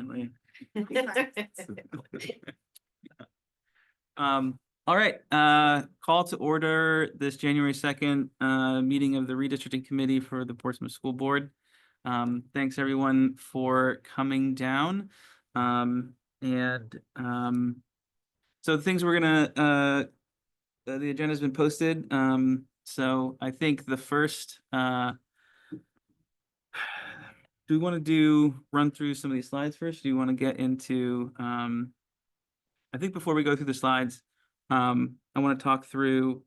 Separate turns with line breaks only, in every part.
apparently. All right, call to order this January 2nd meeting of the Redistricting Committee for the Portsmouth School Board. Thanks everyone for coming down. So the things we're gonna, the agenda's been posted. So I think the first, do we want to run through some of these slides first? Do you want to get into, I think before we go through the slides, I want to talk through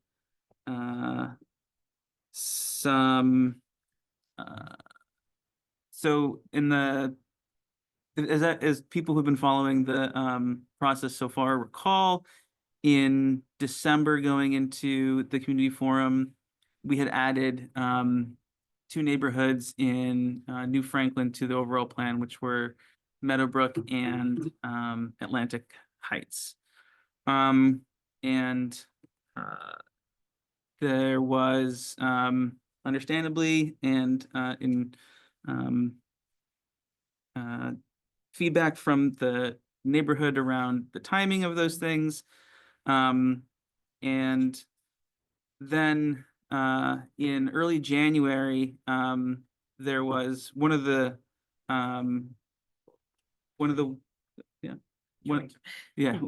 some, so in the, as people who've been following the process so far recall, in December going into the community forum, we had added 2 neighborhoods in New Franklin to the overall plan, which were Meadowbrook and Atlantic Heights. There was understandably and in feedback from the neighborhood around the timing of those things. And then in early January, there was one of the go ahead. Yeah.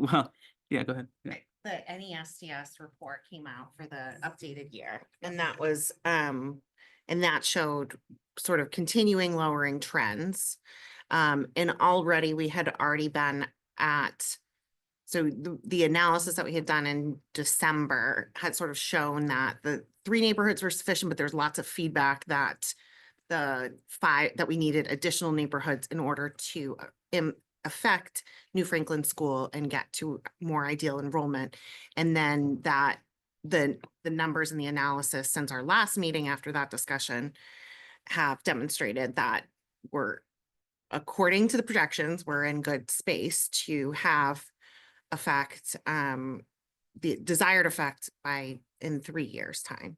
The NESDS report came out for the updated year, and that was and that showed sort of continuing lowering trends. And already we had already been at, so the analysis that we had done in December had sort of shown that the 3 neighborhoods were sufficient, but there's lots of feedback that the 5 that we needed additional neighborhoods in order to affect New Franklin School and get to more ideal enrollment. And then that the numbers and the analysis since our last meeting after that discussion have demonstrated that we're, according to the projections, we're in good space to have effect, the desired effect in 3 years' time.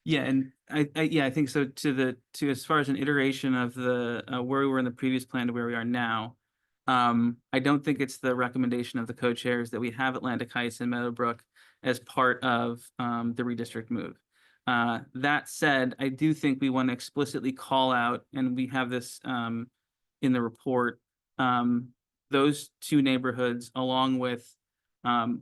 Yeah, and I think so. To as far as an iteration of the where we were in the previous plan to where we are now, I don't think it's the recommendation of the co-chairs that we have Atlantic Heights and Meadowbrook as part of the redistrict move. That said, I do think we want to explicitly call out, and we have this in the report, those 2 neighborhoods along with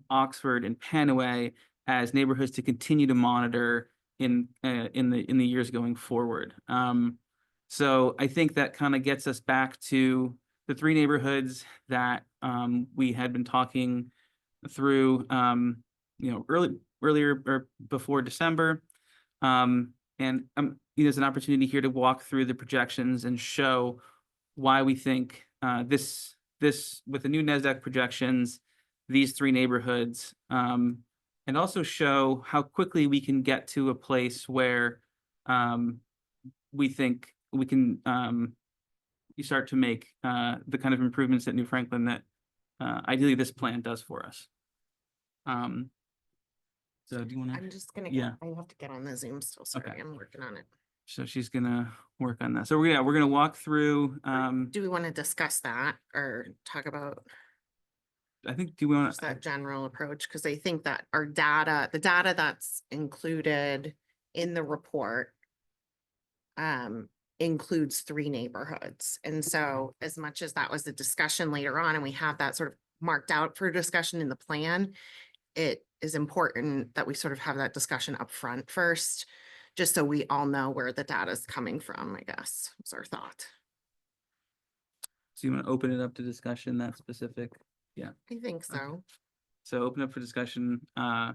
Oxford and Panaway as neighborhoods to continue to monitor in the years going forward. So I think that kind of gets us back to the 3 neighborhoods that we had been talking through, earlier or before December. There's an opportunity here to walk through the projections and show why we think this with the new NASDAQ projections, these 3 neighborhoods, and also show how quickly we can get to a place where we think we can you start to make the kind of improvements at New Franklin that ideally this plan does for us. So do you want to?
I'm just gonna I have to get on the Zoom still. Sorry, okay. I'm working on it.
So she's gonna work on that. So we're gonna walk through.
Do we want to discuss that or talk about?
I think, do we want
that general approach? Because I think that our data, the data that's included in the report, includes 3 neighborhoods. And so as much as that was the discussion later on, and we have that sort of marked out for discussion in the plan, it is important that we sort of have that discussion up front first, just so we all know where the data is coming from, I guess, was our thought.
So you want to open it up to discussion, that specific? Yeah.
I think so.
Okay. So open up for discussion, I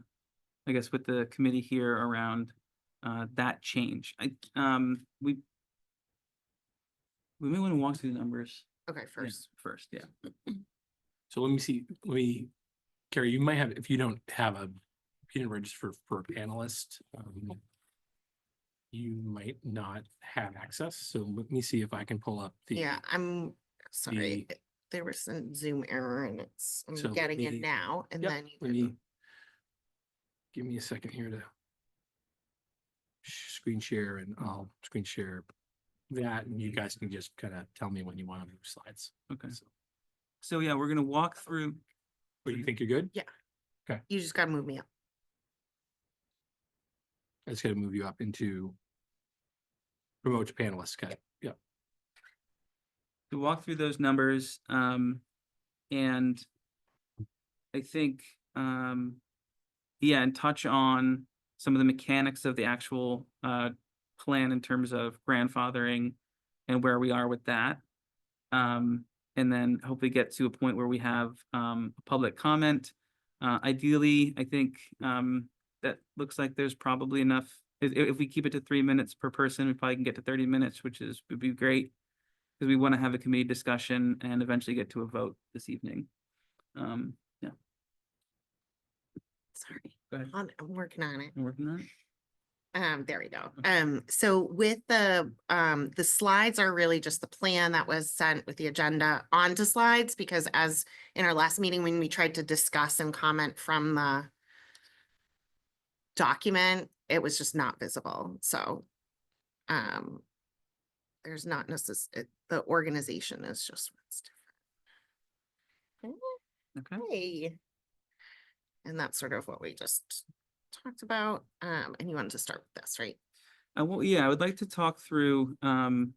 guess, with the committee here around that change. We may want to walk through the numbers.
Okay, first.
Yeah, first, yeah.
So let me see. Carrie, you might have, if you don't have you didn't register for a panelist, you might not have access. So let me see if I can pull up the.
Yeah, I'm sorry. There was some Zoom error and I'm getting it now. And then
give me a second here to screen share, and I'll screen share that, and you guys can just kind of tell me when you want to move slides.
Okay.
So
So yeah, we're gonna walk through.
But you think you're good?
You just gotta move me up.
I just gotta move you up into promote to panelist. Okay, yeah.
To walk through those numbers, and I think, yeah, and touch on some of the mechanics of the actual, plan in terms of grandfathering and where we are with that. And then hopefully get to a point where we have, a public comment. Ideally, I think, that looks like there's probably enough, if we keep it to 3 minutes per person, we probably can get to 30 minutes, would be great. Because we want to have a committee discussion and eventually get to a vote this evening. Yeah,
Sorry,
go ahead.
I'm working on it.
I'm working on it.
There we go.
Okay.
So with the slides are really just the plan that was sent with the agenda onto slides, because as in our last meeting, when we tried to discuss and comment from the document, it was just not visible. So, there's not necessarily, the organization is just what's different.
Okay.
Hey. And that's sort of what we just talked about. And you wanted to start with this, right?
Well, yeah, I would like to talk through, when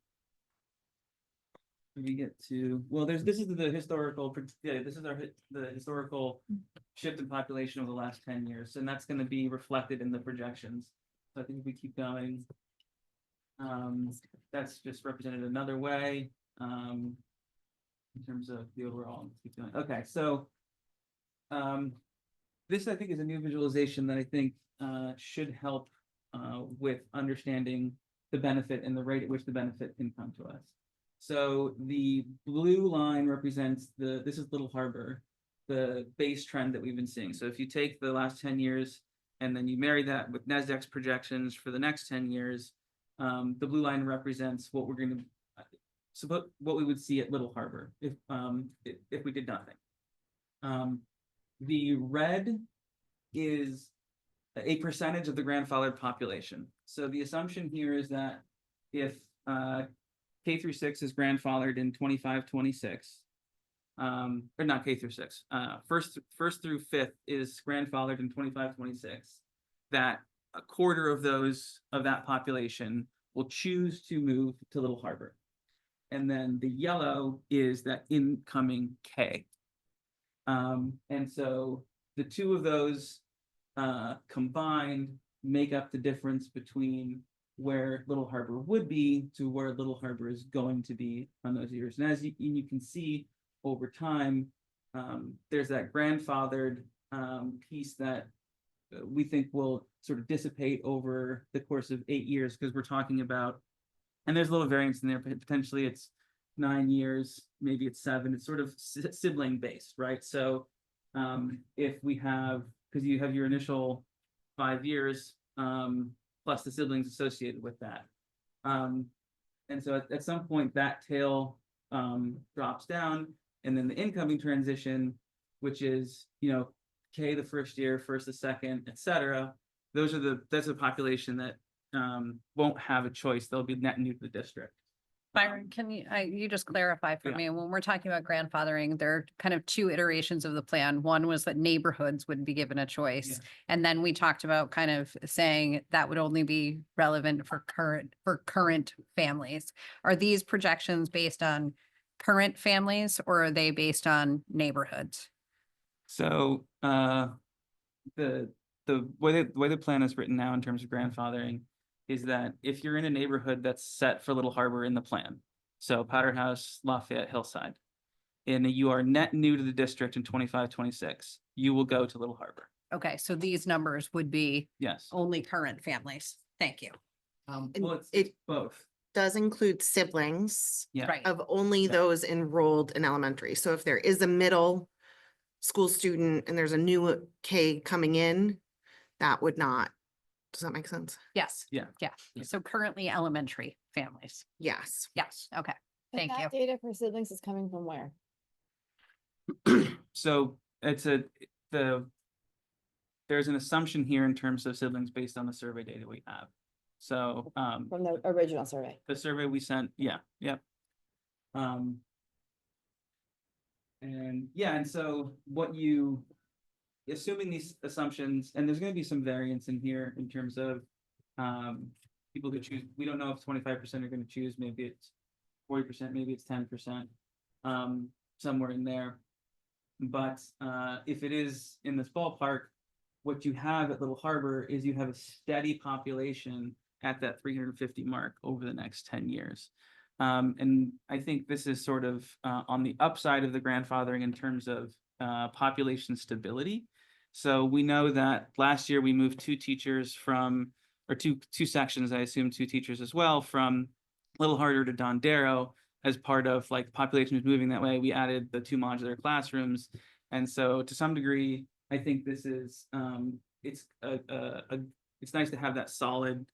we get to, well, this is the historical, yeah, this is the historical shift in population over the last 10 years, and that's gonna be reflected in the projections. So I think if we keep going, that's just represented another way, in terms of the overall, keep going. Okay, so, this I think is a new visualization that I think, should help, with understanding the benefit and the rate at which the benefit can come to us. So the blue line represents this is Little Harbor, the base trend that we've been seeing. So if you take the last 10 years and then you marry that with NASDAQ's projections for the next 10 years, the blue line represents what we're going to, what we would see at Little Harbor if we did nothing. The red is a percentage of the grandfathered population. So the assumption here is that if K through 6 is grandfathered in 25-26, or not K through 6, first through 5th is grandfathered in 25-26, that a quarter of that population will choose to move to Little Harbor. And then the yellow is that incoming K. And so the two of those combined make up the difference between where Little Harbor would be to where Little Harbor is going to be on those years. And as you can see over time, there's that grandfathered piece that we think will sort of dissipate over the course of 8 years, because we're talking about, and there's a little variance in there, but potentially it's 9 years, maybe it's 7, it's sort of sibling based, right? So if we have, because you have your initial 5 years, plus the siblings associated with that. And so at some point that tail drops down, and then the incoming transition, which is, K the first year, first the second, etc. That's a population that won't have a choice. They'll be net new to the district.
Byron, can you just clarify for
Yeah.
me, when we're talking about grandfathering, there are kind of 2 iterations of the plan. One was that neighborhoods would be given a choice.
Yeah.
And then we talked about kind of saying that would only be relevant for current families. Are these projections based on current families, or are they based on neighborhoods?
So the way the plan is written now in terms of grandfathering is that if you're in a neighborhood that's set for Little Harbor in the plan, so Powderhouse, Lafayette, Hillside, and you are net new to the district in 25-26, you will go to Little Harbor.
Okay, so these numbers would be
Yes.
only current families. Thank you.
And
Well, it's
it
both.
does include siblings
Yeah.
Right.
of only
Yeah.
those enrolled in elementary. So if there is a middle school student and there's a new K coming in, that would not, does that make sense?
Yes.
Yeah.
Yeah.
Yeah.
So currently elementary families.
Yes.
Yes. Okay.
But
Thank you.
that data for siblings is coming from where?
So there's an assumption here in terms of siblings based on the survey data we have. So
From the original survey.
the survey we sent, yeah. And yeah, and so what you, assuming these assumptions, and there's gonna be some variance in here in terms of people who choose, we don't know if 25% are gonna choose, maybe it's 40%, maybe it's 10%, somewhere in there. But if it is in this ballpark, what you have at Little Harbor is you have a steady population at that 350 mark over the next 10 years. And I think this is sort of on the upside of the grandfathering in terms of population stability. So we know that last year we moved two teachers from, or two sections, I assume two teachers as well, from Little Harbor to Don Darrow. As part of like the population is moving that way, we added the 2 modular classrooms. And so to some degree, I think this is it's it's nice to have that solid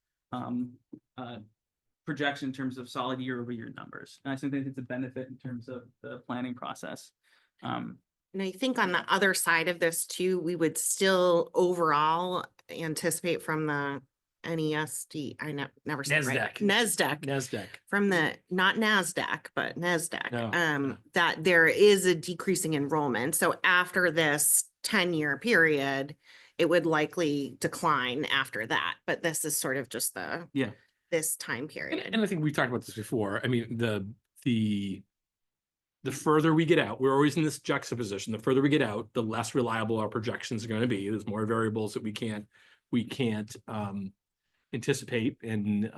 projection in terms of solid year-over-year numbers. And I think it's a benefit in terms of the planning process.
And I think on the other side of this too, we would still overall anticipate from the NESD, never said it right. NESDEC. From the, not NASDAQ, but NASDAQ,
No.
that there is a decreasing enrollment. So after this 10-year period, it would likely decline after that. But this is sort of just the,
Yeah.
this time period.
And I think we've talked about this before. I mean, the further we get out, we're always in this juxtaposition. The further we get out, the less reliable our projections are going to be. There's more variables that we can't anticipate. And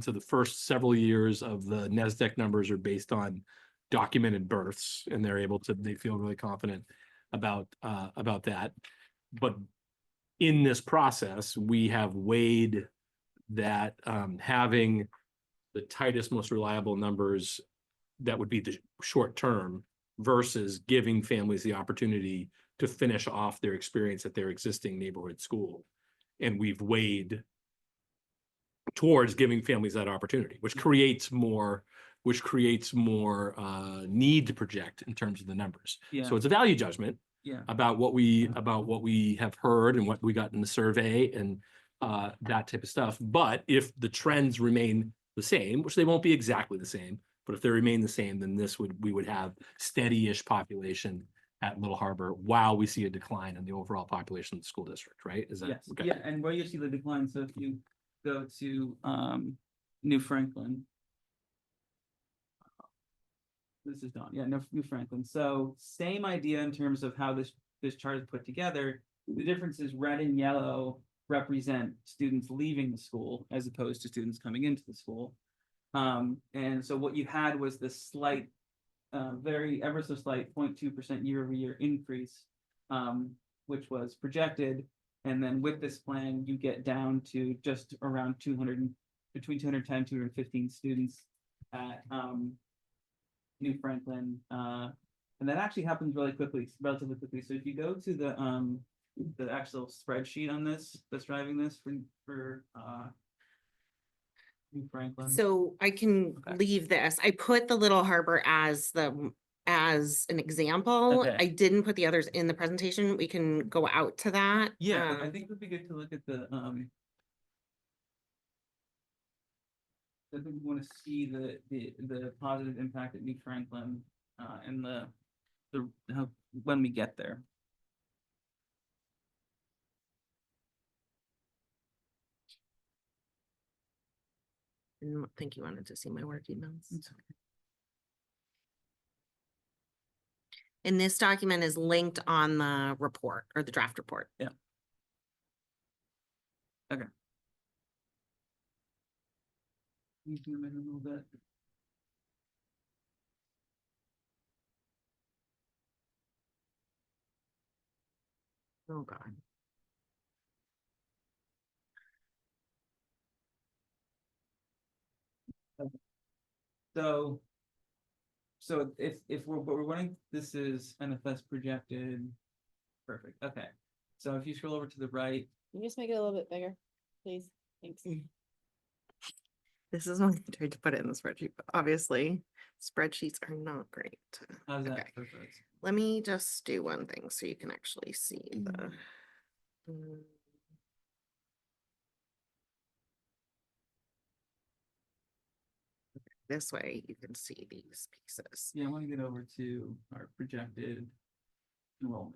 so the first several years of the NASDAQ numbers are based on documented births, and they feel really confident about that. But in this process, we have weighed that having the tightest, most reliable numbers that would be the short term versus giving families the opportunity to finish off their experience at their existing neighborhood school. And we've weighed towards giving families that opportunity, which creates more need to project in terms of the numbers.
Yeah.
So it's a value judgment
Yeah.
about what we have heard and what we got in the survey and that type of stuff. But if the trends remain the same, which they won't be exactly the same, but if they remain the same, then we would have steady-ish population at Little Harbor while we see a decline in the overall population of the school district, right? Is that
Yes,
okay?
yeah, and where you see the decline, so if you go to New Franklin. This is Dawn, yeah, New Franklin. So same idea in terms of how this chart is put together. The difference is red and yellow represent students leaving the school as opposed to students coming into the school. And so what you had was this slight, very ever so slight 0.2% year-over-year increase, which was projected. And then with this plan, you get down to just around 200, between 210, 215 students at New Franklin. And that actually happens relatively quickly. So if you go to the actual spreadsheet on this, that's driving this for New Franklin.
So I can
Okay.
leave this. I put the Little Harbor as an example.
Okay.
I didn't put the others in the presentation. We can go out to that.
Yeah, I think it would be good to look at the I think we want to see the positive impact at New Franklin and the how when we get there.
I think you wanted to see my work emails.
It's okay.
And this document is linked on the report or the draft report.
Yeah. Okay. You zoom in a little bit.
Oh, God.
So if we're running, this is NFS projected. Perfect. Okay. So if you scroll over to the right,
Can you just make it a little bit bigger, please? Thanks.
This is when I tried to put it in the spreadsheet, but obviously spreadsheets are not great.
how's that?
Okay.
Perfect.
Let me just do one thing so you can actually see the. this way, you can see these pieces.
Yeah, I want to get over to our projected enrollment.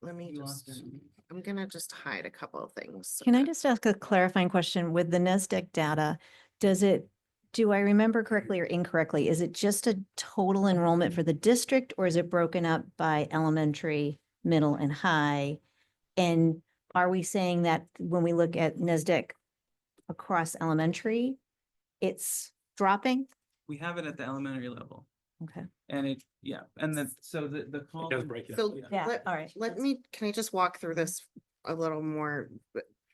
Let me
You lost
just,
it.
I'm gonna just hide a couple of things. so
Can I
that-
just ask a clarifying question with the NESDEC data? Do I remember correctly or incorrectly? Is it just a total enrollment for the district or is it broken up by elementary, middle and high? And are we saying that when we look at NESDEC across elementary, it's dropping?
We have it at the elementary level
Okay.
and it, yeah, and then, so the
It does
column.
break it up.
So
Yeah,
let,
all right.
let me, can I just walk through this a little more?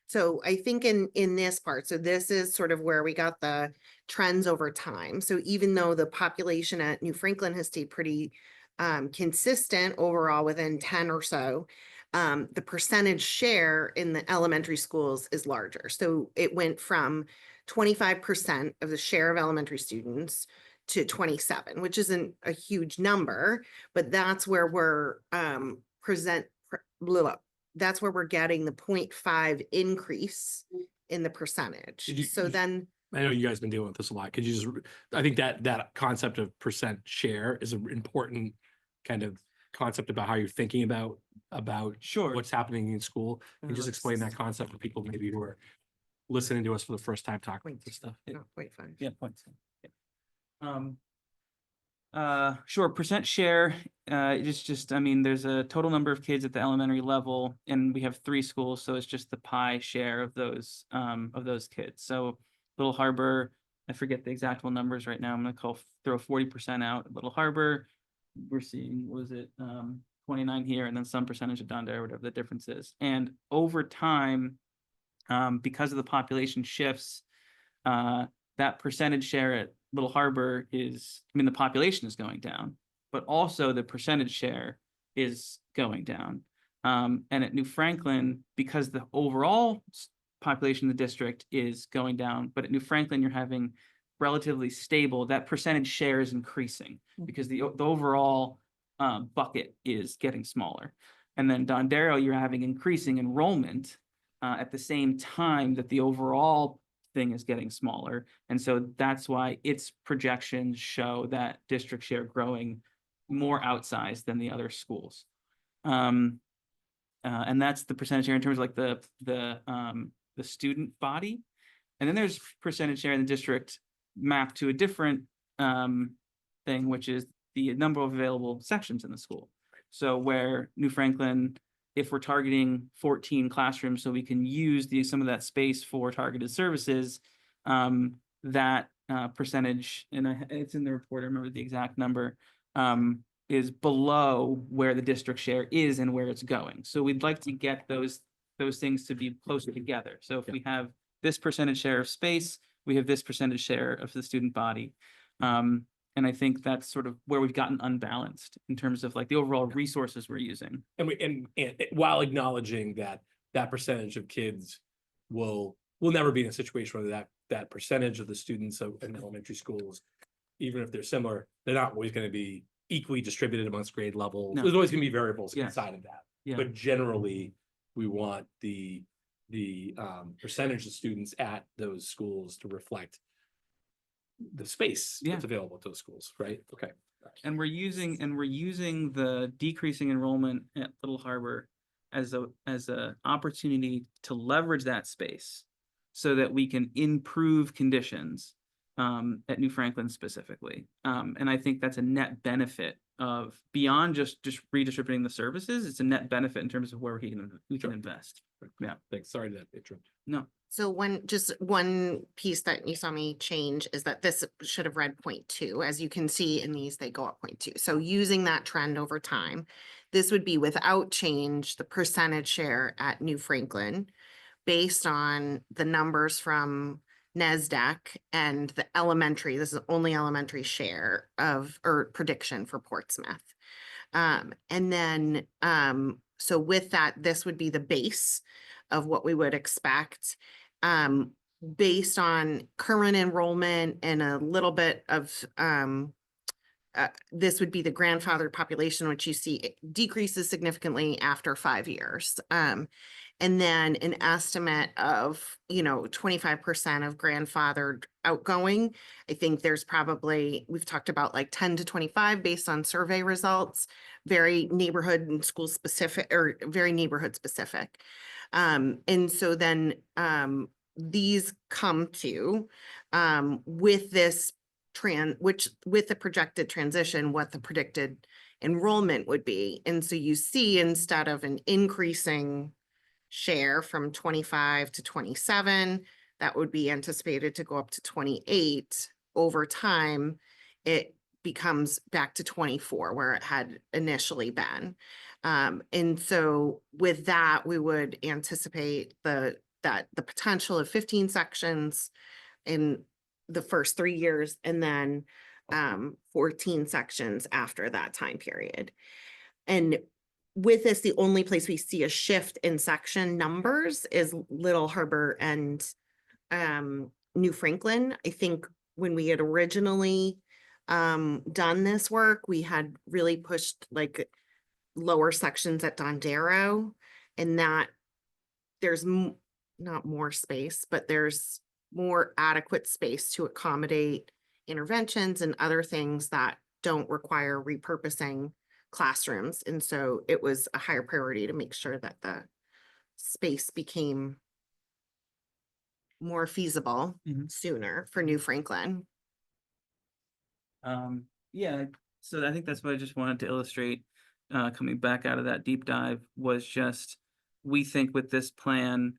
So I think in this part, so this is sort of where we got the trends over time. So even though the population at New Franklin has stayed pretty consistent overall within 10 or so, the percentage share in the elementary schools is larger. So it went from 25% of the share of elementary students to 27, which isn't a huge number, but that's where we're that's where we're getting the 0.5 increase in the percentage.
Did you-
So then,
I know you guys been dealing with this a lot. Could you just, I think that concept of percent share is an important kind of concept about how you're thinking about
Sure.
what's happening in school. Can you just explain that concept for people maybe who are listening to us for the first time talking about this stuff?
not 0.5.
Yeah, points. Sure, percent share, it's just, I mean, there's a total number of kids at the elementary level and we have 3 schools, so it's just the pie share of those kids. So Little Harbor, I forget the exact numbers right now, I'm gonna throw 40% out at Little Harbor. We're seeing, was it 29 here and then some percentage of Don Dare, whatever the difference is. And over time, because of the population shifts, that percentage share at Little Harbor is, I mean, the population is going down, but also the percentage share is going down. And at New Franklin, because the overall population of the district is going down, but at New Franklin, you're having relatively stable, that percentage share is increasing because the overall bucket is getting smaller. And then Don Darrow, you're having increasing enrollment at the same time that the overall thing is getting smaller. And so that's why its projections show that district share growing more outsized than the other schools. And that's the percentage share in terms of like the student body. And then there's percentage share in the district mapped to a different thing, which is the number of available sections in the school. So where New Franklin, if we're targeting 14 classrooms, so we can use some of that space for targeted services, that percentage, and it's in the report, I remember the exact number, is below where the district share is and where it's going. So we'd like to get those things to be closer together. So if we have this percentage share of space, we have this percentage share of the student body. And I think that's sort of where we've gotten unbalanced in terms of like the overall resources we're using.
And while acknowledging that percentage of kids will never be in a situation where that percentage of the students in elementary schools, even if they're similar, they're not always going to be equally distributed amongst grade levels.
No.
There's always going to be variables
Yes.
inside of that.
Yeah.
But generally, we want the percentage of students at those schools to reflect the space
Yeah.
that's available at those schools, right? Okay.
And we're using the decreasing enrollment at Little Harbor as a opportunity to leverage that space so that we can improve conditions at New Franklin specifically. And I think that's a net benefit of beyond just redistributing the services. It's a net benefit in terms of where we can
Sure.
invest. Yeah.
Thanks. Sorry to interrupt.
No.
So one piece that you saw me change is that this should have read 0.2. As you can see in these, they go up 0.2. So using that trend over time, this would be without change, the percentage share at New Franklin based on the numbers from NESDEC and the elementary, this is only elementary share or prediction for Portsmouth. And then, so with that, this would be the base of what we would expect, based on current enrollment and a little bit of this would be the grandfathered population, which you see it decreases significantly after 5 years. And then an estimate of, 25% of grandfathered outgoing. I think there's probably, we've talked about like 10 to 25 based on survey results, very neighborhood and school specific, or very neighborhood specific. And so then, these come to, with this with the projected transition, what the predicted enrollment would be. And so you see, instead of an increasing share from 25 to 27, that would be anticipated to go up to 28 over time. It becomes back to 24 where it had initially been. And so with that, we would anticipate the potential of 15 sections in the first 3 years, and then 14 sections after that time period. And with this, the only place we see a shift in section numbers is Little Harbor and New Franklin. I think when we had originally done this work, we had really pushed like lower sections at Dondero, and that there's not more space, but there's more adequate space to accommodate interventions and other things that don't require repurposing classrooms. And so it was a higher priority to make sure that the space became more feasible sooner for New Franklin.
Yeah, so I think that's what I just wanted to illustrate, coming back out of that deep dive, was just, we think with this plan,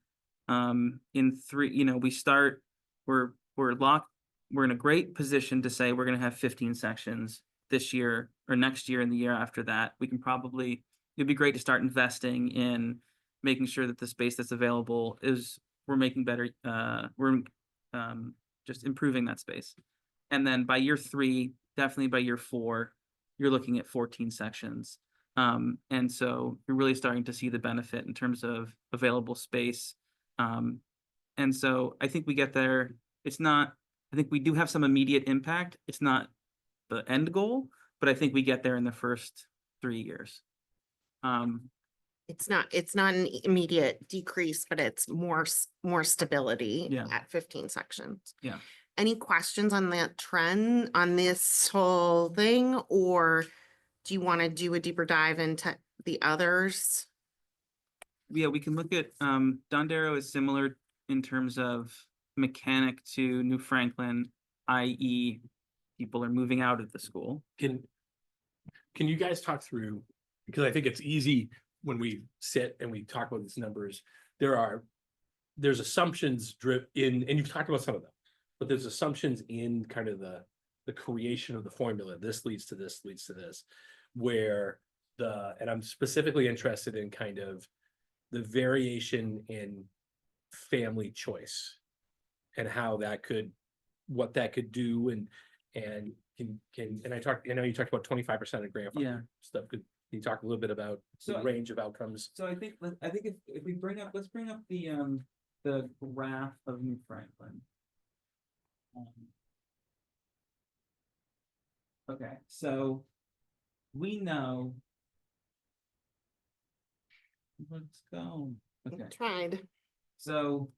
in 3, we start, we're locked, we're in a great position to say we're gonna have 15 sections this year or next year and the year after that. We can probably, it'd be great to start investing in making sure that the space that's available is, we're making better, we're just improving that space. And then by year 3, definitely by year 4, you're looking at 14 sections. And so you're really starting to see the benefit in terms of available space. And so I think we get there. It's not, I think we do have some immediate impact. It's not the end goal, but I think we get there in the first 3 years.
It's not an immediate decrease, but it's more stability
Yeah.
at 15 sections.
Yeah.
Any questions on that trend, on this whole thing, or do you want to do a deeper dive into the others?
Yeah, we can look at, Dondero is similar in terms of mechanic to New Franklin, i.e. people are moving out of the school.
Can you guys talk through, because I think it's easy when we sit and we talk about these numbers, there's assumptions in, and you've talked about some of them, but there's assumptions in kind of the creation of the formula. This leads to this, leads to this, where and I'm specifically interested in kind of the variation in family choice and how that could, what that could do, and I know you talked about 25% of grandfather stuff. Can you talk a little bit about the range of outcomes?
So I think if we bring up, let's bring up the graph of New Franklin. Okay, so we know. Let's go. Okay.
Tried.
So,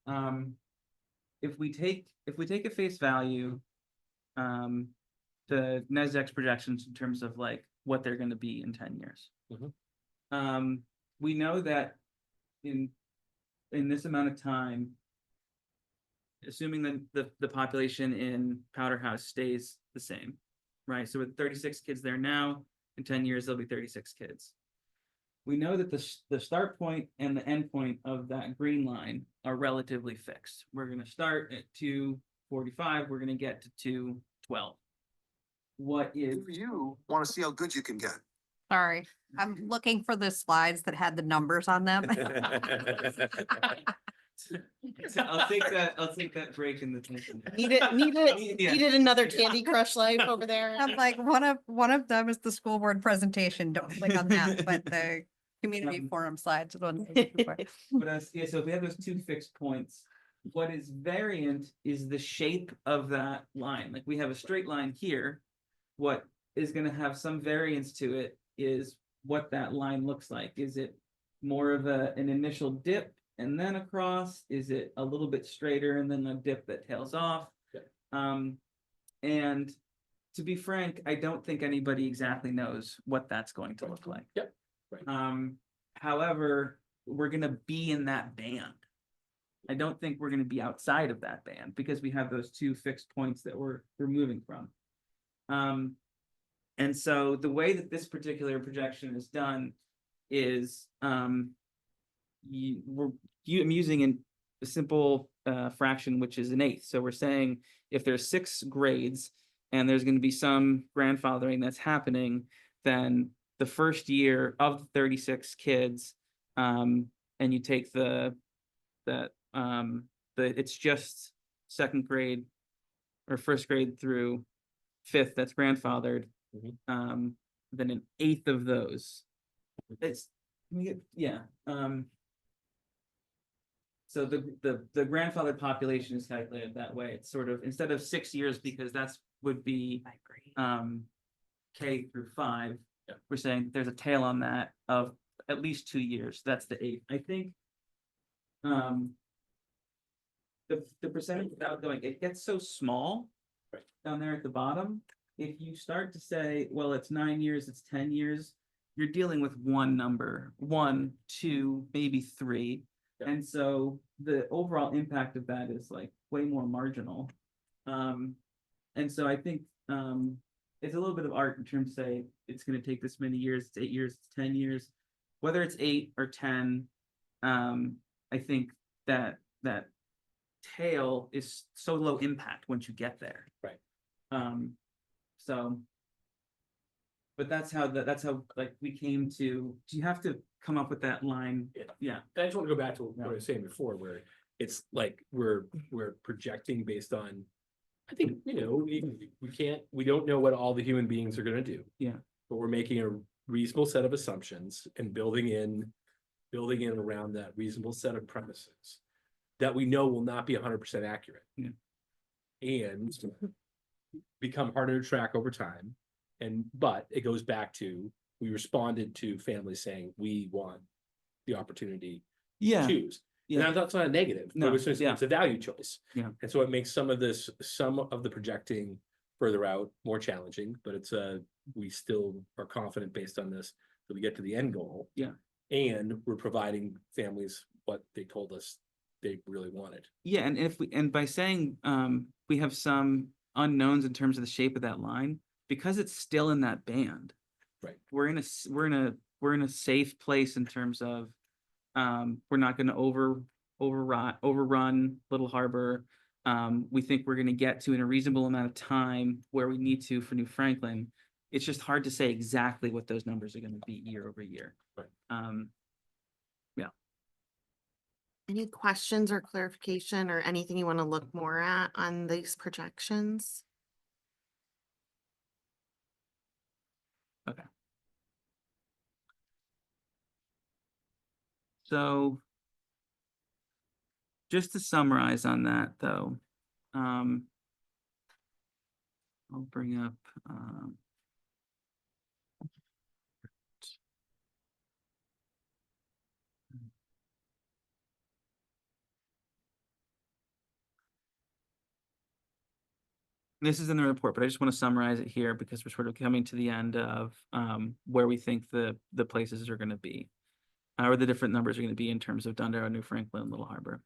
if we take a face value, the NASDAQ's projections in terms of like what they're going to be in 10 years. We know that in this amount of time, assuming that the population in Powder House stays the same, right? So with 36 kids there now, in 10 years, there'll be 36 kids. We know that the start point and the end point of that green line are relatively fixed. We're going to start at 245. We're going to get to 212. What is
You want to see how good you can get.
Sorry, I'm looking for the slides that had the numbers on them.
I'll take that break in the tension.
Needed another Candy Crush life over there.
I'm like, one of them is the school board presentation. Don't click on that, but the community forum slides is one.
But so if we have those 2 fixed points, what is variant is the shape of that line. Like we have a straight line here. What is gonna have some variance to it is what that line looks like. Is it more of an initial dip and then across? Is it a little bit straighter and then a dip that tails off?
Yeah.
And to be frank, I don't think anybody exactly knows what that's going to look like.
Yep. Right.
However, we're gonna be in that band. I don't think we're gonna be outside of that band because we have those two fixed points that we're moving from. And so the way that this particular projection is done is I'm using a simple fraction, which is an eighth. So we're saying if there's 6 grades and there's going to be some grandfathering that's happening, then the first year of 36 kids, and you take it's just second grade or first grade through 5th that's grandfathered. Then an eighth of those. It's yeah. So the grandfathered population is calculated that way. It's sort of instead of 6 years because would be K through 5.
Yeah.
We're saying there's a tail on that of at least 2 years. That's the 8. I think the percentage without going, it gets so small down there at the bottom. If you start to say, well, it's 9 years, it's 10 years, you're dealing with one number, 1, 2, maybe 3.
Yeah.
And so the overall impact of that is like way more marginal. And so I think it's a little bit of art in terms of say it's going to take this many years, it's 8 years, it's 10 years, whether it's 8 or 10. I think that tail is so low impact once you get there.
Right.
So, but that's how like we came to, do you have to come up with that line? Yeah.
I just want to go back to what I was saying before, where it's like we're projecting based on, I think, we don't know what all the human beings are going to do.
Yeah.
But we're making a reasonable set of assumptions and building in around that reasonable set of premises that we know will not be 100% accurate.
Yeah.
And become harder to track over time. But it goes back to, we responded to families saying, we want the opportunity to choose.
Yeah.
And that's not a negative,
No,
but it's a value choice.
Yeah.
And so it makes some of the projecting further out more challenging, but we still are confident based on this that we get to the end goal.
Yeah.
And we're providing families what they told us they really wanted.
Yeah, and by saying we have some unknowns in terms of the shape of that line, because it's still in that band.
Right.
We're in a safe place in terms of we're not going to overrun Little Harbor. We think we're going to get to in a reasonable amount of time where we need to for New Franklin. It's just hard to say exactly what those numbers are going to be year over year.
Right.
Yeah.
Any questions or clarification or anything you want to look more at on these projections?
Okay. So just to summarize on that though, I'll bring up this is in the report, but I just want to summarize it here because we're sort of coming to the end of where we think the places are going to be, or the different numbers are going to be in terms of Dondero, New Franklin, Little Harbor.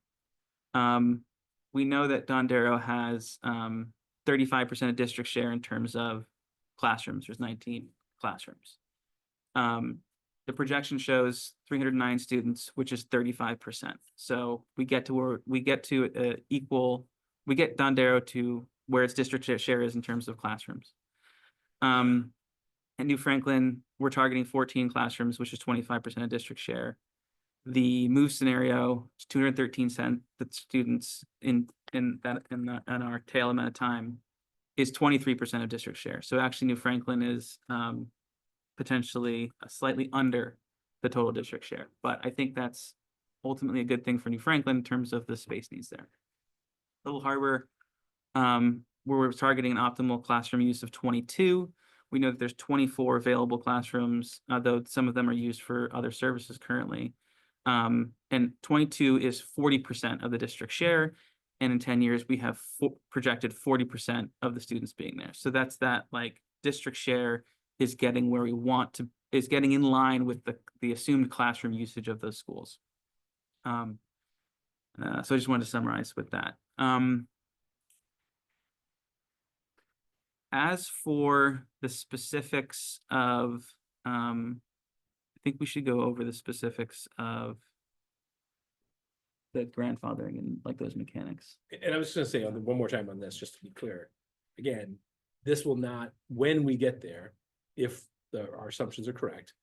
We know that Dondero has 35% of district share in terms of classrooms. There's 19 classrooms. The projection shows 309 students, which is 35%. So we get Dondero to where its district share is in terms of classrooms. At New Franklin, we're targeting 14 classrooms, which is 25% of district share. The move scenario is 213 students in our tail amount of time is 23% of district share. So actually New Franklin is potentially slightly under the total district share, but I think that's ultimately a good thing for New Franklin in terms of the space needs there. Little Harbor, where we're targeting an optimal classroom use of 22. We know that there's 24 available classrooms, though some of them are used for other services currently. And 22 is 40% of the district share. And in 10 years, we have projected 40% of the students being there. So that's that, like, district share is getting where we want to, is getting in line with the assumed classroom usage of those schools. So I just wanted to summarize with that. As for the specifics of, I think we should go over the specifics of the grandfathering and like those mechanics.
And I was just gonna say one more time on this, just to be clear. Again, this will not, when we get there, if our assumptions are correct,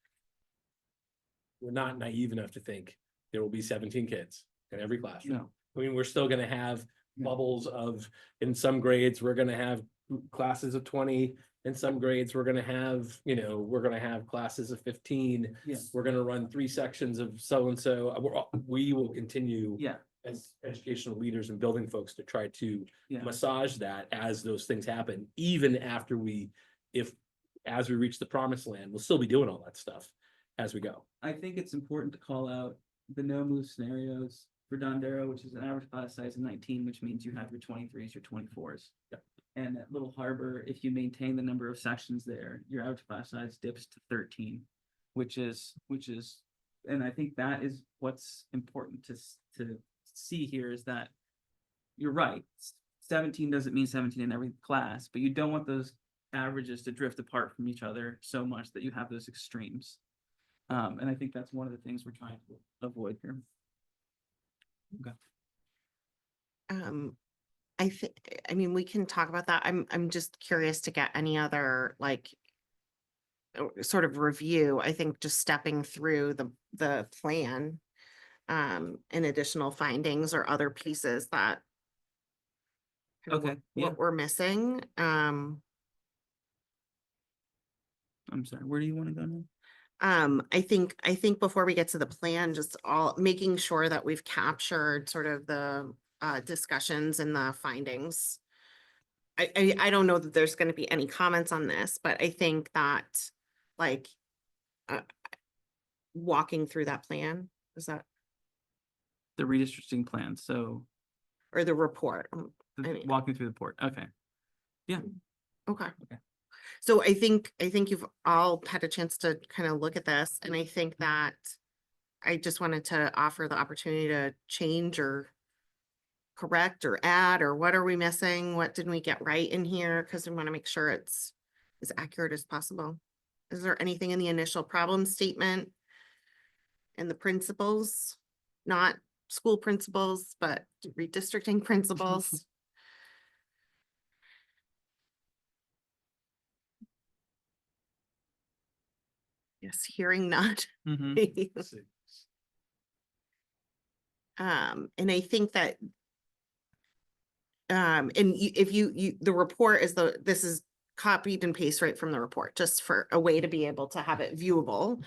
we're not naive enough to think there will be 17 kids in every classroom.
No.
I mean, we're still gonna have bubbles of, in some grades, we're gonna have classes of 20. In some grades, we're gonna have, we're gonna have classes of 15.
Yeah.
We're gonna run 3 sections of so-and-so. We will continue
Yeah,
as educational leaders and building folks to try to
yeah.
massage that as those things happen, even after as we reach the promised land, we'll still be doing all that stuff as we go.
I think it's important to call out the no move scenarios for Dondero, which is an average class size of 19, which means you have your 23s, your 24s.
Yep.
And at Little Harbor, if you maintain the number of sections there, your average class size dips to 13, which is, and I think that is what's important to see here, is that you're right. 17 doesn't mean 17 in every class, but you don't want those averages to drift apart from each other so much that you have those extremes. And I think that's one of the things we're trying to avoid here. Okay.
I mean, we can talk about that. I'm just curious to get any other, like, sort of review. I think just stepping through the plan, and additional findings or other pieces that kind of
Okay, yeah.
what we're missing.
I'm sorry, where do you want to go now?
I think before we get to the plan, just all making sure that we've captured sort of the discussions and the findings. I don't know that there's going to be any comments on this, but I think that, like, walking through that plan, is that,
The redistricting plan, so
or the report? I mean,
walking through the port, okay.
okay.
Okay.
So I think you've all had a chance to kind of look at this, and I think that I just wanted to offer the opportunity to change or correct or add, or what are we missing? What didn't we get right in here? Because we want to make sure it's as accurate as possible. Is there anything in the initial problem statement and the principles, not school principles, but redistricting principles? Yes, hearing none.
Mhm.
And I think that and if the report is this is copied and pasted right from the report, just for a way to be able to have it viewable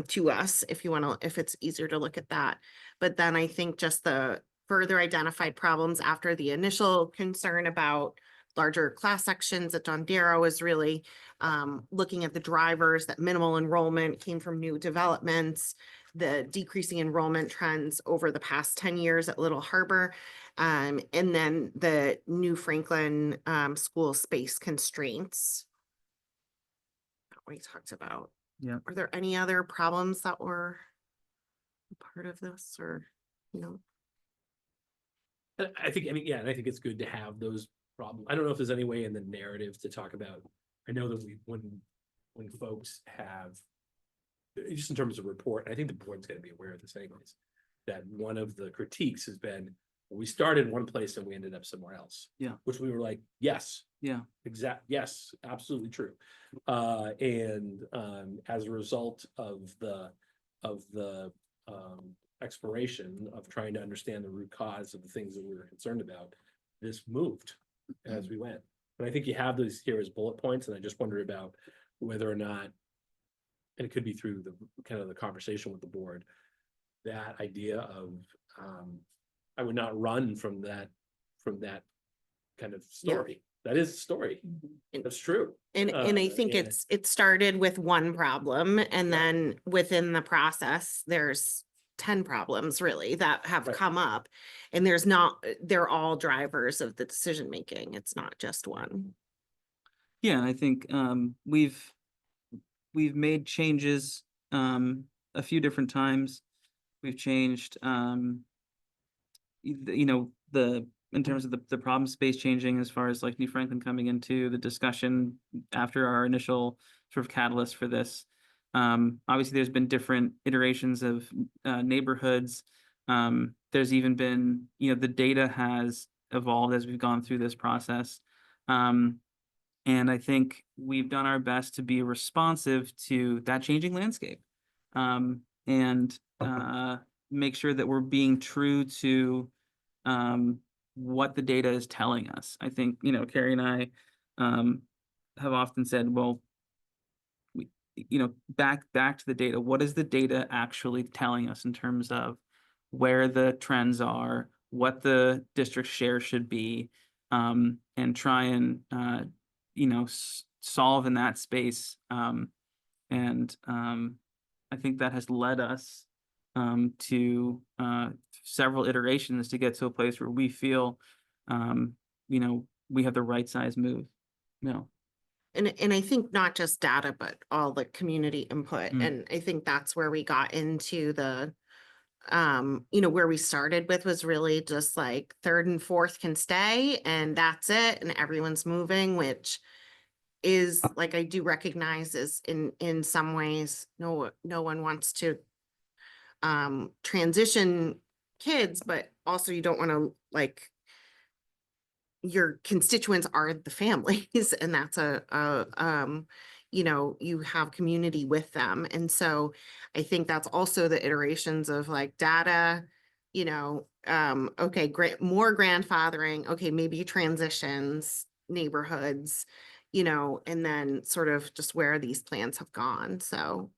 to us, if you want to, if it's easier to look at that. But then I think just the further identified problems after the initial concern about larger class sections at Dondero is really looking at the drivers, that minimal enrollment came from new developments, the decreasing enrollment trends over the past 10 years at Little Harbor, and then the New Franklin school space constraints that we talked about.
Yeah.
Are there any other problems that were part of this, or,
I think, and I think it's good to have those problems. I don't know if there's any way in the narrative to talk about. I know that when folks have, just in terms of report, I think the board's gonna be aware of this anyways, that one of the critiques has been, we started one place and we ended up somewhere else.
Yeah.
Which we were like, yes.
Yeah.
Yes, absolutely true. And as a result of the exploration of trying to understand the root cause of the things that we were concerned about, this moved as we went. And I think you have those here as bullet points, and I just wonder about whether or not, and it could be through the kind of the conversation with the board, that idea of I would not run from that kind of story. That is the story. That's true.
And I think
yeah.
it started with one problem and
Yeah.
then within the process, there's 10 problems really that have
Right.
come up. And they're all drivers of the decision making. It's not just one.
Yeah, and I think we've made changes a few different times. We've changed the in terms of the problem space changing as far as like New Franklin coming into the discussion after our initial sort of catalyst for this. Obviously there's been different iterations of neighborhoods. There's even been, the data has evolved as we've gone through this process. And I think we've done our best to be responsive to that changing landscape. And make sure that we're being true to what the data is telling us. I think, Carrie and I have often said, well, back to the data. What is the data actually telling us in terms of where the trends are, what the district share should be, and try and solve in that space. And I think that has led us to several iterations to get to a place where we feel we have the right size move.
And I think not just data, but all the community input.
Mm.
And I think that's where we got into the, where we started with was really just like third and fourth can stay and that's it. And everyone's moving, which is like, I do recognize is in some ways, no one wants to transition kids, but also you don't want to like your constituents are the families and that's you have community with them. And so I think that's also the iterations of like data, okay, great, more grandfathering, okay, maybe transitions, neighborhoods, and then sort of just where these plans have gone. So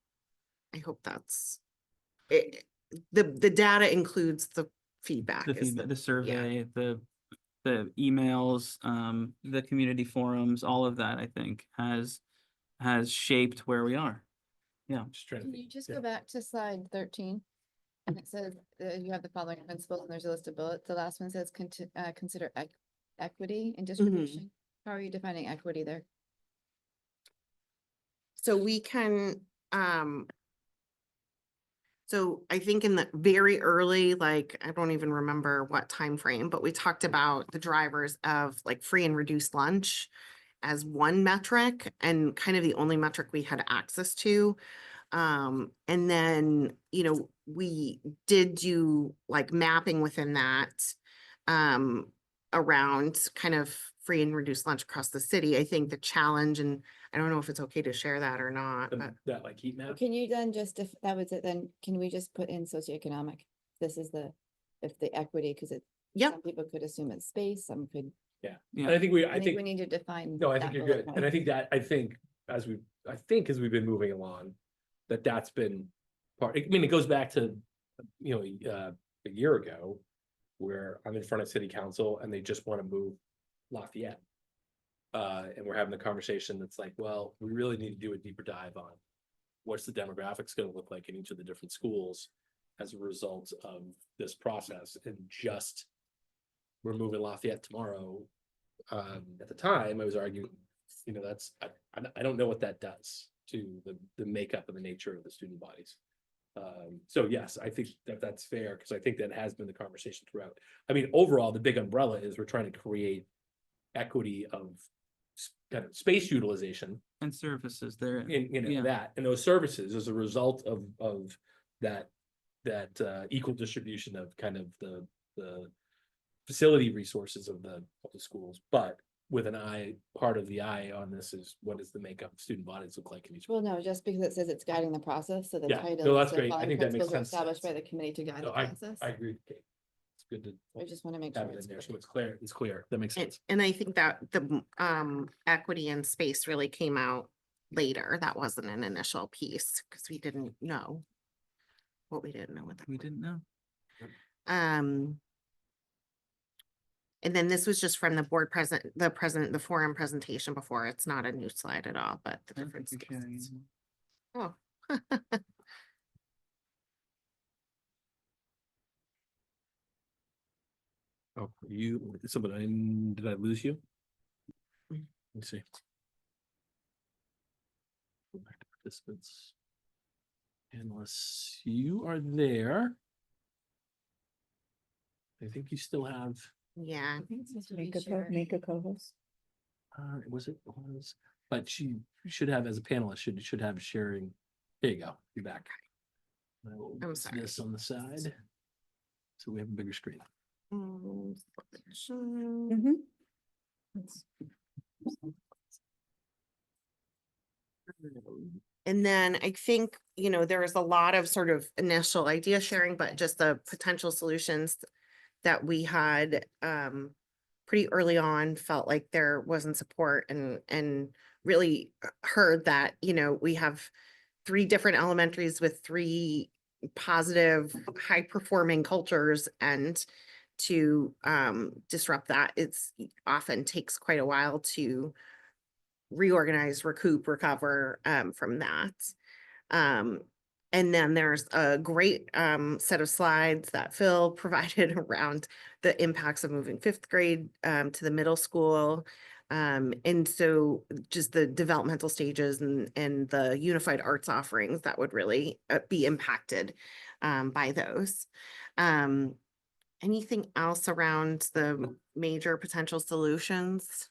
I hope that's it. The data includes the feedback.
The
is
feedback,
the-
the survey, the emails, the community forums, all of that, I think, has shaped where we are. Yeah.
Just trying to
Can
think.
you just
Yeah.
go back to slide 13? And it says, you have the following principles and there's a list of bullets. The last one says consider equity in distribution. How are you defining equity there?
So we can, so I think in the very early, like, I don't even remember what time frame, but we talked about the drivers of like free and reduced lunch as one metric and kind of the only metric we had access to. And then, we did do like mapping within that around kind of free and reduced lunch across the city. I think the challenge, and I don't know if it's okay to share that or not, but
That like heat map.
Can you then just, if that was it, then can we just put in socioeconomic? This is if the equity, because
Yep.
some people could assume it's space, some could,
Yeah.
Yeah.
And I think
I think we need to define.
no, I
that
think you're
bullet
good. And I
point.
think as we've been moving along, that's been part, I mean, it goes back to, a year ago where I'm in front of city council and they just want to move Lafayette. And we're having the conversation that's like, well, we really need to do a deeper dive on what's the demographics going to look like in each of the different schools as a result of this process, and just we're moving Lafayette tomorrow. At the time I was arguing, I don't know what that does to the makeup and the nature of the student bodies. So yes, I think that's fair, because I think that has been the conversation throughout. I mean, overall, the big umbrella is we're trying to create equity of kind of space utilization
And services there.
in that, and those services as a result of that equal distribution of kind of the facility resources of the schools. But with part of the eye on this is, what does the makeup of student bodies look like in each?
Well, no, just because it says it's guiding the process, so the
Yeah,
title.
no,
is
that's
the
great. I
following
think that makes
principles are
sense.
Established by the committee to guide
No,
the process.
I agree, Kate. It's good to
I just want to make sure
have it
it's
in there, so
clear.
it's clear, that makes sense.
and I think that the equity and space really came out later. That wasn't an initial piece because we didn't know what we didn't know what that.
We didn't know.
Um, And then this was just from the the forum presentation before. It's not a new slide at all, but the
I don't
different
think you're sharing
skills.
anymore.
Oh.
Oh, did I lose you? Let me see. Go back to participants. Analysts, you are there. I think you still have,
Yeah.
Make a co-host.
was, but she should have, as a panelist, should have sharing. There you go, you're back. I will
I'm
put
sorry.
This on the side. So we have a bigger screen.
Mm-hmm.
And then I think, there was a lot of sort of initial idea sharing, but just the potential solutions that we had pretty early on felt like there wasn't support and really heard that, we have 3 different elementaries with 3 positive, high performing cultures, and to disrupt that, it's often takes quite a while to reorganize, recoup, recover from that. And then there's a great set of slides that Phil provided around the impacts of moving 5th grade to the middle school. And so just the developmental stages and the unified arts offerings that would really be impacted by those. Anything else around the major potential solutions?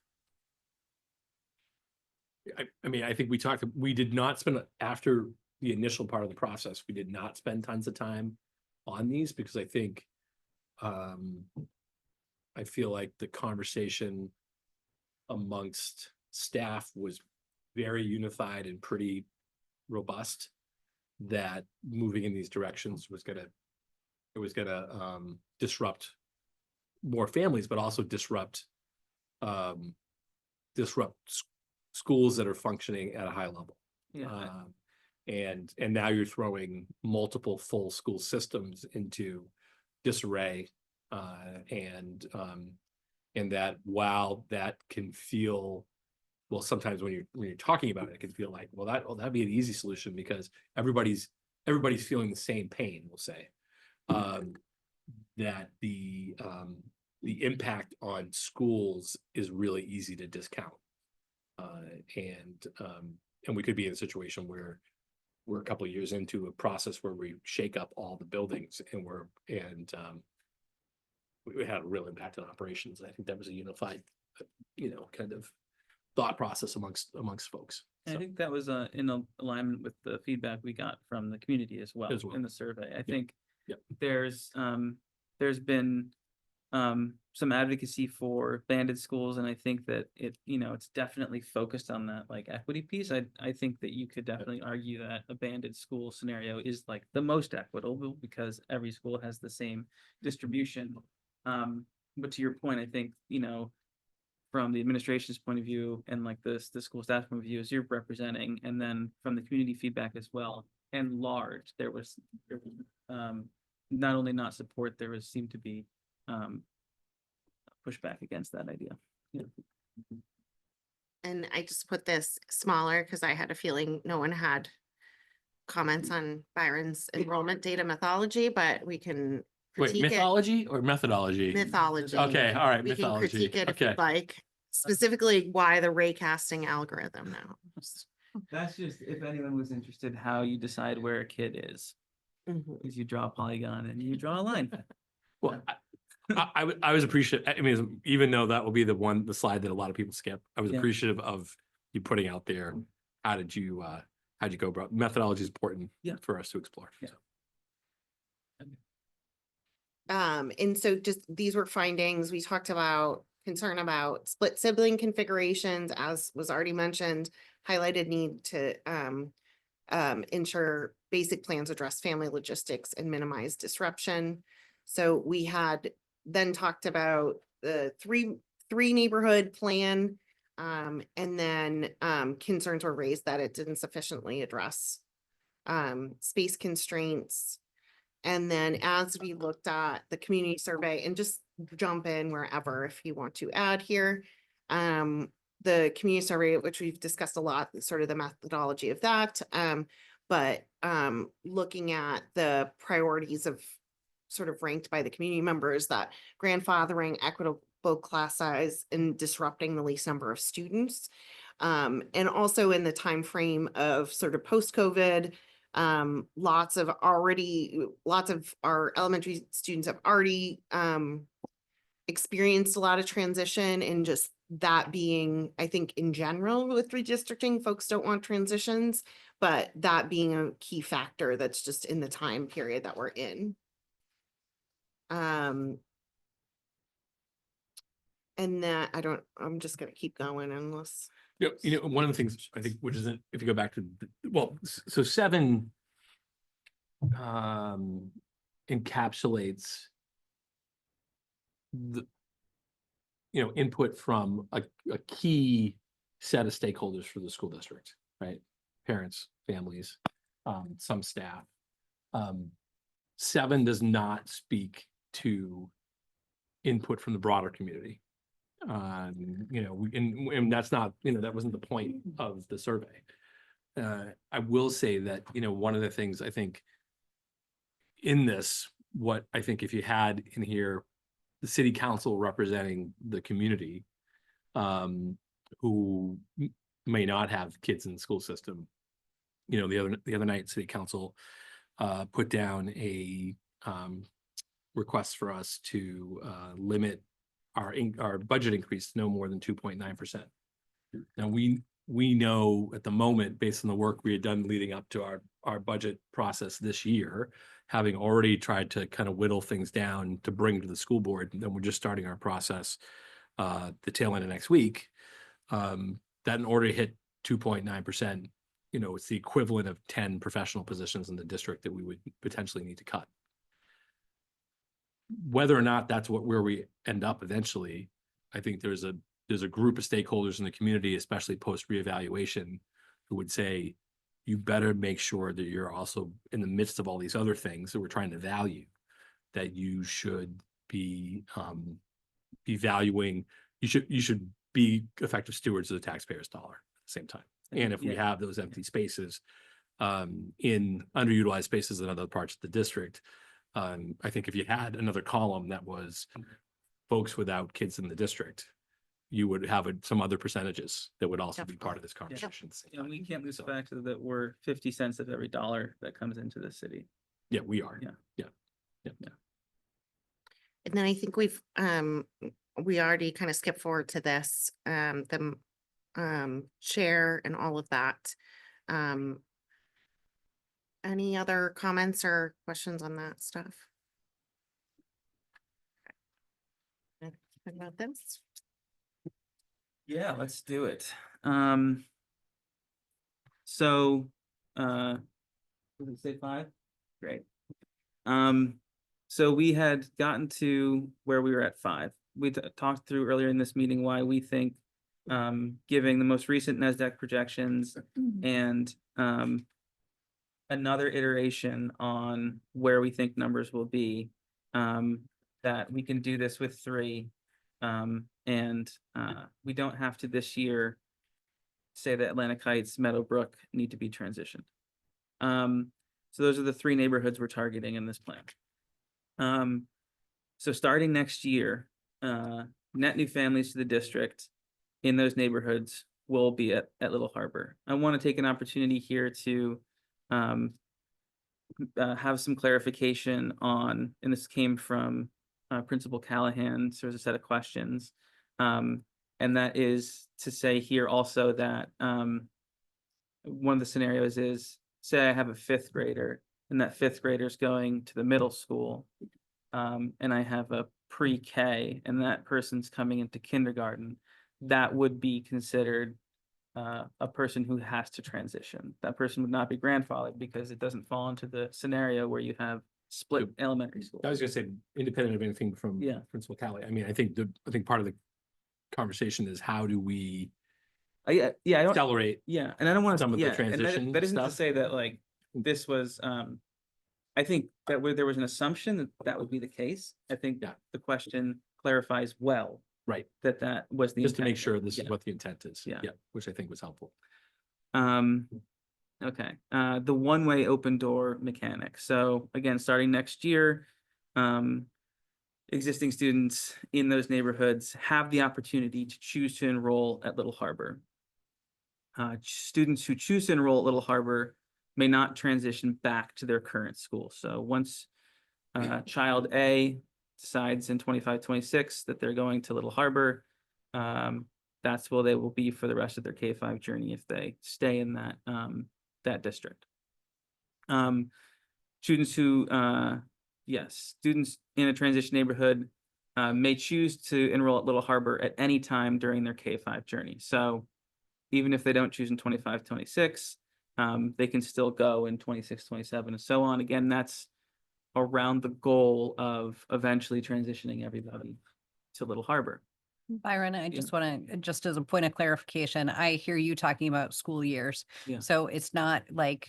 I mean, I think we did not spend, after the initial part of the process, we did not spend tons of time on these because I think I feel like the conversation amongst staff was very unified and pretty robust, that moving in these directions was gonna disrupt more families, but also disrupt schools that are functioning at a high level.
Yeah,
And now you're throwing multiple full school systems into disarray. And that, while that can feel, well, sometimes when you're talking about it, it can feel like, well, that'd be an easy solution because everybody's feeling the same pain, we'll say. That the impact on schools is really easy to discount. And we could be in a situation where we're a couple of years into a process where we shake up all the buildings and we had a real impact on operations. I think that was a unified, kind of thought process amongst folks.
and I
So,
think that was in alignment with the feedback we got from the community as well in the survey. I think
Yep.
there's been some advocacy for banded schools, and I think that it's definitely focused on that like equity piece. I think that you could definitely argue that a banded school scenario is like the most equitable because every school has the same distribution. But to your point, I think from the administration's point of view and like the school staff point of view, as you're representing, and then from the community feedback as well, and large, there was not only not support, there seemed to be pushback against that idea. Yeah.
And I just put this smaller because I had a feeling no one had comments on Byron's enrollment data methodology, but we can
wait,
critique it.
mythology or methodology?
Mythology.
Okay, all right,
We can
mythology.
critique it if
Okay.
you'd like, specifically why the raycasting algorithm now.
That's just if anyone was interested, how you decide where a kid is.
Mhm.
Is you draw a polygon and you draw a line.
Well, I was appreciative. I mean, even though that will be the slide that a lot of people skip, I was
Yeah.
appreciative of you putting out there. How'd you go, bro? Methodology is important for us to explore.
Yeah.
And so just these were findings. We talked about concern about split sibling configurations, as was already mentioned, highlighted need to ensure basic plans address family logistics and minimize disruption. So we had then talked about the three neighborhood plan. And then concerns were raised that it didn't sufficiently address space constraints. And then as we looked at the community survey, and just jump in wherever if you want to add here. The community survey, which we've discussed a lot, sort of the methodology of that. But looking at the priorities of sort of ranked by the community members, that grandfathering, equitable class size, and disrupting the least number of students. And also in the time frame of sort of post-COVID, lots of our elementary students have already experienced a lot of transition, and just that being, I think in general with redistricting, folks don't want transitions, but that being a key factor that's just in the time period that we're in. And that I'm just gonna keep going unless.
One of the things I think, which isn't, if you go back to, so 7 encapsulates the, input from a key set of stakeholders for the school district, right? Parents, families, some staff. 7 does not speak to input from the broader community. And that's not, that wasn't the point of the survey. I will say that, one of the things I think in this, what I think if you had in here, the city council representing the community, who may not have kids in the school system. The other night, city council put down a request for us to limit our budget increase to no more than 2.9%. Now we know at the moment, based on the work we had done leading up to our budget process this year, having already tried to kind of whittle things down to bring to the school board, and then we're just starting our process the tail end of next week, that in order to hit 2.9%, it's the equivalent of 10 professional positions in the district that we would potentially need to cut. Whether or not that's where we end up eventually, I think there's a group of stakeholders in the community, especially post reevaluation, who would say, you better make sure that you're also in the midst of all these other things that we're trying to value, that you should be valuing, you should be effective stewards of the taxpayer's dollar at the same time. And if we have those empty spaces in underutilized spaces in other parts of the district, I think if you had another column that was folks without kids in the district, you would have some other percentages that would also be part of this conversation.
And we can't lose the fact that we're 50 cents of every dollar that comes into the city.
Yeah, we are.
Yeah.
And then I think we already kind of skipped forward to this, the share and all of that. Any other comments or questions on that stuff? About this?
Yeah, let's do it. So, did it say 5? Great. So we had gotten to where we were at 5. We talked through earlier in this meeting why we think, giving the most recent NASDAQ projections and another iteration on where we think numbers will be, that we can do this with 3. And we don't have to this year say that Atlantic Heights, Meadowbrook need to be transitioned. So those are the 3 neighborhoods we're targeting in this plan. So starting next year, net new families to the district in those neighborhoods will be at Little Harbor. I want to take an opportunity here to have some clarification on, and this came from Principal Callahan, so there's a set of questions. And that is to say here also that one of the scenarios is, say I have a 5th grader and that 5th grader is going to the middle school, and I have a pre-K and that person's coming into kindergarten, that would be considered a person who has to transition. That person would not be grandfathered because it doesn't fall into the scenario where you have split elementary school.
I was gonna say, independent of anything from Principal Cali. I mean, I think part of the conversation is how do we
I don't
accelerate
and I don't want
some of the
and
transition
that isn't to
stuff.
say that like this was I think that there was an assumption that that would be the case. I think
Yeah.
the question clarifies well
Right.
that that was the
Just to make
intent.
sure this is
Yeah.
what the intent is.
Yeah.
Yeah, which I think was helpful.
Okay, the one-way open door mechanic. So again, starting next year, existing students in those neighborhoods have the opportunity to choose to enroll at Little Harbor. Students who choose to enroll at Little Harbor may not transition back to their current school. So once child A decides in 25-26 that they're going to Little Harbor, that's where they will be for the rest of their K-5 journey if they stay in that district. Students who, students in a transition neighborhood may choose to enroll at Little Harbor at any time during their K-5 journey. So even if they don't choose in 25-26, they can still go in 26-27 and so on. Again, that's around the goal of eventually transitioning everybody to Little Harbor.
Byron, I just want to, just as a point of clarification, I hear you talking about school years.
Yeah.
So it's not like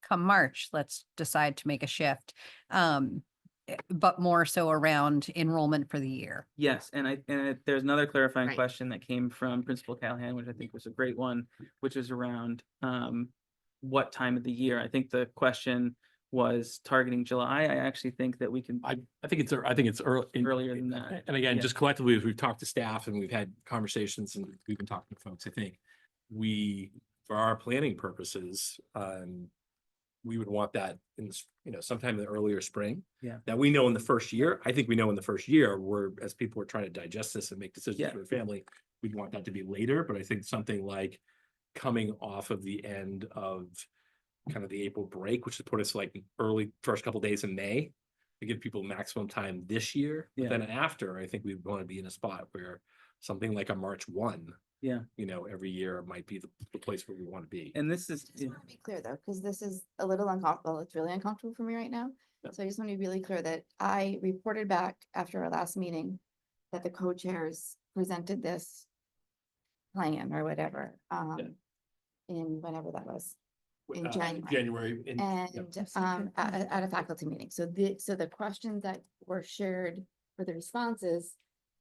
come March, let's decide to make a shift. But more so around enrollment for the year.
Yes, there's another clarifying
Right.
question that came from Principal Callahan, which I think was a great one, which is around what time of the year. I think the question was targeting July. I actually think that we can
I think it's early.
earlier than that.
And again,
Yeah.
just collectively, as we've talked to staff and we've had conversations and we've been talking to folks, I think for our planning purposes, we would want that in, sometime in the earlier spring.
Yeah.
Now we know in the first year, I think we know in the first year, as people are trying to digest this and make decisions
Yeah.
for their family, we'd want that to be later, but I think something like coming off of the end of kind of the April break, which would put us like early first couple days in May to give people maximum time this year. But
Yeah.
then after, I think we want to be in a spot where something like a March 1,
Yeah.
every year might be the place where we want to be.
And this is,
Just want to be clear though, because this is a little uncomfortable. It's really uncomfortable for me right now.
Yeah.
So I just want to be really clear that I reported back after our last meeting that the co-chairs presented this plan or whatever, in whenever that was. In January.
January.
And at a faculty meeting. So the questions that were shared for the responses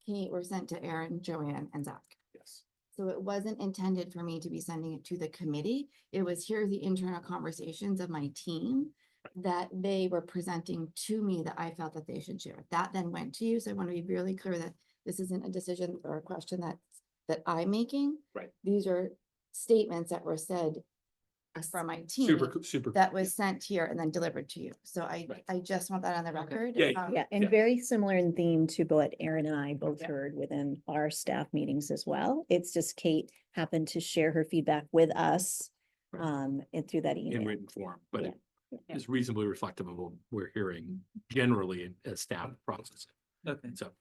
were sent to Aaron, Joanne, and Zach.
Yes.
So it wasn't intended for me to be sending it to the committee. It was here are the internal conversations of my team that they were presenting to me that I felt that they should share. That then went to you. So I want to be really clear that this isn't a decision or a question that I'm making.
Right.
These are statements that were said from my team
Super.
that was sent here and then delivered to you. So
Right.
I just want that on the record.
Yeah,
Yeah, and
Yeah.
very similar in theme to what Aaron and I both
Yeah.
heard within our staff meetings as well. It's just Kate happened to share her feedback with us
Right.
and through that
In
email.
written form, but
Yeah.
it is reasonably reflective of what we're hearing generally as staff process.
okay,
So,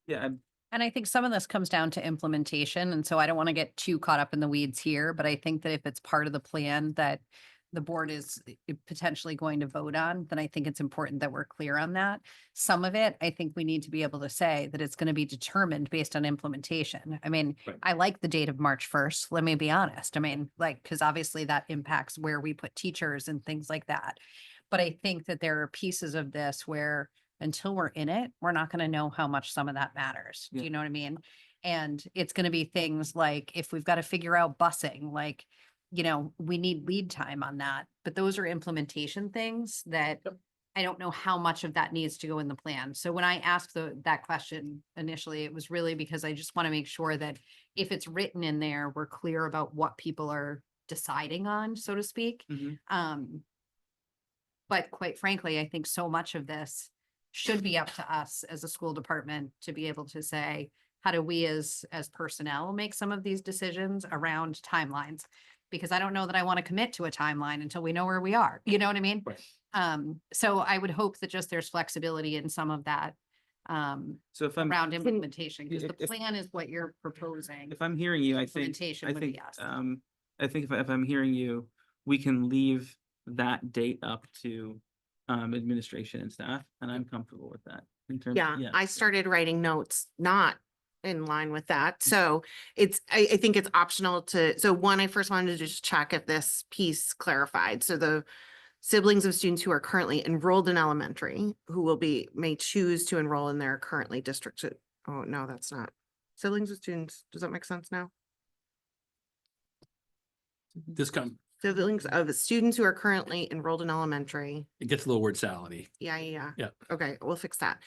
yeah,
And I think some of this comes down to implementation. And so I don't want to get too caught up in the weeds here, but I think that if it's part of the plan that the board is potentially going to vote on, then I think it's important that we're clear on that. Some of it, I think we need to be able to say that it's going to be determined based on implementation. I mean,
Right.
I like the date of March 1st. Let me be honest. I mean, because obviously that impacts where we put teachers and things like that. But I think that there are pieces of this where until we're in it, we're not going to know how much some of that matters. Do
Yeah.
you know what I mean? And it's going to be things like if we've got to figure out busing, like, we need lead time on that. But those are implementation things that I don't know how much of that needs to go in the plan. So when I asked that question initially, it was really because I just want to make sure that if it's written in there, we're clear about what people are deciding on, so to speak.
mhm.
But quite frankly, I think so much of this should be up to us as a school department to be able to say, how do we as personnel make some of these decisions around timelines? Because I don't know that I want to commit to a timeline until we know where we are. You know what I mean?
Right.
So I would hope that just there's flexibility in some of that
So if I'm,
around implementation, because the
if-
plan is what you're proposing.
if I'm hearing you, I think,
Implementation would be yes.
I think if I'm hearing you, we can leave that date up to administration and staff, and I'm comfortable with that in terms.
Yeah, I started writing notes, not in line with that. So I think it's optional so one, I first wanted to just check if this piece clarified. So siblings of students who are currently enrolled in elementary, who may choose to enroll in their currently districted. Oh, no, that's not. Siblings of students, does that make sense now?
This
Siblings of students who are currently enrolled in elementary.
it gets a little word salady.
Yeah.
Yeah.
Okay, we'll fix that.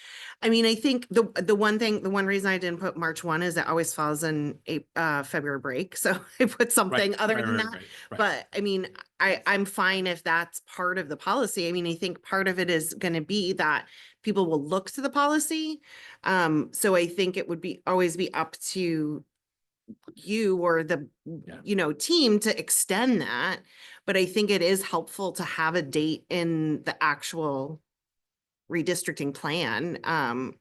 I mean, I think the one reason I didn't put March 1 is it always falls in a February break. So I put something other than that.
Right.
But I mean, I'm fine if that's part of the policy. I mean, I think part of it is going to be that people will look to the policy. So I think it would always be up to you or the, team to extend that. But I think it is helpful to have a date in the actual redistricting plan,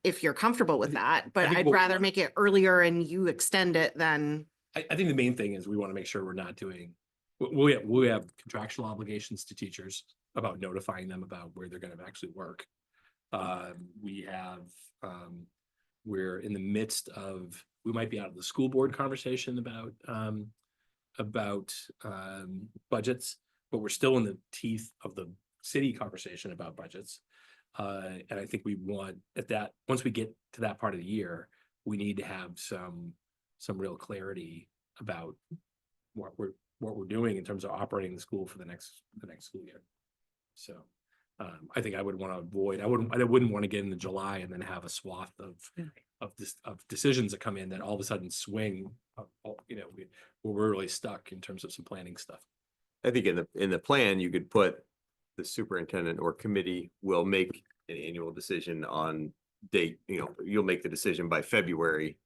if you're comfortable with that, but
think
I'd
what-
rather make it earlier and you extend it than.
I think the main thing is we want to make sure we're not doing, we have contractual obligations to teachers about notifying them about where they're going to actually work. We have, we're in the midst of, we might be out of the school board conversation about budgets, but we're still in the teeth of the city conversation about budgets. And I think we want once we get to that part of the year, we need to have some real clarity about what we're doing in terms of operating the school for the next school year. So I think I would want to avoid, I wouldn't want to get into July and then have a swath of decisions that come in that all of a sudden swing, we're really stuck in terms of some planning stuff.
I think in the plan, you could put the superintendent or committee will make an annual decision on date, you'll make the decision by February,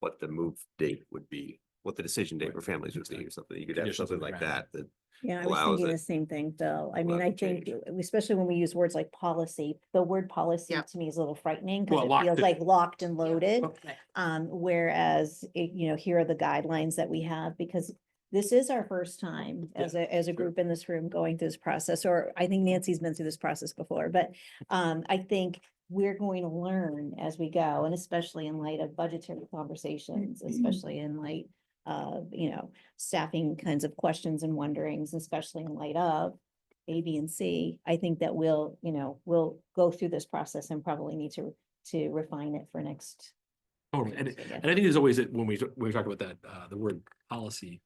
what the move date would be, what the decision date for families would be or something. You could have
Conditions
something
on the
like
ground.
that.
Yeah, I was
allows
thinking
it-
the same thing, Bill. I mean,
allows
I
it to
think,
change.
especially when we use words like policy, the word policy
Yep.
to me is a little frightening
Well,
because it
locked
feels
in.
like locked and loaded.
Okay.
Whereas, here are the guidelines that we have, because this is our first time as a group in this room going through this process, or I think Nancy's been through this process before, but I think we're going to learn as we go, and especially in light of budgetary conversations, especially in light of, staffing kinds of questions and wonderings, especially in light of A, B, and C. I think that we'll go through this process and probably need to refine it for next.
Totally. And
Yeah.
I think there's always, when we talk about that, the word policy,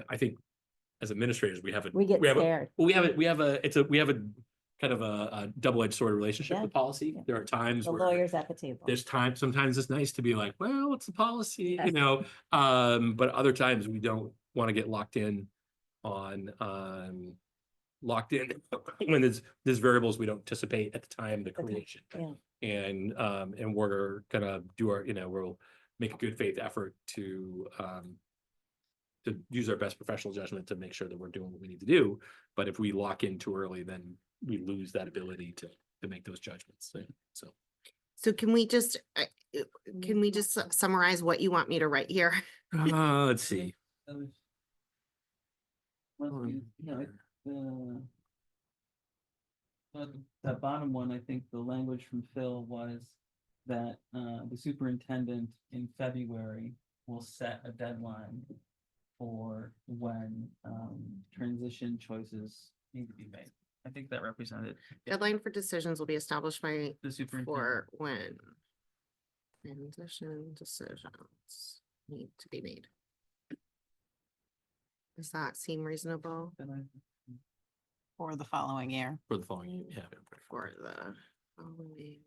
I think as administrators, we have
We get scared.
we have a kind of a double-edged sword relationship
Yeah,
with policy.
yeah.
There are times
The
where
lawyers at the table.
sometimes it's nice to be like, well, what's the policy,
Yes.
but other times we don't want to get locked in on, when there's variables we don't anticipate at the time of the
time,
creation.
yeah.
And we're gonna do our, we'll make a good faith effort to use our best professional judgment to make sure that we're doing what we need to do. But if we lock in too early, then we lose that ability to make those judgments.
So can we just summarize what you want me to write here?
Let's see.
That bottom one, I think the language from Phil was that the superintendent in February will set a deadline for when transition choices need to be made. I think that represented
Deadline for decisions will be established by
the superintendent.
for when transition decisions need to be made. Does that seem reasonable
For the following year.
For the following year, yeah.
for the following?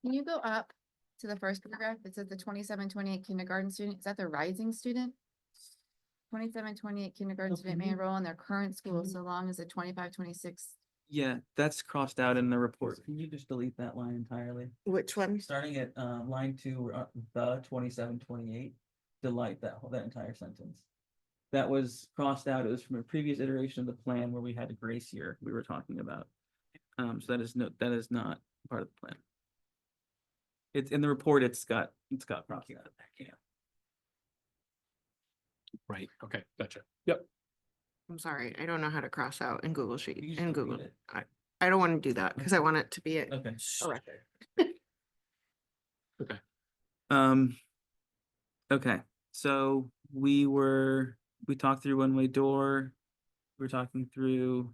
Can you go up to the first paragraph? It says the 27-28 kindergarten student. Is that the rising student? 27-28 kindergarten student may enroll in their current school so long as the 25-26.
Yeah, that's crossed out in the report. Can you just delete that line entirely?
Which one?
Starting at line 2, the 27-28, delete that entire sentence. That was crossed out. It was from a previous iteration of the plan where we had a grace year we were talking about. So that is not part of the plan. It's in the report. It's got crossed out. Yeah.
Right, okay, gotcha. Yep.
I'm sorry, I don't know how to cross out in Google Sheet,
You just
in
delete
Google.
it.
I don't want to do that because I want it to be a
Okay.
record.
Okay, so we were we talked through one-way door. We're talking through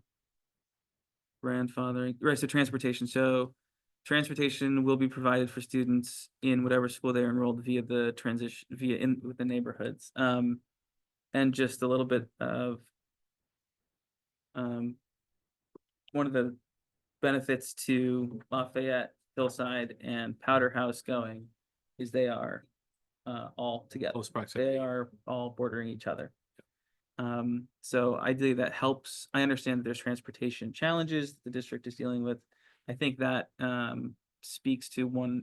grandfathering, right, so transportation. So transportation will be provided for students in whatever school they're enrolled via the transition, via in with the neighborhoods. And just a little bit of one of the benefits to Lafayette, Hillside, and Powder House going is they are all together.
Close proximity.
They are all bordering each other. So ideally that helps. I understand that there's transportation challenges the district is dealing with. I think that speaks to one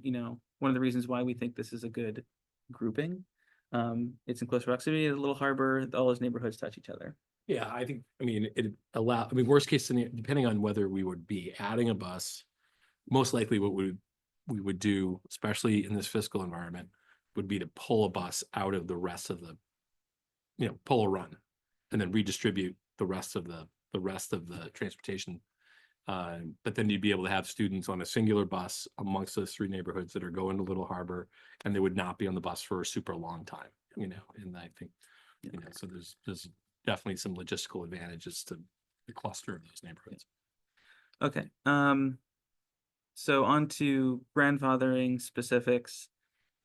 of the reasons why we think this is a good grouping. It's in close proximity to the Little Harbor. All those neighborhoods touch each other.
Yeah, I think, worst case scenario, depending on whether we would be adding a bus, most likely what we would do, especially in this fiscal environment, would be to pull a bus out of the rest of the, pull a run and then redistribute the rest of the transportation. But then you'd be able to have students on a singular bus amongst those three neighborhoods that are going to Little Harbor, and they would not be on the bus for a super long time, and I think, so there's definitely some logistical advantages to the cluster of those neighborhoods.
Okay. So on to grandfathering specifics.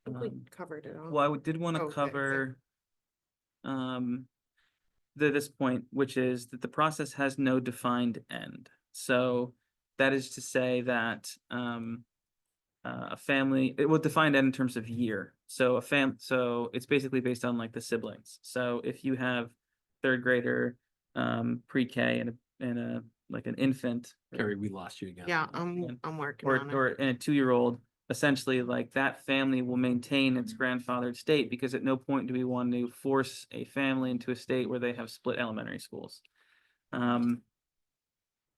I think we covered it all.
Well, I did want to
Okay,
cover this point, which is that the process has no defined end. So that is to say that a family, it will define end in terms of year. So so it's basically based on like the siblings. So if you have third grader, pre-K, and a like an infant,
Carrie, we lost you again.
Yeah,
and-
I'm working
or
on it.
or and a 2-year-old, essentially like that family will maintain its grandfathered state, because at no point do we want to force a family into a state where they have split elementary schools. And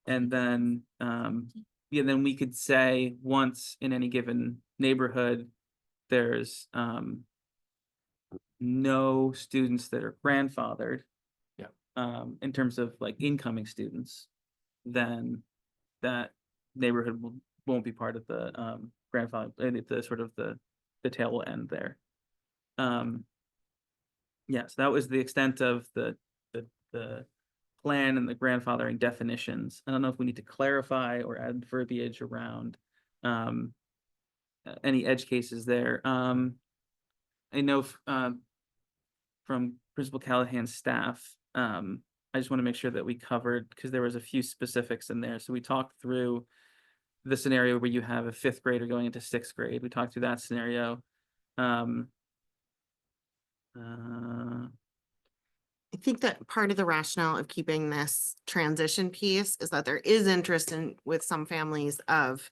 then then we could say once in any given neighborhood there's no students that are grandfathered.
Yeah.
In terms of like incoming students, then that neighborhood won't be part of the grandfather, the sort of the tail will end there. Yes, that was the extent of the plan and the grandfathering definitions. I don't know if we need to clarify or add verbiage around any edge cases there. I know from Principal Callahan's staff, I just want to make sure that we covered, because there was a few specifics in there. So we talked through the scenario where you have a 5th grader going into 6th grade. We talked through that scenario.
I think that part of the rationale of keeping this transition piece is that there is interest in, with some families of,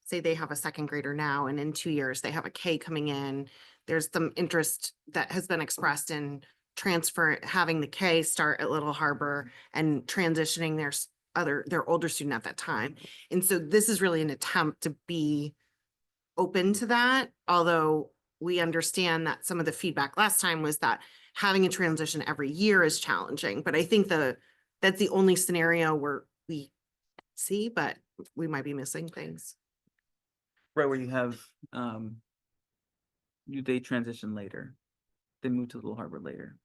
say they have a 2nd grader now, and in 2 years they have a K coming in. There's some interest that has been expressed in having the K start at Little Harbor and transitioning their older student at that time. And so this is really an attempt to be open to that, although we understand that some of the feedback last time was that having a transition every year is challenging. But I think that's the only scenario where we see, but we might be missing things.
Right, where you have they transition later. They move to Little Harbor later.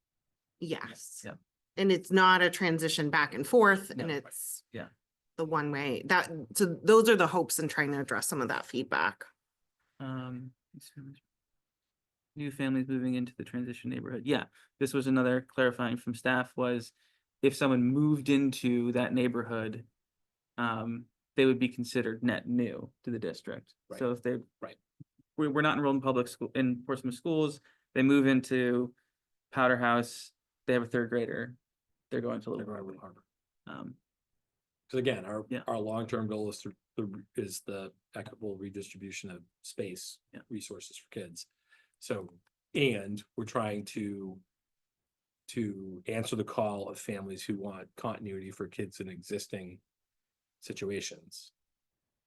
Yes.
Yeah.
And it's not a transition back and forth, and
No, right.
it's
Yeah.
the one way so those are the hopes in trying to address some of that feedback.
New families moving into the transition neighborhood. Yeah, this was another clarifying from staff, was if someone moved into that neighborhood, they would be considered net new to the district.
Right.
So if they,
Right.
we're not enrolled in public school, in Portsmouth schools, they move into Powder House, they have a 3rd grader, they're going to Little Harbor.
Because again,
Yeah.
our long-term goal is the equitable redistribution of space,
Yeah.
resources for kids. So, and we're trying to answer the call of families who want continuity for kids in existing situations.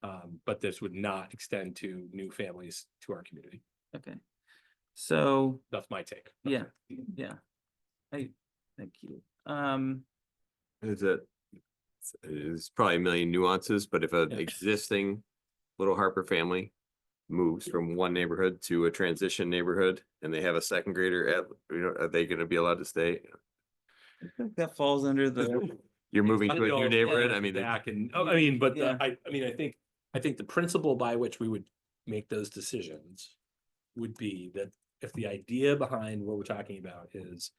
But this would not extend to new families to our community.
Okay, so,
That's my take.
yeah, yeah. Thank you.
It's probably a million nuances, but if an
Yeah.
existing Little Harper family moves from one neighborhood to a transition neighborhood and they have a 2nd grader, are they gonna be allowed to stay?
That falls under the,
You're moving to a new neighborhood, I mean,
Back and, I mean, but
Yeah.
I think the principle by which we would make those decisions would be that if the idea behind what we're talking about is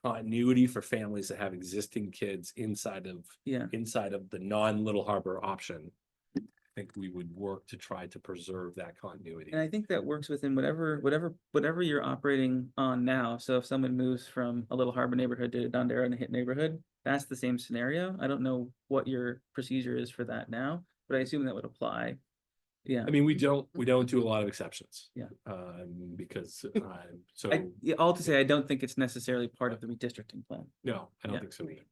continuity for families that have existing kids inside of
yeah.
the non-Little Harbor option, I think we would work to try to preserve that continuity.
And I think that works within whatever you're operating on now. So if someone moves from a Little Harbor neighborhood to a Dondero and a hit neighborhood, that's the same scenario. I don't know what your procedure is for that now, but I assume that would apply. Yeah.
I mean, we don't do a lot of exceptions.
Yeah.
Because, so,
Yeah, all to say, I don't think it's necessarily part of the redistricting plan.
no, I don't
Yeah.
think so either.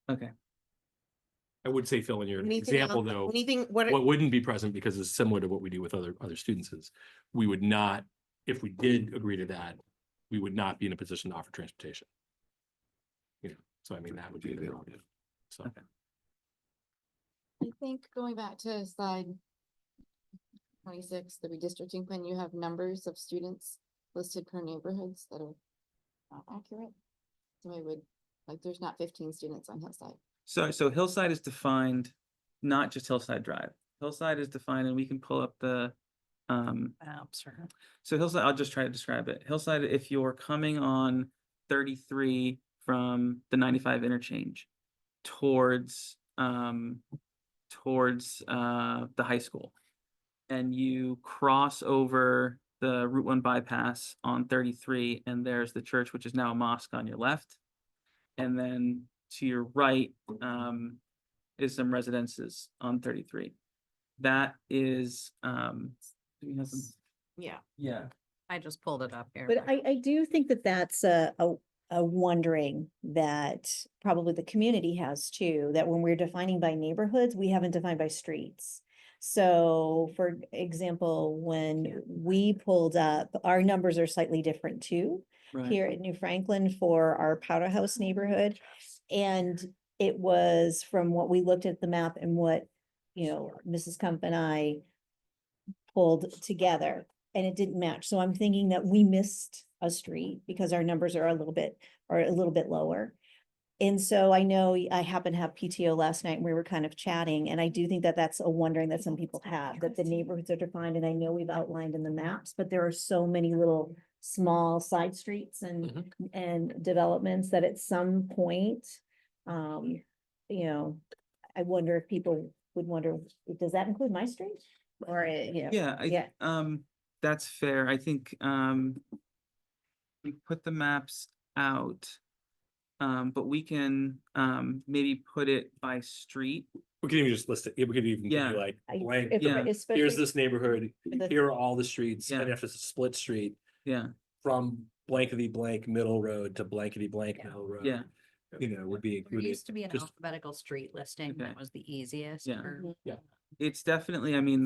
Okay.
I would say, Phil, in your
Anything
example,
else?
though,
Anything,
what wouldn't be present, because it's similar to what we do with other students, is we would not, if we did agree to that, we would not be in a position to offer transportation. You know, so I mean, that would be the relative. So,
Okay.
I think going back to slide 26, the redistricting plan, you have numbers of students listed per neighborhoods that are not accurate. So I would, like, there's not 15 students on Hillside.
So Hillside is defined, not just Hillside Drive. Hillside is defined, and we can pull up the, so Hillside, I'll just try to describe it. Hillside, if you're coming on 33 from the 95 interchange towards the high school, and you cross over the Route 1 bypass on 33, and there's the church, which is now a mosque, on your left. And then to your right is some residences on 33. That is, do we have some?
yeah.
Yeah.
I just pulled it up here.
But I do think that that's a wondering that probably the community has too, that when we're defining by neighborhoods, we haven't defined by streets. So for example, when we pulled up, our numbers are slightly different too,
Right.
here at New Franklin for our Powder House neighborhood. And it was from what we looked at the map and what, Mrs. Kump and I pulled together, and it didn't match. So I'm thinking that we missed a street because our numbers are a little bit lower. And so I know I happened to have PTO last night and we were kind of chatting, and I do think that that's a wondering that some people have, that the neighborhoods are defined, and I know we've outlined in the maps, but there are so many little small side streets and developments that at some point, I wonder if people would wonder, does that include my street? Or,
Yeah, that's fair. I think we put the maps out. But we can maybe put it by street.
we could even just list it. We could even give
Yeah.
you like
I-
blank.
if-
Yeah.
especially-
Here's this neighborhood,
The-
here are all the streets,
Yeah.
and if it's a split street
Yeah,
from blankety blank middle road to blankety blank
Yeah.
middle road.
yeah,
Would be
There
included.
used to be an
just-
alphabetical street listing
Okay.
that was the easiest.
Yeah.
for-
it's definitely, I mean,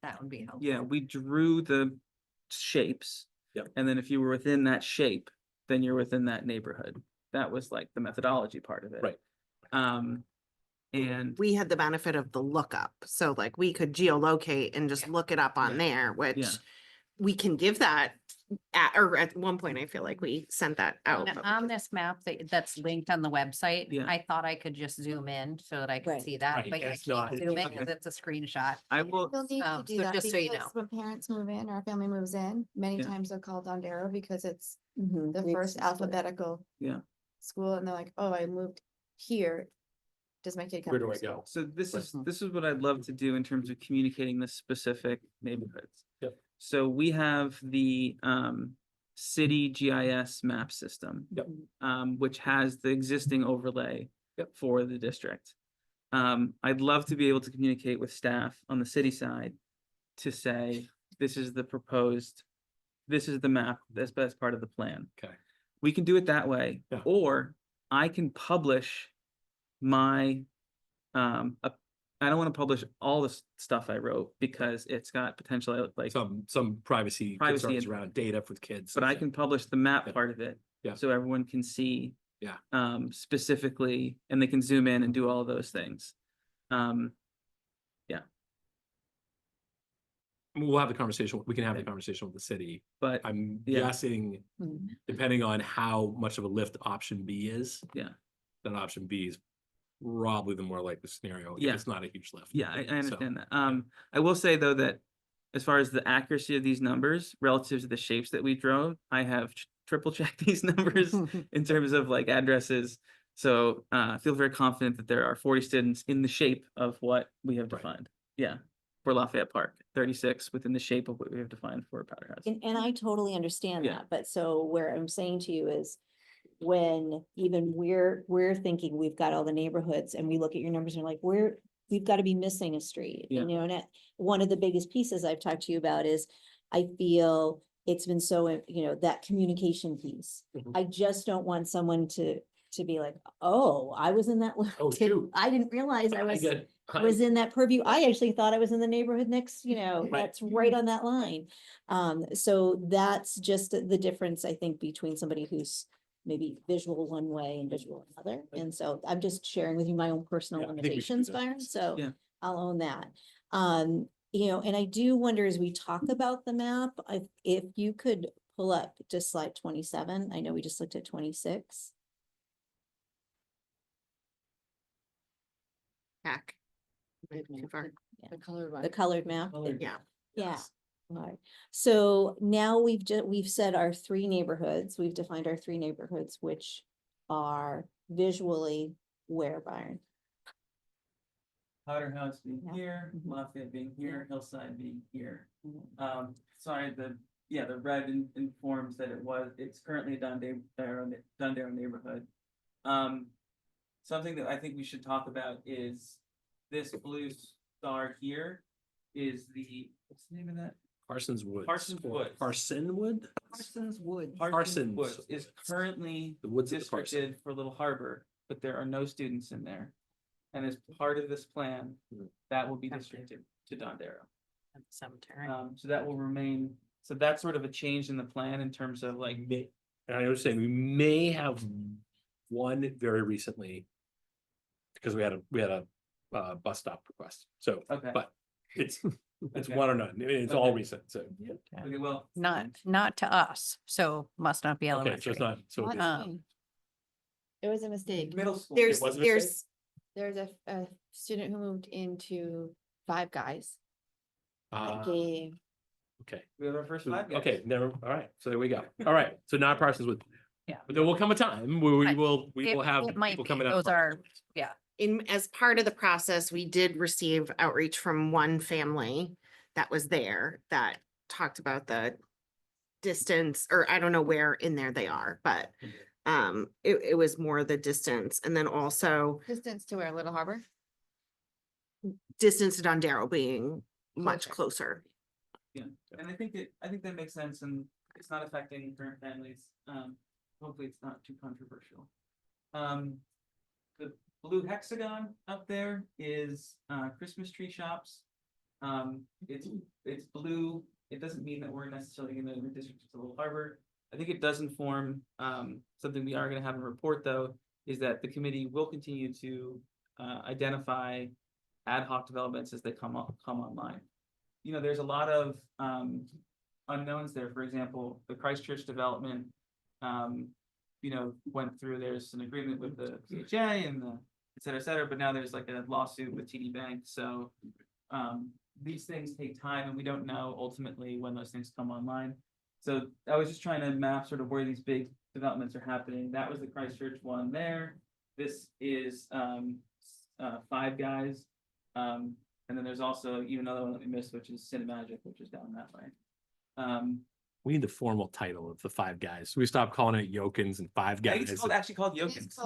That would be helpful.
yeah, we drew the shapes.
Yep.
And then if you were within that shape, then you're within that neighborhood. That was like the methodology part of it.
Right.
And
We had the benefit of the lookup, so like we could geolocate and just look it up on
Yeah.
there, which
Yeah.
we can give that at one point, I feel like we sent that out.
On
but we
on
could-
this map that's linked on the website,
Yeah.
I thought I could just zoom in so that I could
Right.
see that,
Right,
but I
it's not-
can't zoom in
Okay.
because it's a screenshot.
I will,
They'll need to do
so
that
just so you know.
because when parents move in or a family moves in, many
Yeah.
times they'll call Dondero because it's
Mhm,
the
we
first
exist.
alphabetical
Yeah.
school, and they're like, oh, I moved here. Does my kid come?
Where do
from
I
school?"
go?
so this
Right.
is what I'd love to do in terms of communicating the specific neighborhoods.
Yep.
So we have the city GIS map system.
Yep.
Which has the existing overlay.
Yep.
For the district. I'd love to be able to communicate with staff on the city side to say, this is the map, that's part of the plan.
Okay.
We can do it that way,
Yeah.
or I can publish my, I don't want to publish all the stuff I wrote because it's got potential, like,
Some privacy
Privacy
concerns
and-
around data for kids.
but I can publish the map
Yeah.
part of it.
Yeah.
So everyone can see.
Yeah.
Specifically, and they can zoom in and do all those things. Yeah.
we'll have the conversation, we can have the conversation with the city.
But
I'm
Yeah.
guessing,
Mhm.
depending on how much of a lift option B is.
Yeah.
Then option B is probably the more likely scenario, if
Yeah.
it's not a huge lift.
yeah, I
So,
understand that. I will say though that as far as the accuracy of these numbers relative to the shapes that we drove, I have triple checked these numbers in terms of like addresses. So I feel very confident that there are 40 students in the shape of what we have
Right.
defined. Yeah, for Lafayette Park, 36 within the shape of what we have defined for Powder House.
And I totally understand
Yeah.
that, but so where I'm saying to you is when even we're thinking we've got all the neighborhoods and we look at your numbers and we're like, we've got to be missing a street,
Yeah.
you know, and one of the biggest pieces I've talked to you about is I feel it's been so, you know, that communication piece.
Mhm.
I just don't want someone to be like, oh, I was in that.
Oh, shoot.
I didn't realize I
I
was in that purview. I actually thought I was in the neighborhood next, you know,
Right.
that's right on that line. So that's just the difference, I think, between somebody who's maybe visual one way and visual another. And so I'm just sharing with you my own personal
Yeah, I think we should do
limitations,
that.
Byron, so
Yeah.
I'll own that. You know, and I do wonder as we talk about the map, if you could pull up to slide 27. I know we just looked at 26.
Back. Maybe too far.
The colored one.
The colored map.
Colored.
Yeah.
Yeah. Alright, so now we've said our three neighborhoods, we've defined our three neighborhoods, which are visually where, Byron?
Powder House being
Yeah.
here,
Mhm.
Lafayette being here, Hillside being here.
Mhm.
Sorry, the red informs that it's currently a Dondero neighborhood. Something that I think we should talk about is this blue star here is what's the name of that?
Parsons Woods.
Parsons
or
Woods.
Parson Wood?
Parsons Wood.
Parsons
Woods is currently
The woods of the Parson.
districted for Little Harbor, but there are no students in there. And as part of this plan,
Mhm.
that will be districted to Dondero.
Cemetery.
So that will remain, so that's sort of a change in the plan in terms of like,
And I was saying, we may have one very recently. Because we had a bus stop request, so,
okay,
but it's
Okay.
one or none, I mean, it's all
Okay.
recent, so.
okay, well.
Not to us, so must not be
Okay, so
elementary.
it's not, so
What?
it's-
Um,
It was a mistake.
Middle school.
There's,
was a mistake?
there's,
There's a student who moved into Five Guys.
uh,
That gave,
okay,
We have our first 5 guys.
okay, never, all right, so there we go, all right, so not Parsons Wood.
Yeah.
But there will come a time where we
Right.
will
It-
have
it might
people
be.
coming out.
Those are,
as part of the process, we did receive outreach from one family that was there that talked about the distance, or I don't know where in there they are, but it was more the distance, and then also
distance to where, Little Harbor?
distance to Dondero being much closer.
And I think that makes sense, and it's not affecting current families. Hopefully it's not too controversial. The blue hexagon up there is Christmas tree shops. It's blue. It doesn't mean that we're necessarily gonna redistrict it to Little Harbor. I think it does inform something we are gonna have in report though, is that the committee will continue to identify ad hoc developments as they come online. You know, there's a lot of unknowns there. For example, the Christchurch development, you know, went through, there's an agreement with the CHA and the et cetera, but now there's like a lawsuit with TD Bank. So these things take time and we don't know ultimately when those things come online. So I was just trying to map sort of where these big developments are happening. That was the Christchurch one there. This is Five Guys. And then there's also even another one that we missed, which is Cinemagic, which is down that way.
We need the formal title of the Five Guys. We stopped calling it Yokins and Five
I think
Guys.
it's actually called Yokins.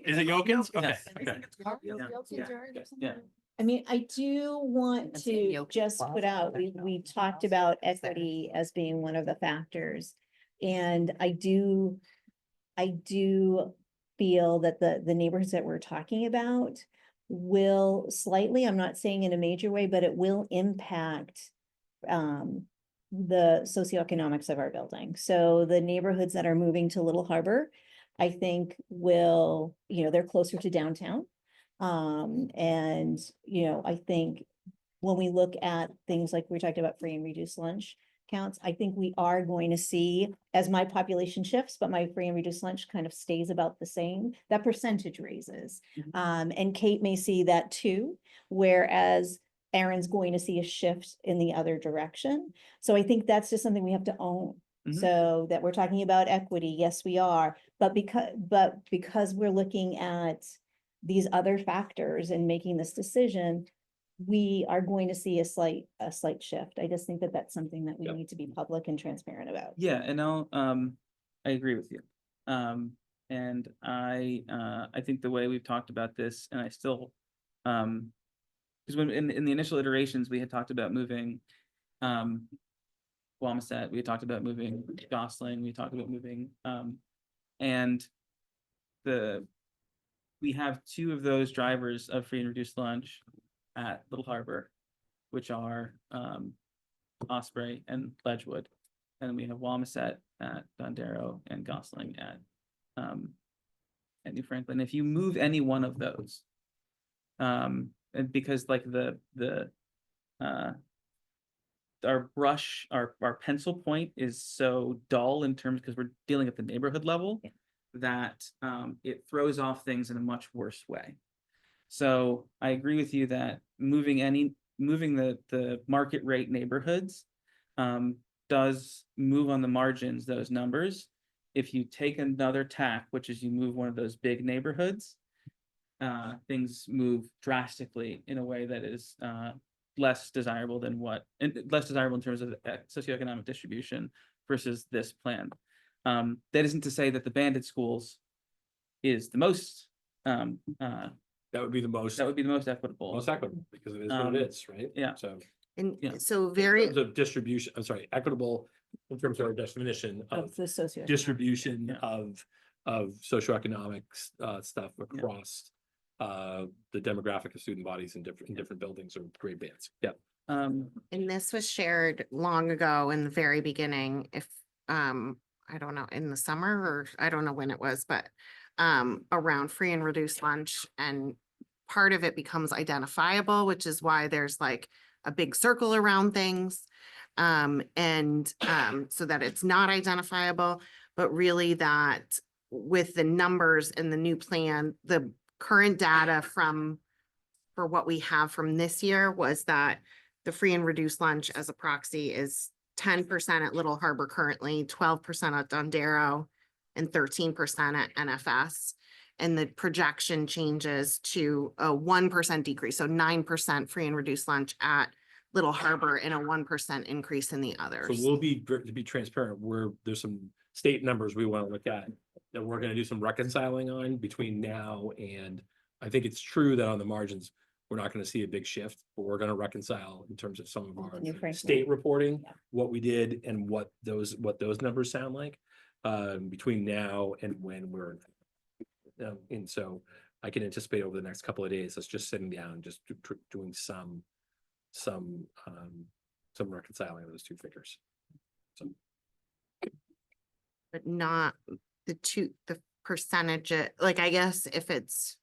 Is it Yokins? Okay,
Yes.
okay.
Yeah.
I mean, I do want
That's in
to
Yoke
just
Plaza.
put out, we talked about equity as being one of the factors. And I do feel that the neighborhoods that we're talking about will slightly, I'm not saying in a major way, but it will impact the socioeconomics of our building. So the neighborhoods that are moving to Little Harbor, I think will, you know, they're closer to downtown. And, you know, I think when we look at things like we talked about free and reduced lunch counts, I think we are going to see, as my population shifts, but my free and reduced lunch kind of stays about the same, that percentage raises. And Kate may see that too, whereas Aaron's going to see a shift in the other direction. So I think that's just something we have to own.
Mhm.
So that we're talking about equity, yes, we are, but because we're looking at these other factors and making this decision, we are going to see a slight shift. I just think that that's something that we
Yep.
need to be public and transparent about.
Yeah, and I agree with you. And I think the way we've talked about this, and I still, because when in the initial iterations, we had talked about moving, Wamisit, we had talked about moving Gosling, we talked about moving, and we have two of those drivers of free and reduced lunch at Little Harbor, which are, Osprey and Ledgewood. And we have Wamisit at Dondero and Gosling at New Franklin. If you move any one of those, and because like our pencil point is so dull in terms, because we're dealing at the neighborhood level,
Yeah.
that it throws off things in a much worse way. So I agree with you that moving the market rate neighborhoods does move on the margins those numbers. If you take another tack, which is you move one of those big neighborhoods, things move drastically in a way that is less desirable in terms of socioeconomic distribution versus this plan. That isn't to say that the banded schools is the most
That would be the most,
equitable.
most equitable, because it is what it is, right?
yeah.
So.
And
Yeah.
so
In
very,
terms of distribution, I'm sorry, equitable in terms of our definition of
Of the socio.
distribution
Yeah.
of socioeconomic stuff across the demographic of student bodies in different buildings or grade bands. Yeah.
and this was shared long ago in the very beginning, if, I don't know, in the summer, or I don't know when it was, but around free and reduced lunch, and part of it becomes identifiable, which is why there's like a big circle around things. So that it's not identifiable, but really that with the numbers in the new plan, the current data for what we have from this year was that the free and reduced lunch as a proxy is 10% at Little Harbor currently, 12% at Dondero, and 13% at NFS. And the projection changes to a 1% decrease, so 9% free and reduced lunch at Little Harbor and a 1% increase in the
So
others.
we'll to be transparent, there's some state numbers we want to look at that we're going to do some reconciling on between now and, I think it's true that on the margins, we're not going to see a big shift, but we're going to reconcile in terms of some of
On the
our
New Franklin.
state reporting,
Yeah.
what we did and what those numbers sound like between now and when we're and so I can anticipate over the next couple of days, us just sitting down and just doing some reconciling of those two figures. So
But not the percentage, like, I guess if it's,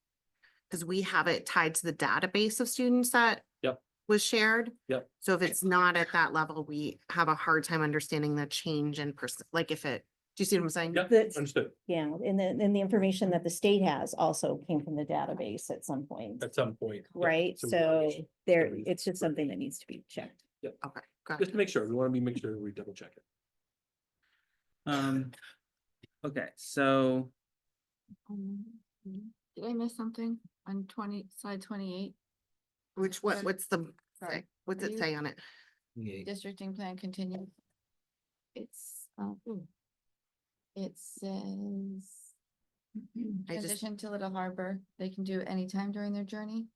because we have it tied to the database of students that
Yep.
was shared.
Yep.
So if it's not at that level, we have a hard time understanding the change in like if it, do you see what I'm saying?
Yep,
That's-
understood.
Yeah, and the information that the state has also came from the database at some point,
At some point. Yep.
right?
So
So there,
every-
it's just something that needs to be checked.
Okay, got
just
it.
to make sure, make sure we double check it.
Okay, so
Did I miss something on slide 28?
What's the,
Sorry.
what's
Are
it
you-
say on it?
Districting plan continue. It's, it says
I just-
transition to Little Harbor, they can do it anytime during their journey.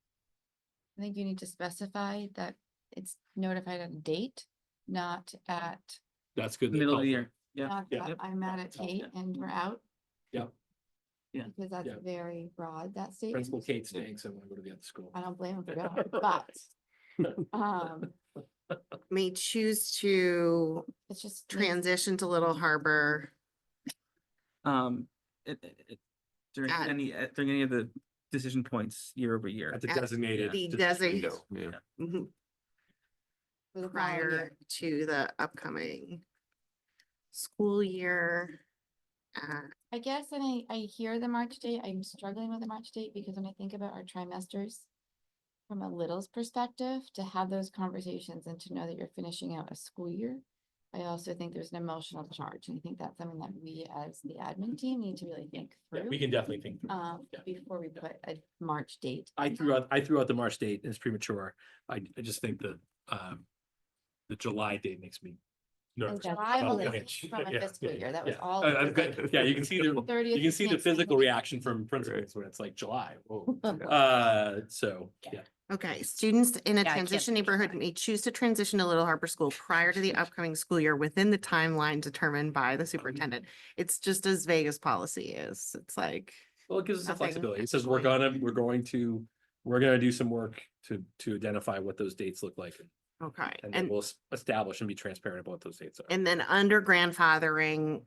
I think you need to specify that it's notified at a date, not at,
That's good.
middle of the year, yeah.
not
Yeah.
that I'm mad at Kate and we're out.
Yep.
Yeah.
Because that's
Yeah.
very broad, that statement.
Principal Kate stinks, I want to go to the other school.
I don't blame him for going, but,
May choose to
it's just.
transition to Little Harbor.
During
At-
any of the decision points year over year.
At the
At
designated.
the
just
design-
window, Yeah.
Mhm.
For the following
prior
year.
to the upcoming school year.
I guess, and I hear the March date, I'm struggling with the March date because when I think about our trimesters from a little's perspective, to have those conversations and to know that you're finishing out a school year. I also think there's an emotional charge, and I think that's something that we as the admin team need to really think
Yeah,
through.
we can definitely think. through. Yeah.
Before we put a March date.
I threw out the March date as premature. I just think the July date makes me
And
nervous.
July
Oh,
was
yeah,
from a
yeah,
fiscal
yeah,
year, that was
yeah.
all.
I'm good. Yeah, you can see the,
30th
you can see the
makes sense.
physical reaction from principals when it's like July. Whoa. So, yeah.
Okay, students in a
Yeah, I can't
transition
do
neighborhood
July.
may choose to transition to Little Harbor School prior to the upcoming school year within the timeline determined by the superintendent. It's just as vague as policy is. It's like,
Well, it gives us some
Nothing
flexibility. It says
actually-
we're going to do some work to identify what those dates look like.
okay.
And then we'll establish and be transparent about what those dates are.
And then under grandfathering,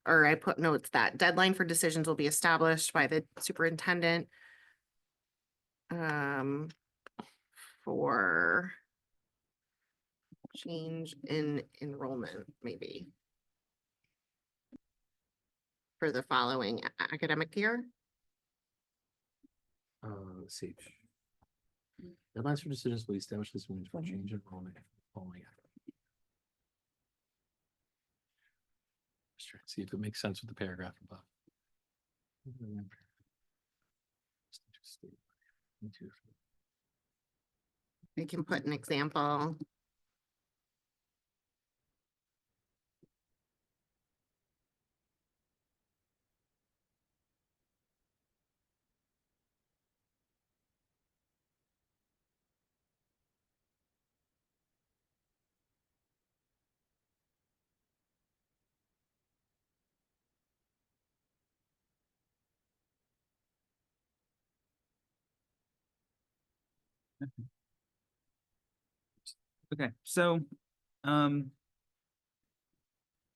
I put notes that deadline for decisions will be established by the superintendent. For change in enrollment, maybe. For the following academic year.
Let's see. Deadlines for decisions will be established this means for change in enrollment following. Just trying to see if it makes sense with the paragraph above.
We can put an example.
Okay, so,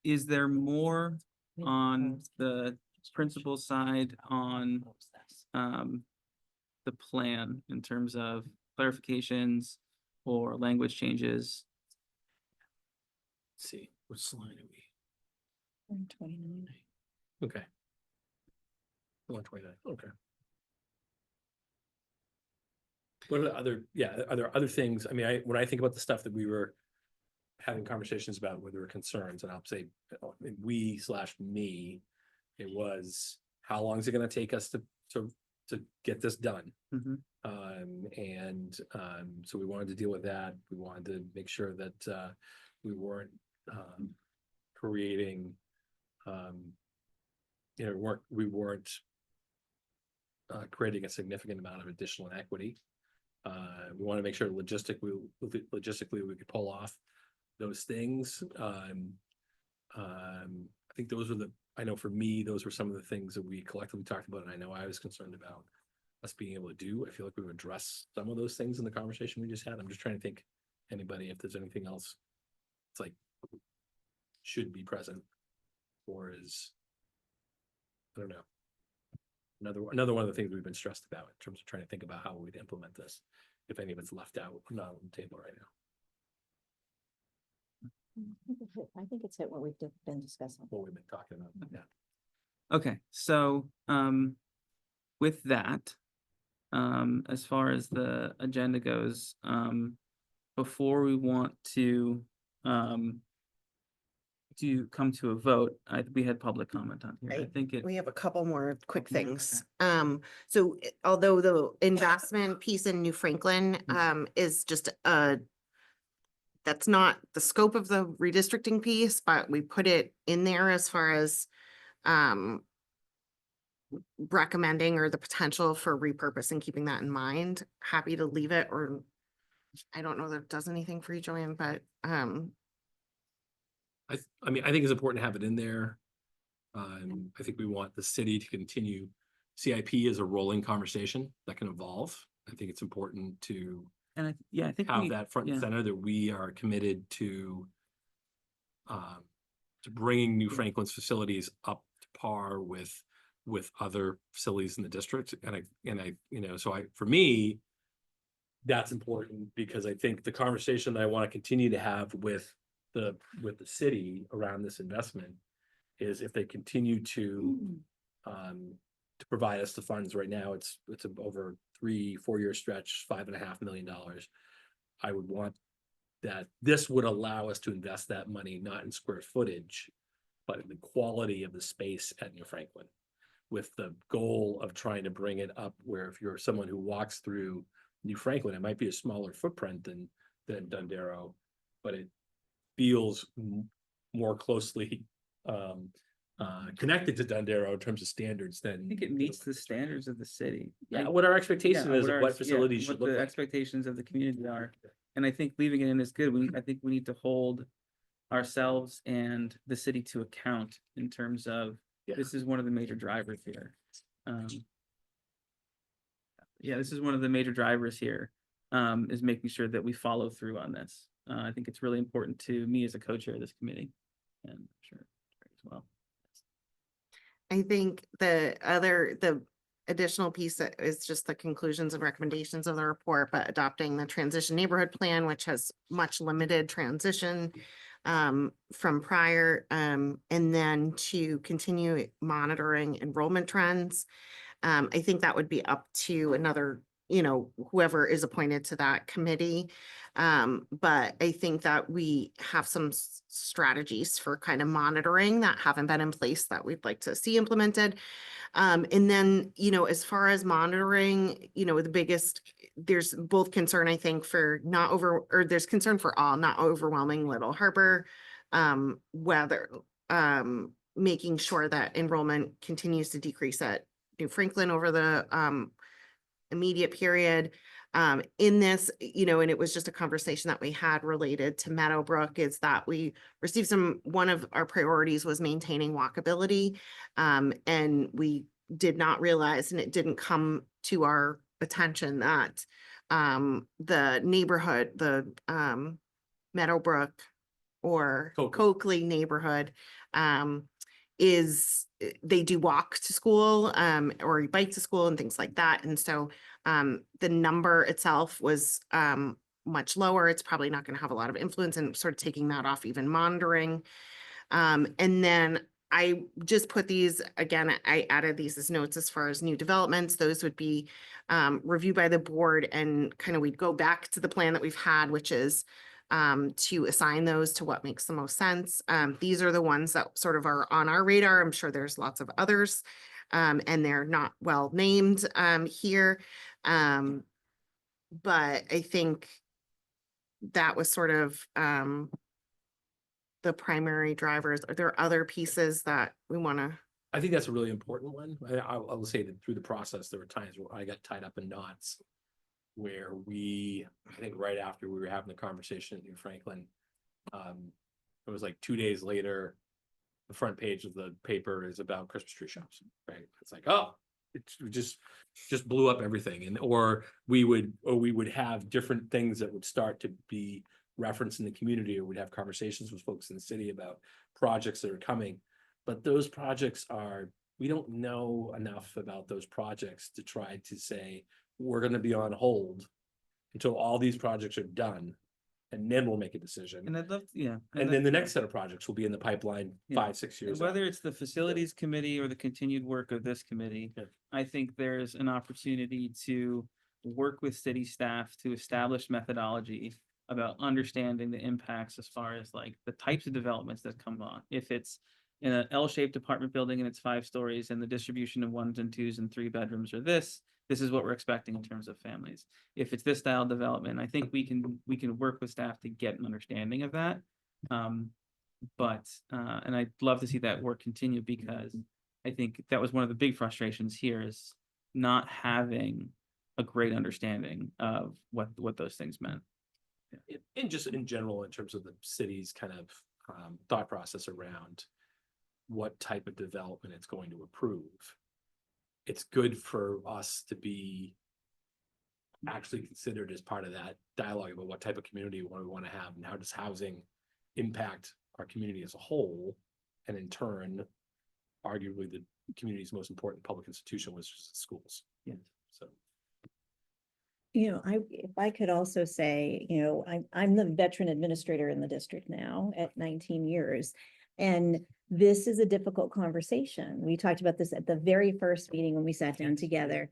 is there more on the principal side on, the plan in terms of clarifications or language changes?
Let's see, what slide are we?
29.
Okay. 129, okay. What are the other, are there other things? I mean, when I think about the stuff that we were having conversations about where there were concerns, and I'll say we/me, it was, how long is it gonna take us to get this done?
Mhm.
So we wanted to deal with that. We wanted to make sure that we weren't creating, we weren't creating a significant amount of additional inequity. We want to make sure logistically we could pull off those things. I think I know for me, those were some of the things that we collectively talked about, and I know I was concerned about us being able to do. I feel like we've addressed some of those things in the conversation we just had. I'm just trying to think, anybody, if there's anything else it's like should be present or is, I don't know. Another one of the things we've been stressed about in terms of trying to think about how we'd implement this, if any of it's left out, not on the table right now.
I think it's hit what we've been discussing.
What we've been talking about. Yeah.
Okay, so, with that, as far as the agenda goes, before we want to, come to a vote, we had public comment on here. I
Right.
think
We have a couple more quick
Okay.
things. Although the investment piece in New Franklin, is just that's not the scope of the redistricting piece, but we put it in there as far as, recommending or the potential for repurposing, keeping that in mind. Happy to leave it, or I don't know that it does anything for you, Joanne, but,
I mean, I think it's important to have it in there. I think we want the city to continue. CIP is a rolling conversation that can evolve. I think it's important to
and I think
have
we,
that front and
yeah.
center, that we are committed to bringing New
Yeah.
Franklin's facilities up to par with other facilities in the district. For me, that's important because I think the conversation that I want to continue to have with the city around this investment is if they continue to provide us the funds right now, it's over 3-4 year stretch, $5.5 million. I would want that this would allow us to invest that money, not in square footage, but in the quality of the space at New Franklin, with the goal of trying to bring it up where if you're someone who walks through New Franklin, it might be a smaller footprint than Dondero, but it feels more closely connected to Dondero in terms of standards than.
I think it meets the standards of the city.
Yeah,
Like,
what our expectation
yeah,
is of
our
what
ex- yeah,
facilities should
what
look
the
like.
expectations of the community are. And I think leaving it in is good. I think we need to hold ourselves and the city to account in terms of,
Yeah.
this is one of the major drivers here. Yeah, this is one of the major drivers here, is making sure that we follow through on this. I think it's really important to me as a co-chair of this committee, and I'm sure as well.
I think the additional piece that is just the conclusions and recommendations of the report, but adopting the transition neighborhood plan, which has much limited transition from prior, and then to continue monitoring enrollment trends. I think that would be up to another, whoever is appointed to that committee. But I think that we have some strategies for kind of monitoring that haven't been in place that we'd like to see implemented. And then, as far as monitoring, there's both concern, I think, there's concern for all, not overwhelming Little Harbor, whether, making sure that enrollment continues to decrease at New Franklin over the, immediate period. In this, and it was just a conversation that we had related to Meadowbrook, is that we received one of our priorities was maintaining walkability. And we did not realize, and it didn't come to our attention, that the neighborhood, the Meadowbrook or Coakley neighborhood, they do walk to school or bike to school and things like that. And so the number itself was much lower. It's probably not going to have a lot of influence, and sort of taking that off even monitoring. And then I just put these, again, I added these as notes as far as new developments. Those would be reviewed by the board, and kind of we'd go back to the plan that we've had, which is to assign those to what makes the most sense. These are the ones that sort of are on our radar. I'm sure there's lots of others, and they're not well named here. But I think that was sort of the primary drivers. Are there other pieces that we want to?
I think that's a really important one. I will say that through the process, there were times where I got tied up in knots where I think right after we were having the conversation at New Franklin, it was like 2 days later, the front page of the paper is about Christmas tree shops, right? It's like, oh, it just blew up everything. Or we would have different things that would start to be referenced in the community, or we'd have conversations with folks in the city about projects that are coming. But those projects we don't know enough about those projects to try to say, we're going to be on hold until all these projects are done, and then we'll make a decision.
And I'd love, yeah.
And then the next set of projects will be in the pipeline 5-6 years.
Whether it's the facilities committee or the continued work of this committee, I think there's an opportunity to work with city staff to establish methodology about understanding the impacts as far as like the types of developments that come on. If it's in an L-shaped apartment building and it's 5 stories, and the distribution of 1s and 2s and 3 bedrooms are this is what we're expecting in terms of families. If it's this style of development, I think we can work with staff to get an understanding of that. And I'd love to see that work continue, because I think that was one of the big frustrations here, is not having a great understanding of what those things meant.
And just in general, in terms of the city's kind of thought process around what type of development it's going to approve, it's good for us to be actually considered as part of that dialogue about what type of community we want to have, and how does housing impact our community as a whole, and in turn, arguably the community's most important public institution, which is schools.
Yeah.
So
If I could also say, I'm the veteran administrator in the district now at 19 years. And this is a difficult conversation. We talked about this at the very first meeting when we sat down together.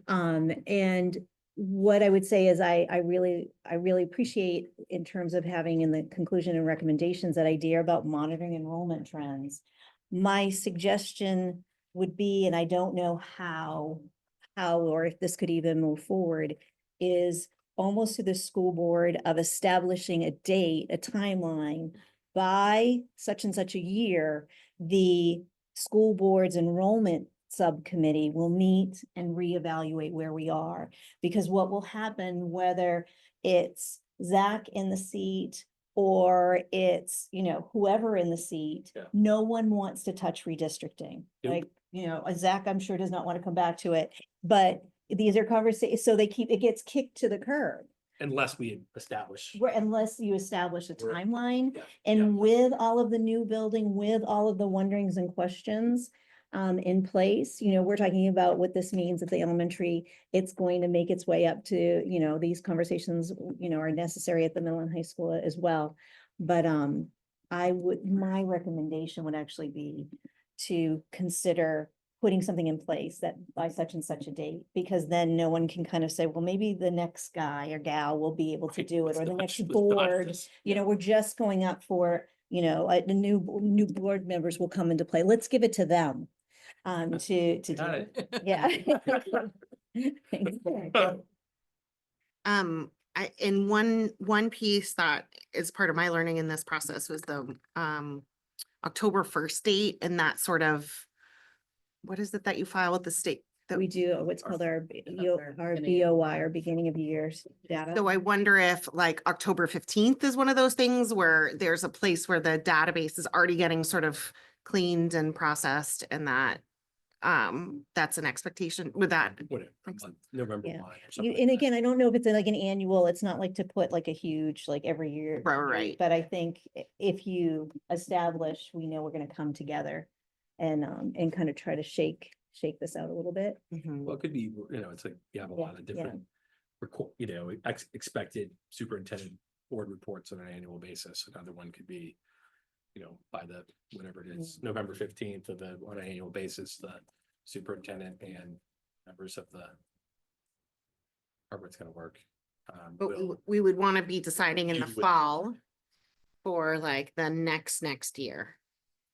And what I would say is I really appreciate in terms of having in the conclusion and recommendations that idea about monitoring enrollment trends. My suggestion would be, and I don't know how or if this could even move forward, is almost to the school board of establishing a date, a timeline by such and such a year, the school board's enrollment subcommittee will meet and reevaluate where we are. Because what will happen, whether it's Zach in the seat or it's, whoever in the seat,
Yeah.
no one wants to touch redistricting.
Nope.
Like, Zach, I'm sure does not want to come back to it, but these are conversations, so it gets kicked to the curb.
Unless we establish.
Unless you establish a
We're-
timeline,
Yeah,
and with all of the new building, with all of the wonderings and questions in place, we're talking about what this means at the elementary. It's going to make its way up to, these conversations, are necessary at the middle and high school as well. But my recommendation would actually be to consider putting something in place that by such and such a date, because then no one can kind of say, well, maybe the next guy or gal will be able to
Right,
do it,
let's
or the
dodge-
next
let's dodge
board,
this. Yeah.
we're just going up for, the new board members will come into play. Let's give it to them. To do
Got
it.
it.
Yeah. Exactly.
In one piece that is part of my learning in this process was the, October 1st date, and that sort of, what is it that you file with the state? that-
We do what's called our
beginning of
BOY, our beginning of years data.
So I wonder if like October 15th is one of those things where there's a place where the database is already getting sort of cleaned and processed, and that that's an expectation with that.
Whatever, November
Yeah.
1 or something.
And
like
again, I don't know if it's like an annual, it's not like to put like a huge, like every year.
Right.
But I think if you establish, we know we're gonna come together and kind of try to shake this out a little bit.
that. Well, it could be, it's like you have a
Yeah,
lot of different, expected superintendent board reports on an annual basis. Another one could be, by the, whatever it is, November 15th on an annual basis, the superintendent and members of the, however it's gonna work.
But
will-
we would want to be deciding in the
You would-
fall for like the next year,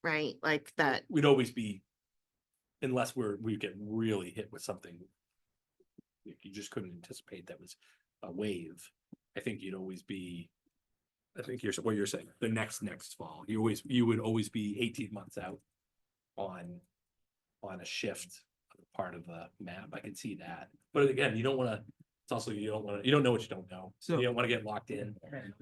right? Like that.
We'd always be, unless we get really hit with something you just couldn't anticipate that was a wave. I think you'd always be, I think what you're saying, the next fall, you would always be 18 months out on a shift of part of the map. I can see that. But again, you don't know what you don't know.
So-
You don't want to get locked in.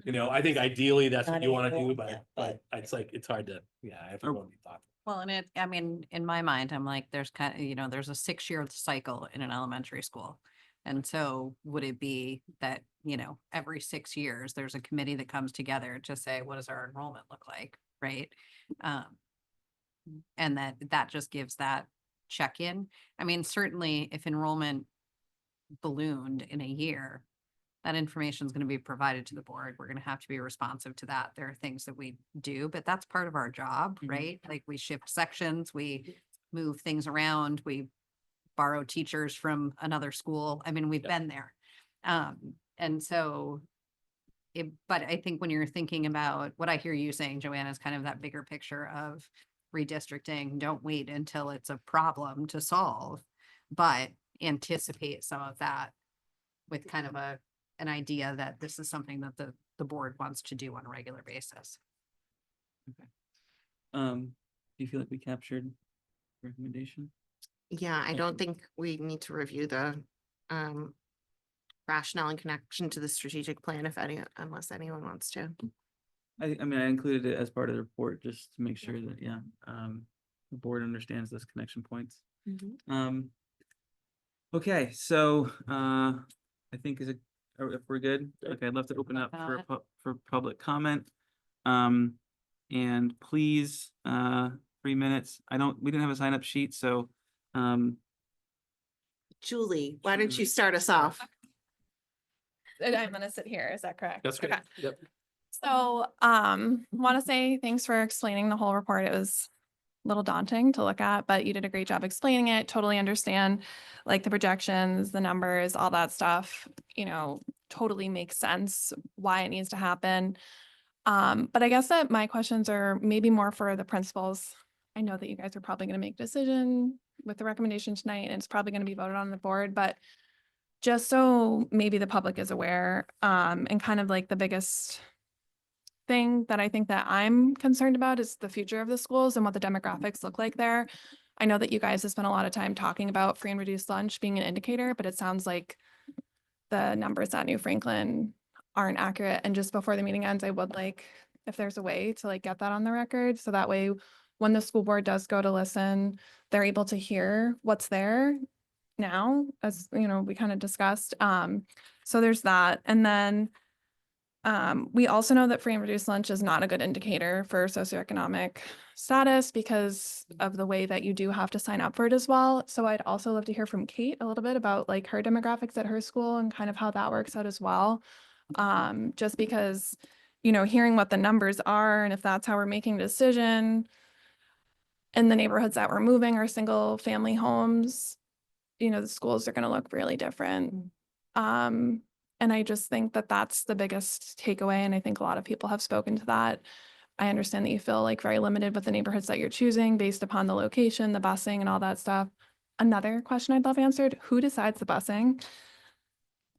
I think ideally that's what
Not
you want to
anymore,
do,
yeah,
but it's like, it's hard to, I have to
Or-
go and be thoughtful.
Well, and in my mind, I'm like, there's there's a 6-year cycle in an elementary school. And so would it be that, every 6 years, there's a committee that comes together to say, what does our enrollment look like, right? And that just gives that check-in. I mean, certainly if enrollment ballooned in a year, that information is going to be provided to the board. We're going to have to be responsive to that. There are things that we do, but that's part of our job,
Mhm.
right? Like we shift sections, we move things around, we borrow teachers from another school. I mean, we've
Yeah.
been there. And so but I think when you're thinking about what I hear you saying, Joanna, is kind of that bigger picture of redistricting. Don't wait until it's a problem to solve, but anticipate some of that with kind of an idea that this is something that the board wants to do on a regular basis.
Do you feel like we captured recommendation?
Yeah, I don't think we need to review the rationale in connection to the strategic plan unless anyone wants to.
I mean, I included it as part of the report just to make sure that, the board understands those connection points. Okay, so, I think if we're good, okay, I'd love to open up for public comment. And please, 3 minutes. we didn't have a sign up sheet, so,
Julie, why don't you start us off?
I'm gonna sit here. Is that correct?
That's great.
Okay.
Yep.
So, want to say thanks for explaining the whole report. It was a little daunting to look at, but you did a great job explaining it. Totally understand, like the projections, the numbers, all that stuff, totally makes sense why it needs to happen. But I guess that my questions are maybe more for the principals. I know that you guys are probably going to make a decision with the recommendation tonight, and it's probably going to be voted on the board, but just so maybe the public is aware, and kind of like the biggest thing that I think that I'm concerned about is the future of the schools and what the demographics look like there. I know that you guys have spent a lot of time talking about free and reduced lunch being an indicator, but it sounds like the numbers at New Franklin aren't accurate. And just before the meeting ends, I would like, if there's a way to like get that on the record, so that way when the school board does go to listen, they're able to hear what's there now, as we kind of discussed. So there's that. And then we also know that free and reduced lunch is not a good indicator for socioeconomic status because of the way that you do have to sign up for it as well. So I'd also love to hear from Kate a little bit about like her demographics at her school and kind of how that works out as well. Just because, hearing what the numbers are and if that's how we're making a decision in the neighborhoods that we're moving are single family homes, the schools are going to look really different. And I just think that that's the biggest takeaway. And I think a lot of people have spoken to that. I understand that you feel like very limited with the neighborhoods that you're choosing based upon the location, the busing and all that stuff. Another question I'd love answered, who decides the busing?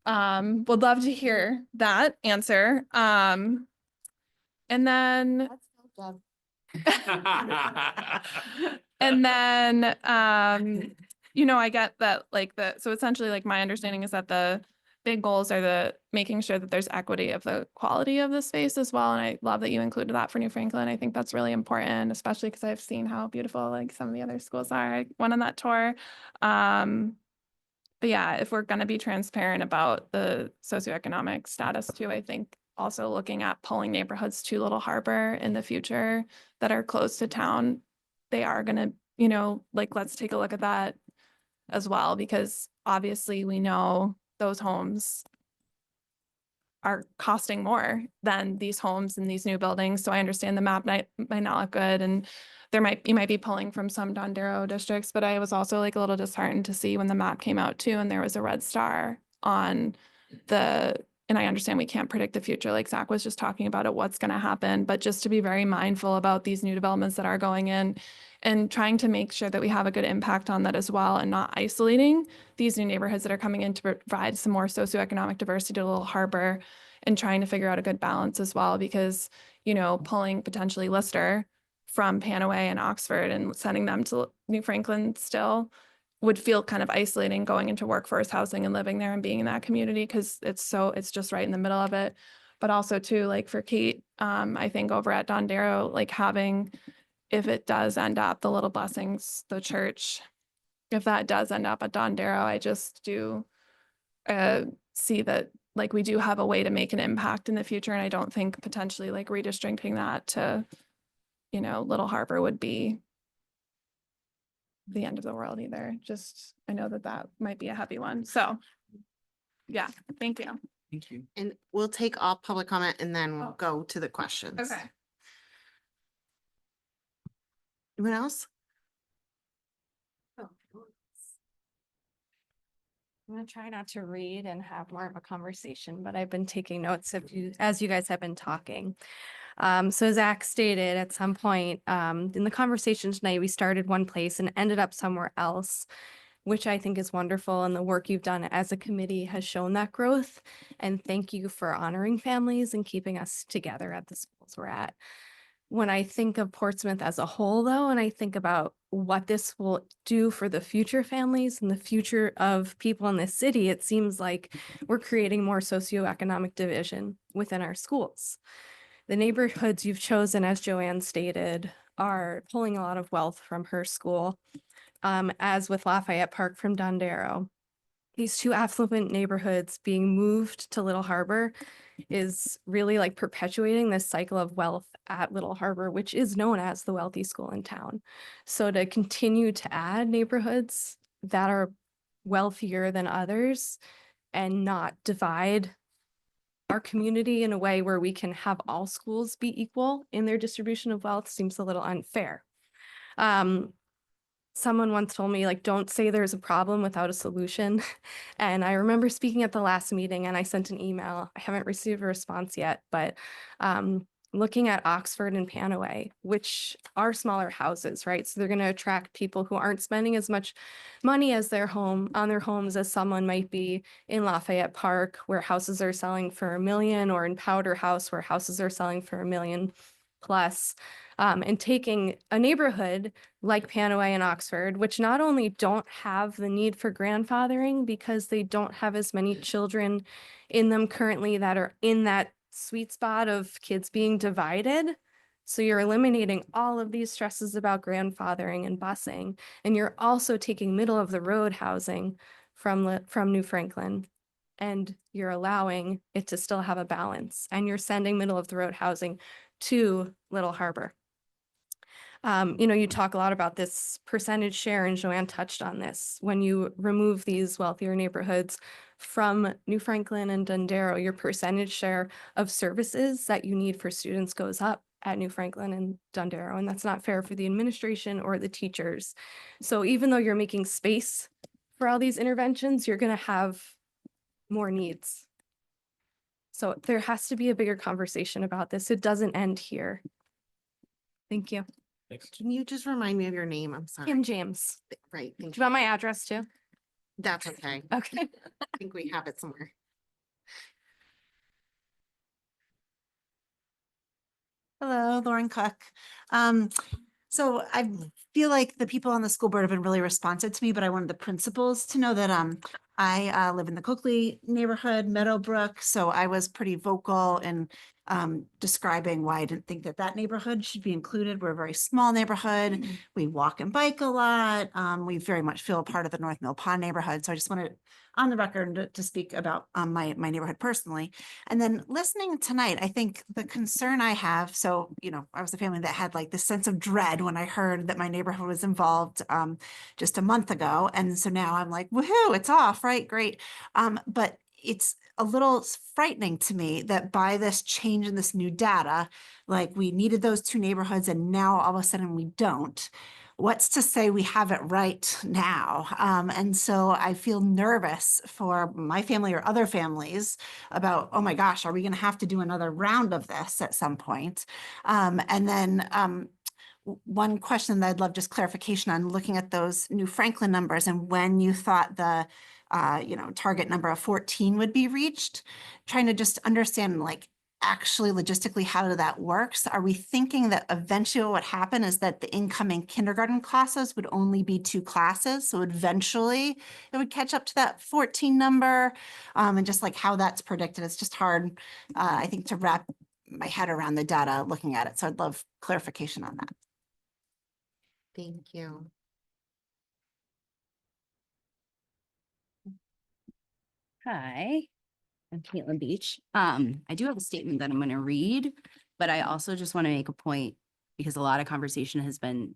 Would love to hear that answer. And then
That's their job.
and then, I get that so essentially like my understanding is that the big goals are the making sure that there's equity of the quality of the space as well. And I love that you included that for New Franklin. I think that's really important, especially because I've seen how beautiful like some of the other schools are. I went on that tour. But yeah, if we're going to be transparent about the socioeconomic status too, I think also looking at pulling neighborhoods to Little Harbor in the future that are close to town, they are going to, let's take a look at that as well, because obviously we know those homes are costing more than these homes in these new buildings. So I understand the map might not look good and you might be pulling from some Dondero districts, but I was also like a little disheartened to see when the map came out too, and there was a red star on and I understand we can't predict the future, like Zach was just talking about it, what's going to happen, but just to be very mindful about these new developments that are going in and trying to make sure that we have a good impact on that as well and not isolating these new neighborhoods that are coming in to provide some more socioeconomic diversity to Little Harbor and trying to figure out a good balance as well, because, pulling potentially Lister from Panaway and Oxford and sending them to New Franklin still would feel kind of isolating going into workforce housing and living there and being in that community because it's just right in the middle of it. But also too, like for Kate, I think over at Dondero, like having, if it does end up, the Little Blessings, the church, if that does end up at Dondero, I just do see that like we do have a way to make an impact in the future. And I don't think potentially like redistricting that to, Little Harbor would be the end of the world either. Just, I know that might be a heavy one. So yeah, thank you.
Thank you.
And we'll take all public comment and then we'll
Oh.
go to the questions.
Okay.
Anyone else?
I'm gonna try not to read and have more of a conversation, but I've been taking notes as you guys have been talking. So Zach stated at some point in the conversation tonight, we started one place and ended up somewhere else, which I think is wonderful. And the work you've done as a committee has shown that growth. And thank you for honoring families and keeping us together at the schools we're at. When I think of Portsmouth as a whole, though, and I think about what this will do for the future families and the future of people in this city, it seems like we're creating more socioeconomic division within our schools. The neighborhoods you've chosen, as Joanne stated, are pulling a lot of wealth from her school, as with Lafayette Park from Dondero. These two affluent neighborhoods being moved to Little Harbor is really like perpetuating this cycle of wealth at Little Harbor, which is known as the wealthy school in town. So to continue to add neighborhoods that are wealthier than others and not divide
our community in a way where we can have all schools be equal in their distribution of wealth seems a little unfair. Someone once told me, like, don't say there's a problem without a solution. And I remember speaking at the last meeting and I sent an email. I haven't received a response yet, but looking at Oxford and Panaway, which are smaller houses, right? So they're going to attract people who aren't spending as much money as on their homes as someone might be in Lafayette Park, where houses are selling for $1 million, or in Powder House, where houses are selling for $1 million plus. And taking a neighborhood like Panaway and Oxford, which not only don't have the need for grandfathering because they don't have as many children in them currently that are in that sweet spot of kids being divided. So you're eliminating all of these stresses about grandfathering and busing, and you're also taking middle of the road housing from New Franklin, and you're allowing it to still have a balance, and you're sending middle of the road housing to Little Harbor. You talk a lot about this percentage share, and Joanne touched on this. When you remove these wealthier neighborhoods from New Franklin and Dondero, your percentage share of services that you need for students goes up at New Franklin and Dondero, and that's not fair for the administration or the teachers. So even though you're making space for all these interventions, you're going to have more needs. So there has to be a bigger conversation about this. It doesn't end here. Thank you.
Thanks.
Can you just remind me of your name? I'm sorry.
Kim James.
Right, thank
Do
you.
you want my address too?
That's okay.
Okay.
I think we have it somewhere.
Hello, Lauren Cook. So I feel like the people on the school board have been really responsive to me, but I wanted the principals to know that I live in the Coakley neighborhood, Meadowbrook. So I was pretty vocal in describing why I didn't think that that neighborhood should be included. We're a very small neighborhood. We walk and bike a lot. We very much feel a part of the North Mill Pond neighborhood. So I just wanted on the record to speak about my neighborhood personally. And then listening tonight, I think the concern I have, so, I was a family that had like this sense of dread when I heard that my neighborhood was involved just a month ago. And so now I'm like, woohoo, it's off, right? Great. But it's a little frightening to me that by this change in this new data, like we needed those two neighborhoods and now all of a sudden we don't. What's to say we have it right now? And so I feel nervous for my family or other families about, oh my gosh, are we going to have to do another round of this at some point? And then one question that I'd love just clarification on, looking at those New Franklin numbers and when you thought the target number of 14 would be reached, trying to just understand like actually logistically how that works. Are we thinking that eventually what would happen is that the incoming kindergarten classes would only be 2 classes? So eventually it would catch up to that 14 number, and just like how that's predicted. It's just hard, I think, to wrap my head around the data looking at it. So I'd love clarification on that.
Thank you.
Hi, I'm Caitlin Beach. I do have a statement that I'm going to read, but I also just want to make a point because a lot of conversation has been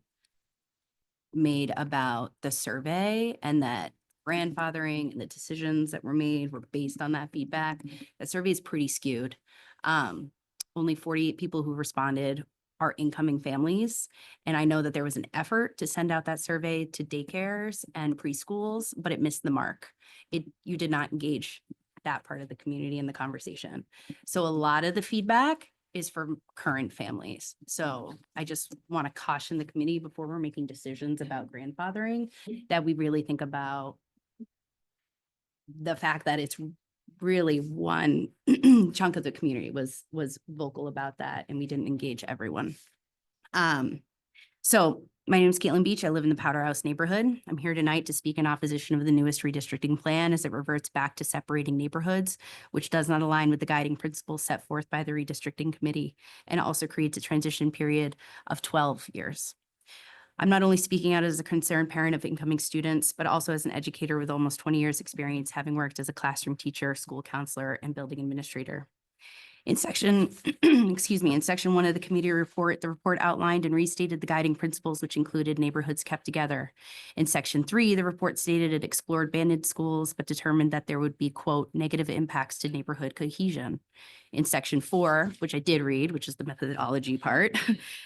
made about the survey and that grandfathering and the decisions that were made were based on that feedback. That survey is pretty skewed. Only 48 people who responded are incoming families. And I know that there was an effort to send out that survey to daycares and preschools, but it missed the mark. You did not engage that part of the community in the conversation. So a lot of the feedback is for current families. So I just want to caution the committee before we're making decisions about grandfathering, that we really think about the fact that it's really one chunk of the community was vocal about that, and we didn't engage everyone. So my name is Caitlin Beach. I live in the Powder House neighborhood. I'm here tonight to speak in opposition of the newest redistricting plan as it reverts back to separating neighborhoods, which does not align with the guiding principles set forth by the redistricting committee, and also creates a transition period of 12 years. I'm not only speaking out as a concerned parent of incoming students, but also as an educator with almost 20 years experience, having worked as a classroom teacher, school counselor, and building administrator. In section, excuse me, in section 1 of the committee report, the report outlined and restated the guiding principles, which included neighborhoods kept together. In section 3, the report stated it explored banded schools, but determined that there would be, quote, negative impacts to neighborhood cohesion. In section 4, which I did read, which is the methodology part,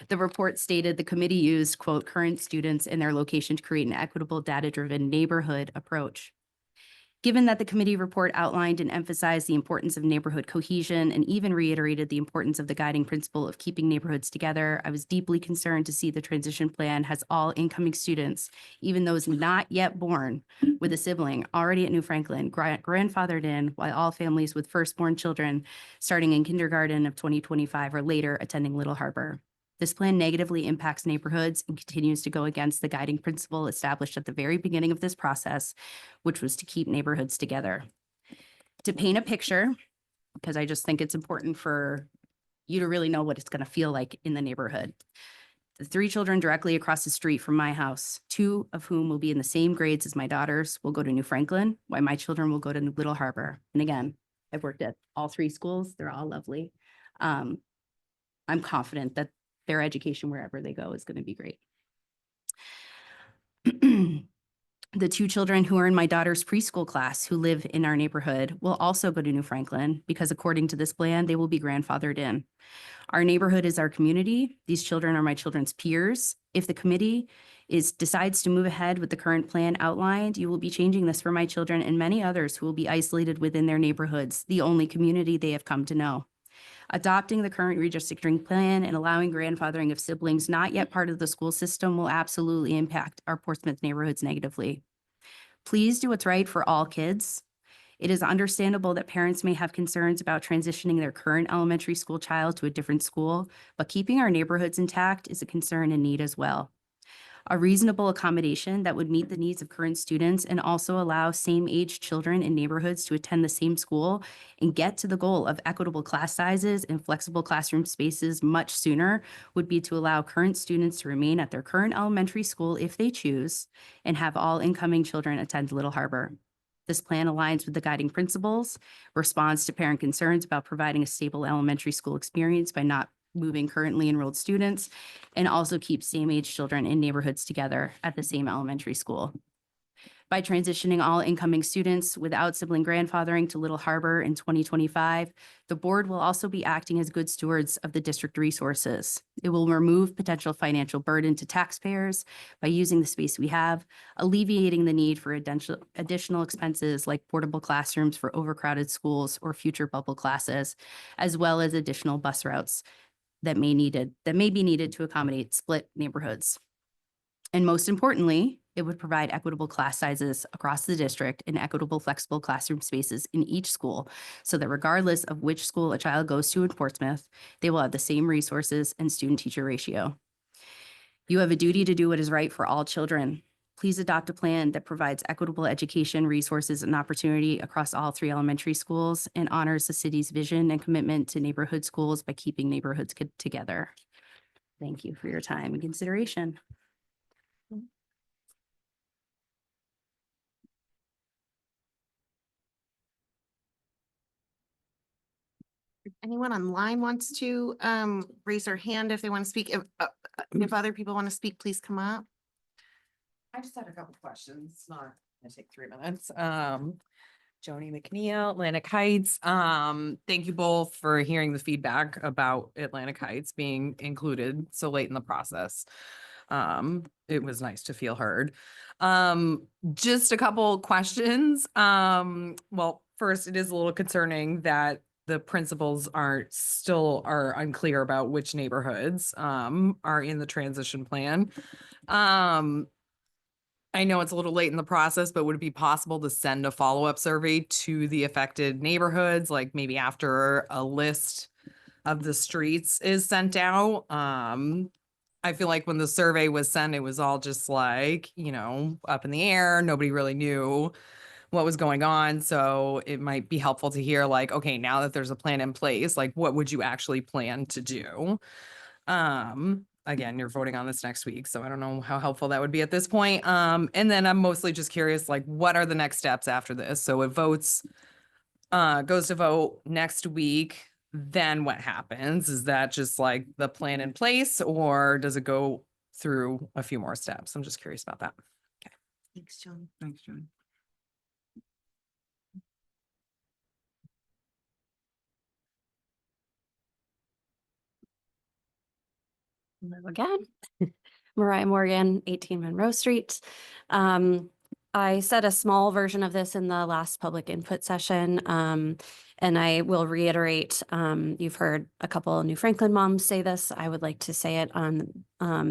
the report stated the committee used, quote, current students and their location to create an equitable, data-driven neighborhood approach. Given that the committee report outlined and emphasized the importance of neighborhood cohesion and even reiterated the importance of the guiding principle of keeping neighborhoods together, I was deeply concerned to see the transition plan has all incoming students, even those not yet born with a sibling already at New Franklin, grandfathered in, while all families with firstborn children starting in kindergarten of 2025 or later attending Little Harbor. This plan negatively impacts neighborhoods and continues to go against the guiding principle established at the very beginning of this process, which was to keep neighborhoods together. To paint a picture, because I just think it's important for you to really know what it's going to feel like in the neighborhood. The 3 children directly across the street from my house, 2 of whom will be in the same grades as my daughters, will go to New Franklin, while my children will go to Little Harbor. And again, I've worked at all 3 schools. They're all lovely. I'm confident that their education wherever they go is going to be great. The 2 children who are in my daughter's preschool class who live in our neighborhood will also go to New Franklin because according to this plan, they will be grandfathered in. Our neighborhood is our community. These children are my children's peers. If the committee decides to move ahead with the current plan outlined, you will be changing this for my children and many others who will be isolated within their neighborhoods, the only community they have come to know. Adopting the current redistricting plan and allowing grandfathering of siblings not yet part of the school system will absolutely impact our Portsmouth neighborhoods negatively. Please do what's right for all kids. It is understandable that parents may have concerns about transitioning their current elementary school child to a different school, but keeping our neighborhoods intact is a concern and need as well. A reasonable accommodation that would meet the needs of current students and also allow same-age children in neighborhoods to attend the same school and get to the goal of equitable class sizes and flexible classroom spaces much sooner would be to allow current students to remain at their current elementary school if they choose and have all incoming children attend Little Harbor. This plan aligns with the guiding principles, responds to parent concerns about providing a stable elementary school experience by not moving currently enrolled students, and also keep same-age children in neighborhoods together at the same elementary school. By transitioning all incoming students without sibling grandfathering to Little Harbor in 2025, the board will also be acting as good stewards of the district resources. It will remove potential financial burden to taxpayers by using the space we have, alleviating the need for additional expenses like portable classrooms for overcrowded schools or future bubble classes, as well as additional bus routes that may be needed to accommodate split neighborhoods. And most importantly, it would provide equitable class sizes across the district and equitable flexible classroom spaces in each school so that regardless of which school a child goes to in Portsmouth, they will have the same resources and student-teacher ratio. You have a duty to do what is right for all children. Please adopt a plan that provides equitable education, resources, and opportunity across all 3 elementary schools and honors the city's vision and commitment to neighborhood schools by keeping neighborhoods together. Thank you for your time and consideration.
Anyone online wants to raise their hand if they want to speak. If other people want to speak, please come up.
I just had a couple questions. It's not gonna take 3 minutes. Joni McNeil, Atlantic Heights. Thank you both for hearing the feedback about Atlantic Heights being included so late in the process. It was nice to feel heard. Just a couple questions. Well, first, it is a little concerning that the principals are unclear about which neighborhoods are in the transition plan. I know it's a little late in the process, but would it be possible to send a follow-up survey to the affected neighborhoods, like maybe after a list of the streets is sent out? I feel like when the survey was sent, it was all just like, up in the air. Nobody really knew what was going on. So it might be helpful to hear like, okay, now that there's a plan in place, like what would you actually plan to do? Again, you're voting on this next week, so I don't know how helpful that would be at this point. And then I'm mostly just curious, like, what are the next steps after this? So it goes to vote next week. then what happens? Is that just like the plan in place, or does it go through a few more steps? I'm just curious about that.
Thanks, Joan.
Thanks, John.
Hello again. Mariah Morgan, 18 Monroe Street. I said a small version of this in the last public input session, and I will reiterate, you've heard a couple of New Franklin moms say this. I would like to say it on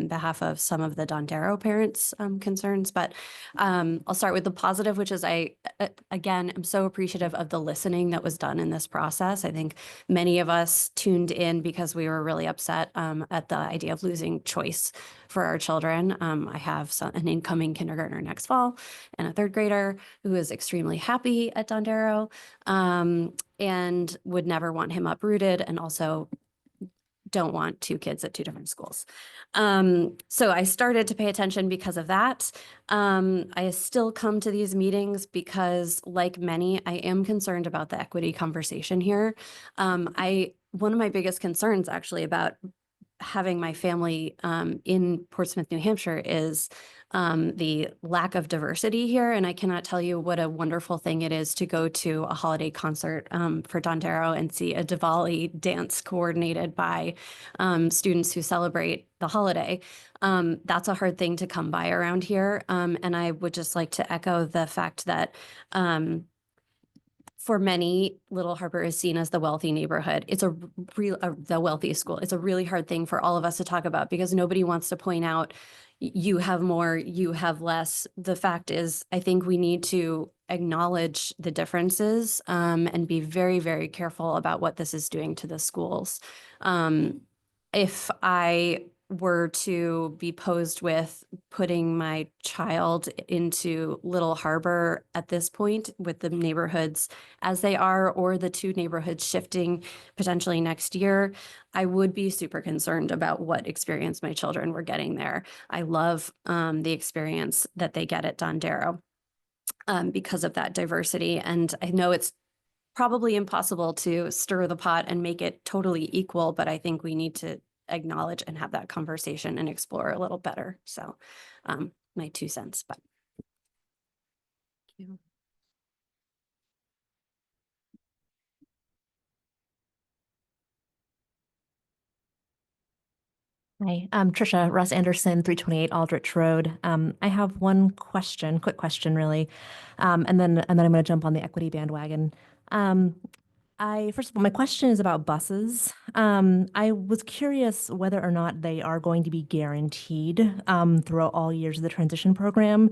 behalf of some of the Dondero parents' concerns, but I'll start with the positive, which is again, am so appreciative of the listening that was done in this process. I think many of us tuned in because we were really upset at the idea of losing choice for our children. I have an incoming kindergartner next fall and a third grader who is extremely happy at Dondero and would never want him uprooted, and also don't want two kids at two different schools. So I started to pay attention because of that. I still come to these meetings because, like many, I am concerned about the equity conversation here. One of my biggest concerns actually about having my family in Portsmouth, New Hampshire is the lack of diversity here. And I cannot tell you what a wonderful thing it is to go to a holiday concert for Dondero and see a Diwali dance coordinated by students who celebrate the holiday. That's a hard thing to come by around here. And I would just like to echo the fact that for many, Little Harbor is seen as the wealthy neighborhood. It's the wealthy school. It's a really hard thing for all of us to talk about because nobody wants to point out you have more, you have less. The fact is, I think we need to acknowledge the differences and be very, very careful about what this is doing to the schools. If I were to be posed with putting my child into Little Harbor at this point with the neighborhoods as they are, or the two neighborhoods shifting potentially next year, I would be super concerned about what experience my children were getting there. I love the experience that they get at Dondero because of that diversity. And I know it's probably impossible to stir the pot and make it totally equal, but I think we need to acknowledge and have that conversation and explore a little better. So my 2 cents, but.
Thank you.
Hi, I'm Trisha Russ Anderson, 328 Aldrich Road. I have one question, quick question really, and then I'm going to jump on the equity bandwagon. First of all, my question is about buses. I was curious whether or not they are going to be guaranteed throughout all years of the transition program.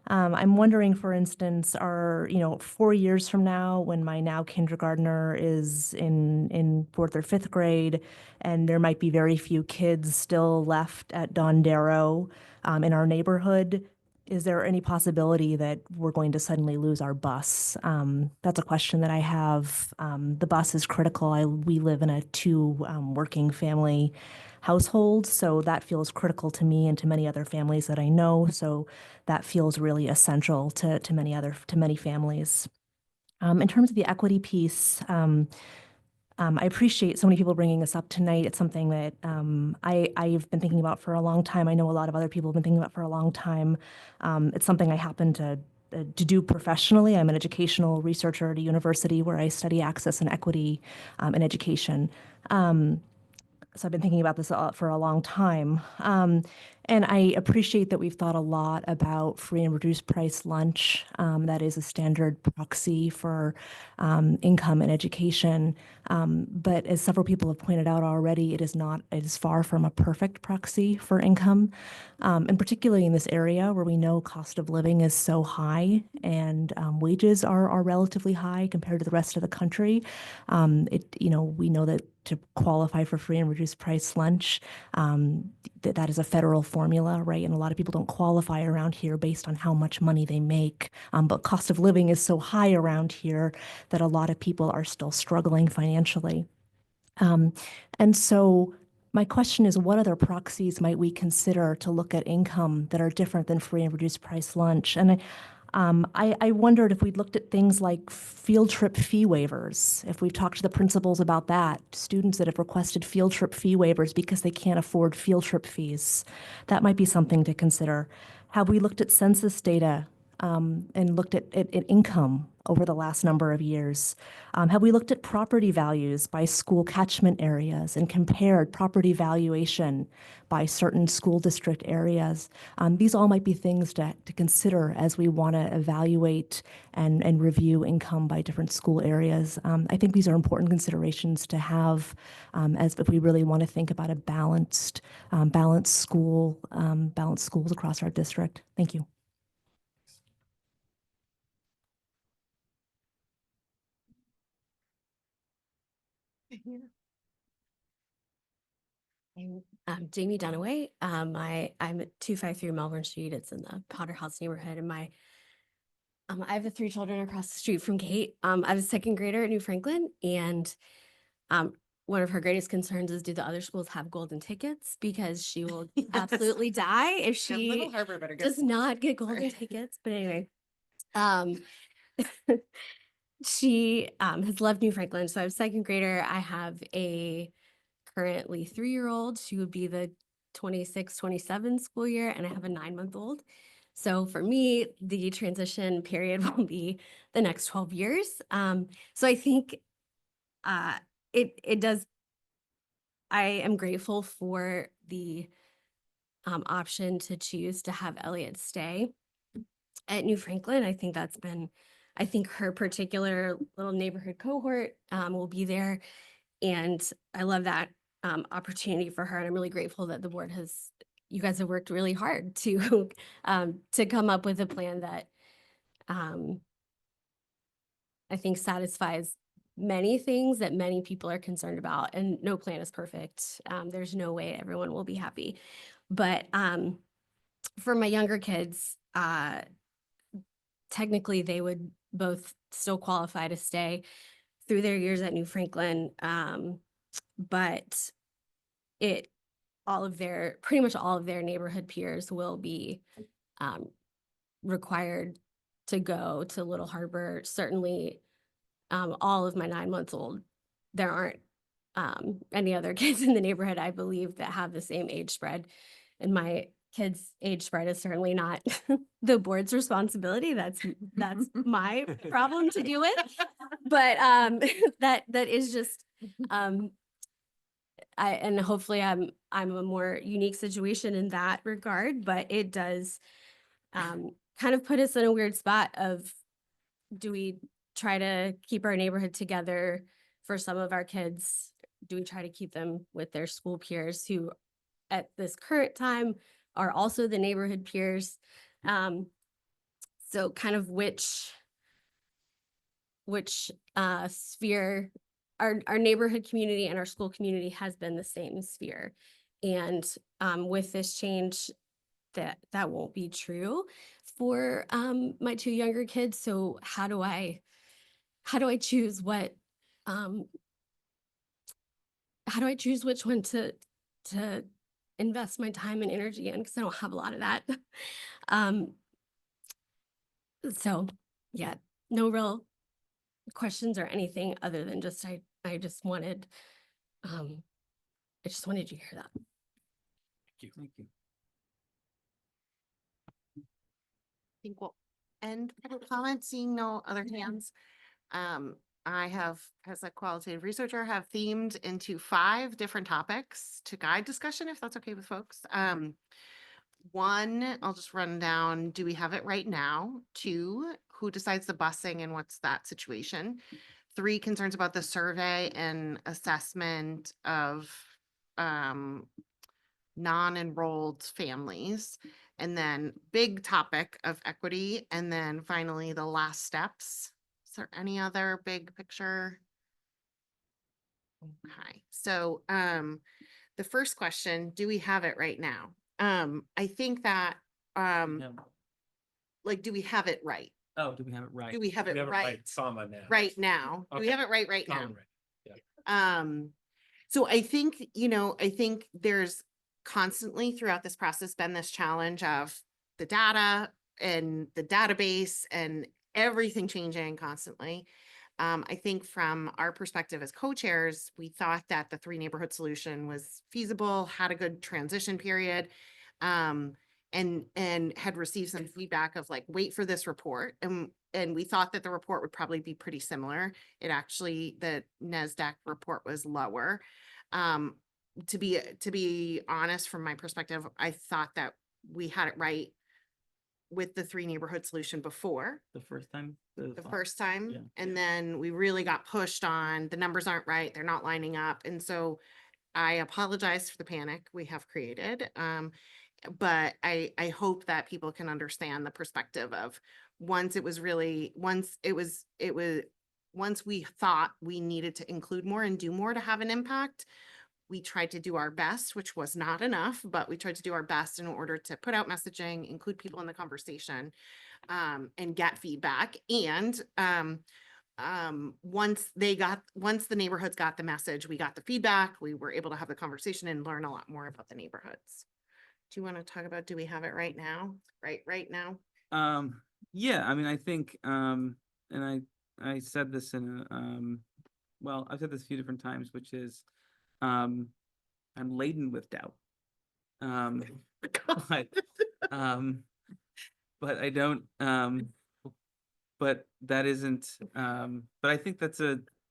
I'm wondering, for instance, 4 years from now, when my now kindergartner is in 4th or 5th grade, and there might be very few kids still left at Dondero in our neighborhood, is there any possibility that we're going to suddenly lose our bus? That's a question that I have. The bus is critical. We live in a 2 working family household, so that feels critical to me and to many other families that I know. So that feels really essential to many families. In terms of the equity piece, I appreciate so many people bringing this up tonight. It's something that I've been thinking about for a long time. I know a lot of other people have been thinking about for a long time. It's something I happen to do professionally. I'm an educational researcher at a university where I study access and equity in education. So I've been thinking about this for a long time. And I appreciate that we've thought a lot about free and reduced price lunch. That is a standard proxy for income and education. But as several people have pointed out already, it is far from a perfect proxy for income. And particularly in this area where we know cost of living is so high and wages are relatively high compared to the rest of the country. We know that to qualify for free and reduced price lunch, that is a federal formula, right? And a lot of people don't qualify around here based on how much money they make. But cost of living is so high around here that a lot of people are still struggling financially. And so my question is, what other proxies might we consider to look at income that are different than free and reduced price lunch? And I wondered if we'd looked at things like field trip fee waivers, if we've talked to the principals about that, students that have requested field trip fee waivers because they can't afford field trip fees. That might be something to consider. Have we looked at census data and looked at income over the last number of years? Have we looked at property values by school catchment areas and compared property valuation by certain school district areas? These all might be things to consider as we want to evaluate and review income by different school areas. I think these are important considerations to have as if we really want to think about a balanced schools across our district. Thank you.
I'm Jamie Dunaway. I'm at 253 Melbourne Street. It's in the Potter House neighborhood. And I have the 3 children across the street from Kate. I was a second grader at New Franklin, and one of her greatest concerns is, do the other schools have golden tickets? Because she will absolutely die if she does not get golden tickets. But anyway, she has loved New Franklin. So I was a second grader. I have a currently 3-year-old. She would be the 26-27 school year, and I have a 9-month-old. So for me, the transition period will be the next 12 years. So I think it does. I am grateful for the option to choose to have Elliot stay at New Franklin. I think I think her particular little neighborhood cohort will be there. And I love that opportunity for her. And I'm really grateful that you guys have worked really hard to come up with a plan that I think satisfies many things that many people are concerned about. And no plan is perfect. There's no way everyone will be happy. But for my younger kids, technically they would both still qualify to stay through their years at New Franklin. But pretty much all of their neighborhood peers will be required to go to Little Harbor. Certainly, all of my 9-month-old, there aren't any other kids in the neighborhood, I believe, that have the same age spread. And my kids' age spread is certainly not the board's responsibility. That's my problem to deal with. But that is just and hopefully I'm a more unique situation in that regard, but it does kind of put us in a weird spot of, do we try to keep our neighborhood together for some of our kids? Do we try to keep them with their school peers who at this current time are also the neighborhood peers? So kind of which sphere, our neighborhood community and our school community has been the same sphere. And with this change, that won't be true for my 2 younger kids. So how do I choose which one to invest my time and energy in? Because I don't have a lot of that. So yeah, no real questions or anything other than just I just wanted you to hear that.
Thank you.
I think we'll end public comment, seeing no other hands. I have, as a qualitative researcher, have themed into 5 different topics to guide discussion, if that's okay with folks. 1, I'll just run down, do we have it right now? 2, who decides the busing and what's that situation? 3, concerns about the survey and assessment of non-enrolled families. And then big topic of equity. And then finally, the last steps. Is there any other big picture? Okay, so the first question, do we have it right now? I think that
No.
like, do we have it right?
Oh, do we have it right?
Do we have it right
comma now.
right now? Do we
Okay.
have it right now?
Comma right. Yeah.
So I think, I think there's constantly throughout this process been this challenge of the data the database and everything changing constantly. I think from our perspective as co-chairs, we thought that the 3 neighborhood solution was feasible, had a good transition period. And had received some feedback of like, wait for this report. And we thought that the report would probably be pretty similar. It actually, the NASDAQ report was lower. To be honest, from my perspective, I thought that we had it right with the 3 neighborhood solution before
The first time.
the first time.
Yeah.
And then we really got pushed on, the numbers aren't right, they're not lining up. And so I apologize for the panic we have created. But I hope that people can understand the perspective of once we thought we needed to include more and do more to have an impact, we tried to do our best, which was not enough, but we tried to do our best in order to put out messaging, include people in the conversation, and get feedback. And once the neighborhoods got the message, we got the feedback, we were able to have the conversation and learn a lot more about the neighborhoods. Do you want to talk about, do we have it right now? Right now?
Yeah, I mean, I think, and I said this in well, I've said this a few different times, which is, I'm laden with doubt. But, but I don't, but that isn't, but I think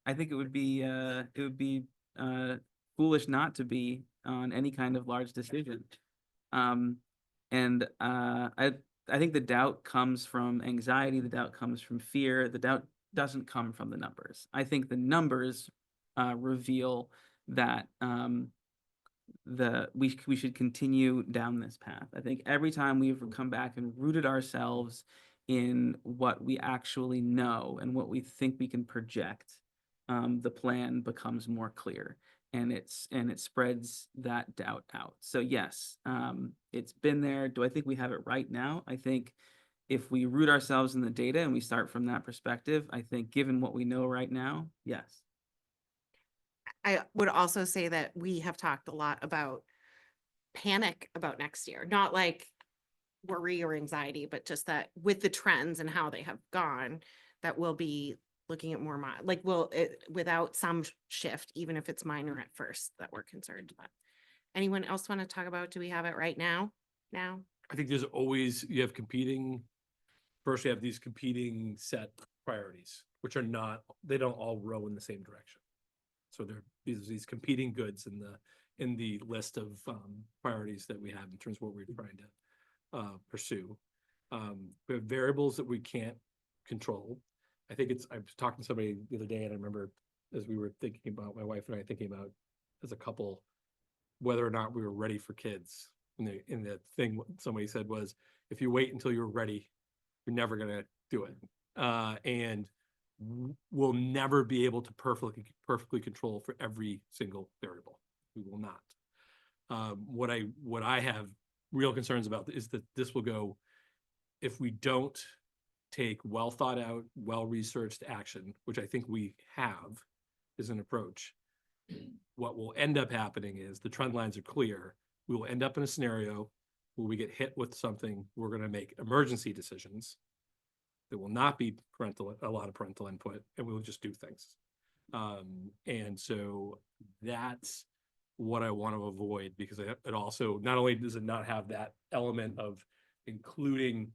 I think it would be foolish not to be on any kind of large decision. And I think the doubt comes from anxiety, the doubt comes from fear, the doubt doesn't come from the numbers. I think the numbers reveal that we should continue down this path. I think every time we've come back and rooted ourselves in what we actually know and what we think we can project, the plan becomes more clear. And it spreads that doubt out. So yes, it's been there. Do I think we have it right now? I think if we root ourselves in the data and we start from that perspective, I think given what we know right now, yes.
I would also say that we have talked a lot about panic about next year, not like worry or anxiety, but just that with the trends and how they have gone, that we'll be looking at more without some shift, even if it's minor at first, that we're concerned about. Anyone else want to talk about, do we have it right now?
I think you have these competing set priorities, which are not, they don't all row in the same direction. So there are these competing goods in the list of priorities that we have in terms of what we're trying to pursue. We have variables that we can't control. I was talking to somebody the other day, and I remember as we were thinking about, my wife and I thinking about as a couple, whether or not we were ready for kids. And the thing somebody said was, if you wait until you're ready, you're never gonna do it. And we'll never be able to perfectly control for every single variable. We will not. What I have real concerns about is that this will go, if we don't take well thought out, well-researched action, which I think we have as an approach, what will end up happening is the trend lines are clear. We will end up in a scenario where we get hit with something, we're going to make emergency decisions. There will not be a lot of parental input, and we will just do things. And so that's what I want to avoid, because it also, not only does it not have that element of including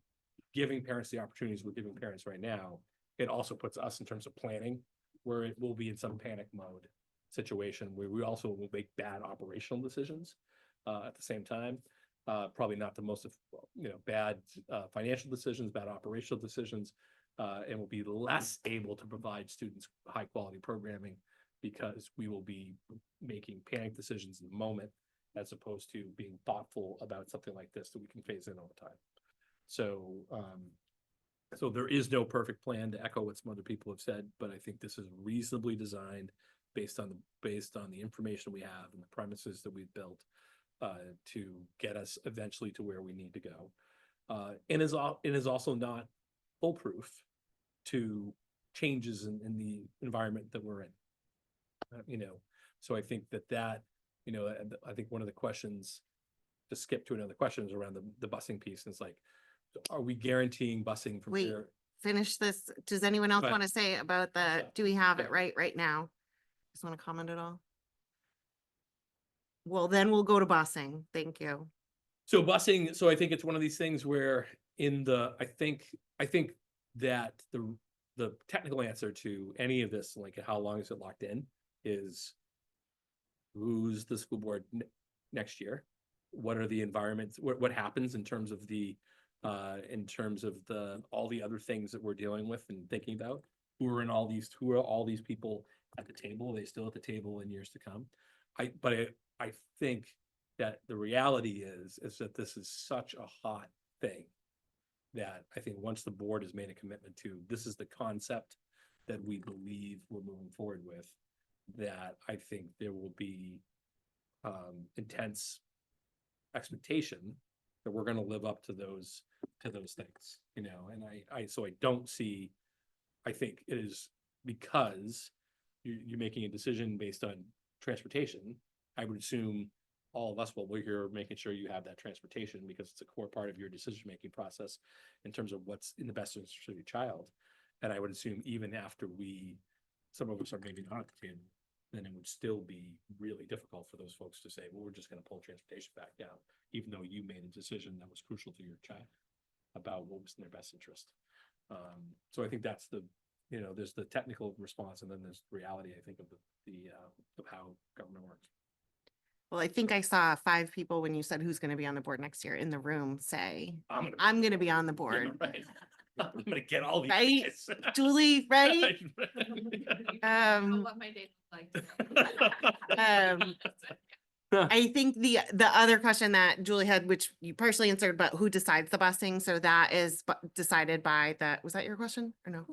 giving parents the opportunities we're giving parents right now, it also puts us in terms of planning, where it will be in some panic mode situation where we also will make bad operational decisions at the same time. Probably not the most, bad financial decisions, bad operational decisions, and will be less able to provide students high quality programming, because we will be making panic decisions in the moment as opposed to being thoughtful about something like this that we can phase in over time. So, so there is no perfect plan, to echo what some other people have said, but I think this is reasonably designed based on the information we have and the premises that we've built to get us eventually to where we need to go. And is also not foolproof to changes in the environment that we're in. So I think that I think one of the questions, to skip to another question, is around the busing piece. And it's like, are we guaranteeing busing from
Wait.
here?
Finish this. Does anyone else
Go ahead.
want to say about the, do we have it right now? Just want to comment at all? Well, then we'll go to busing. Thank you.
So busing, so I think it's one of these things where I think that the technical answer to any of this, like how long is it locked in, is who's the school board next year? What are the environments, what happens in terms of all the other things that we're dealing with and thinking about? Who are all these people at the table? Are they still at the table in years to come? I think that the reality is that this is such a hot thing that I think once the board has made a commitment to, this is the concept that we believe we're moving forward with, that I think there will be intense expectation that we're going to live up to those things, you know. And I don't see, I think it is because you're making a decision based on transportation. I would assume all of us we're here making sure you have that transportation because it's a core part of your decision-making process in terms of what's in the best interest of your child. And I would assume even after some of us are maybe not at the table, then it would still be really difficult for those folks to say, well, we're just going to pull transportation back down, even though you made a decision that was crucial to your child about what was in their best interest. So I think that's there's the technical response, and then there's the reality, I think, of of how government works.
Well, I think I saw 5 people when you said who's going to be on the board next year in the room say, I'm going to be on the board.
Right. I'm gonna get all these
Right?
guys.
Julie, right?
What my day looks like.
I think the other question that Julie had, which you partially answered, but who decides the busing? So that is decided by was that your question or no?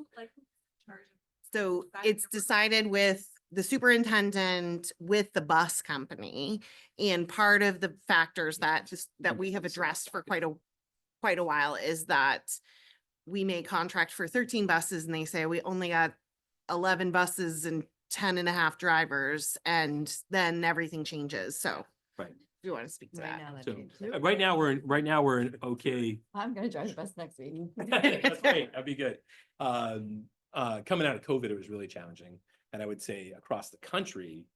So it's decided with the superintendent, with the bus company, and part of the factors that we have addressed for quite a while is that we may contract for 13 buses and they say we only got 11 buses and 10 and a half drivers, and then everything changes. So
Right.
if you want to speak to that.
So right now we're in okay.
I'm gonna drive the bus next week.
That's great. That'd be good. Coming out of COVID, it was really challenging. And I would say across the country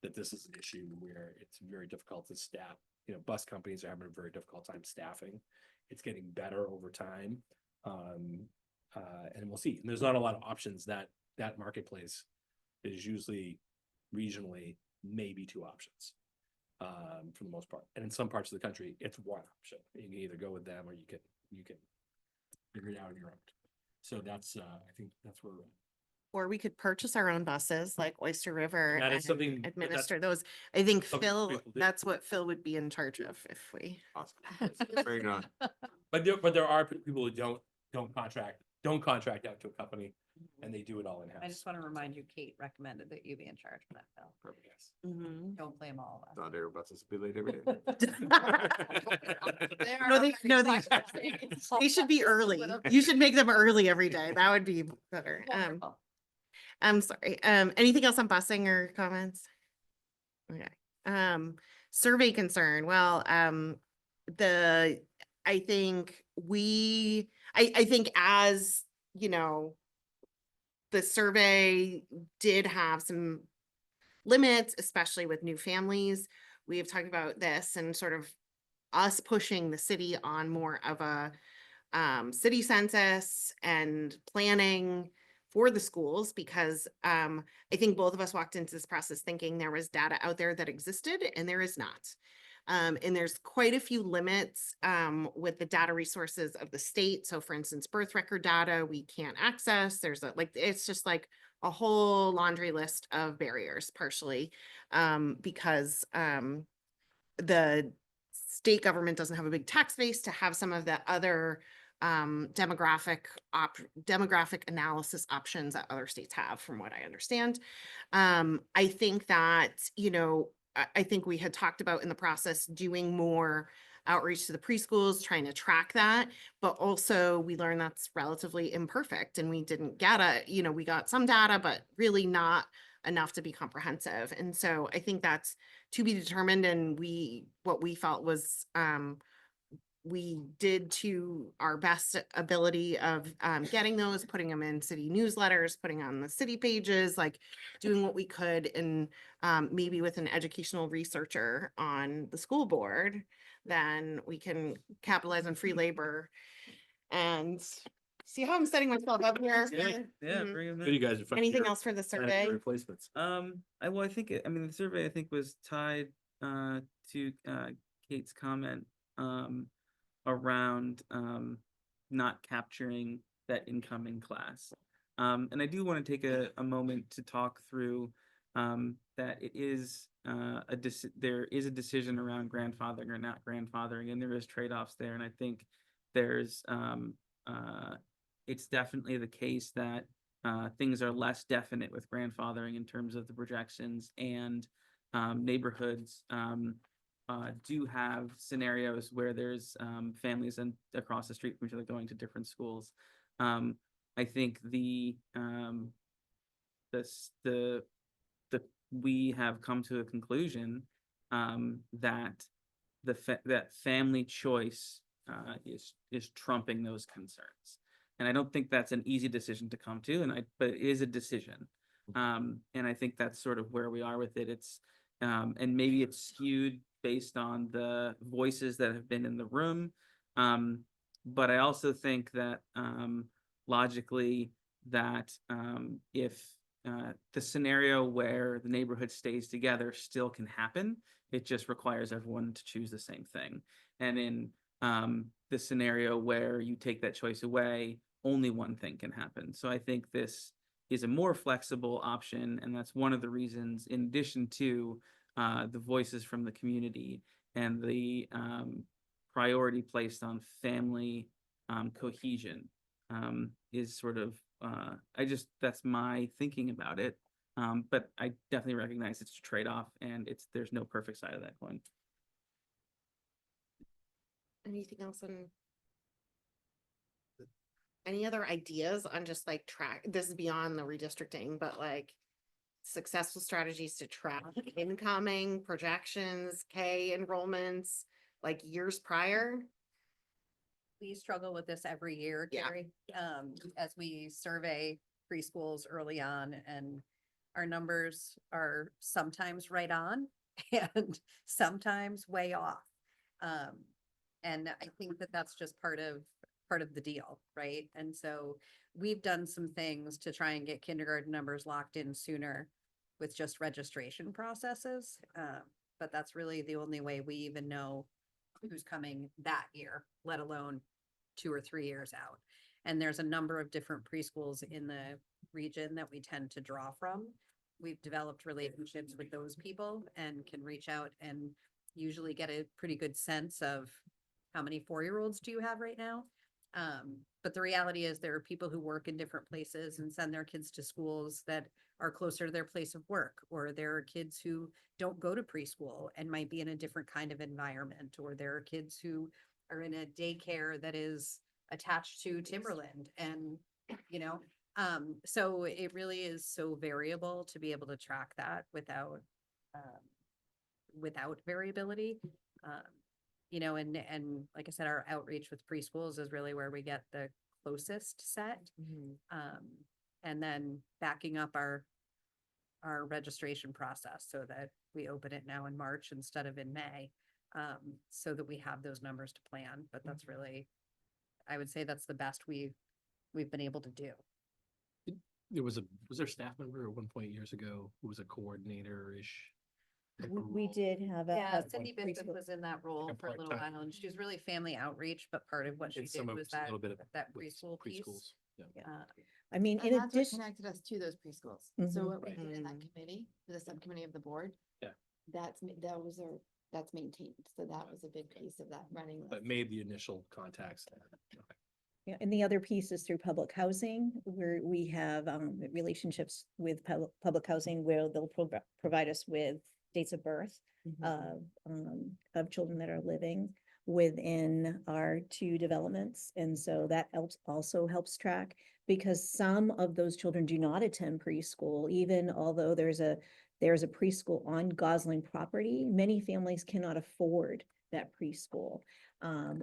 that this is an issue where it's very difficult to staff. You know, bus companies are having a very difficult time staffing. It's getting better over time. And we'll see. And there's not a lot of options. That marketplace is usually regionally maybe 2 options for the most part. And in some parts of the country, it's 1 option. You can either go with them or you can figure it out on your own. So that's I think that's where we're at.
Or we could purchase our own buses like Oyster River
That is
and
something
administer those. I think
something
Phil,
people do.
that's what Phil would be in charge of if we.
Awesome. Bring it on.
But there are people who don't contract out to a company, and they do it all in-house.
I just want to remind you, Kate recommended that you be in charge of that, Phil.
Perfect, yes.
Don't blame all of us.
Not Airbus be late every day.
They should be early. You should make them early every day. That would be better. I'm sorry. Anything else on busing or comments? Okay. Survey concern. Well, I think as, you know, the survey did have some limits, especially with new families. We have talked about this and sort of us pushing the city on more of a city census and planning for the schools, because I think both of us walked into this process thinking there was data out there that existed, and there is not. And there's quite a few limits with the data resources of the state. So for instance, birth record data, we can't access. There's it's just like a whole laundry list of barriers, partially because the state government doesn't have a big tax base to have some of the other demographic analysis options that other states have, from what I understand. I think that, you know, I think we had talked about in the process doing more outreach to the preschools, trying to track that, but also we learned that's relatively imperfect, and we didn't get we got some data, but really not enough to be comprehensive. And so I think that's to be determined. And what we felt was we did to our best ability of getting those, putting them in city newsletters, putting on the city pages, like doing what we could, and maybe with an educational researcher on the school board, then we can capitalize on free labor and see how I'm setting myself up here.
Yeah,
Mhm.
bring 'em
What do you
in.
guys? affect
Anything
your
else for the
sanitary
survey?
Replacements.
I think I mean the survey I think was tied to Kate's comment around not capturing that incoming class. And I do want to take a moment to talk through that it is there is a decision around grandfathering or not grandfathering, and there is trade-offs there. And I think there's it's definitely the case that things are less definite with grandfathering in terms of the projections, and neighborhoods do have scenarios where there's families across the street from each other going to different schools. I think we have come to a conclusion that that family choice is trumping those concerns. And I don't think that's an easy decision to come to, but it is a decision. And I think that's sort of where we are with it. It's and maybe it's skewed based on the voices that have been in the room. But I also think that logically that if the scenario where the neighborhood stays together still can happen, it just requires everyone to choose the same thing. And in the scenario where you take that choice away, only one thing can happen. So I think this is a more flexible option, and that's one of the reasons, in addition to the voices from the community and the priority placed on family cohesion, is sort of that's my thinking about it. But I definitely recognize it's a trade-off, and there's no perfect side of that coin.
Anything else on? Any other ideas on just like this is beyond the redistricting, but like successful strategies to track incoming projections, K enrollments, like years prior?
We struggle with this every year,
Yeah.
Gary, as we survey preschools early on, and our numbers are sometimes right on and sometimes way off. And I think that that's just part of the deal, right? And so we've done some things to try and get kindergarten numbers locked in sooner with just registration processes. But that's really the only way we even know who's coming that year, let alone 2 or 3 years out. And there's a number of different preschools in the region that we tend to draw from. We've developed relationships with those people and can reach out and usually get a pretty good sense of how many 4-year-olds do you have right now? But the reality is there are people who work in different places and send their kids to schools that are closer to their place of work, or there are kids who don't go to preschool and might be in a different kind of environment, or there are kids who are in a daycare that is attached to Timberland, and so it really is so variable to be able to track that without variability. And like I said, our outreach with preschools is really where we get the closest set. And then backing up our registration process so that we open it now in March instead of in May, so that we have those numbers to plan. But that's really, I would say that's the best we've been able to do.
Was there a staff member at one point years ago who was a coordinator-ish?
We did have
Yeah,
a
Cindy Bishop
preschool.
was in that role
Like a
for a little
part-time.
while, and she was really family outreach, but part of what she
And
did
some of
was
a little bit of
that
with
preschool piece.
preschools. Yeah.
I mean, in
And that's what
addition,
connected us to those preschools.
Mhm.
So what we did in that
Mhm.
committee, the subcommittee of the board.
Yeah.
That's maintained. So that was a big piece of that running
But
list.
made the initial contacts. Okay.
yeah, and the other piece is through public housing, where we have relationships with public housing where they'll provide us with dates of birth of children that are living within our 2 developments. And so that also helps track, because some of those children do not attend preschool, even although there's a preschool on Gosling property. Many families cannot afford that preschool.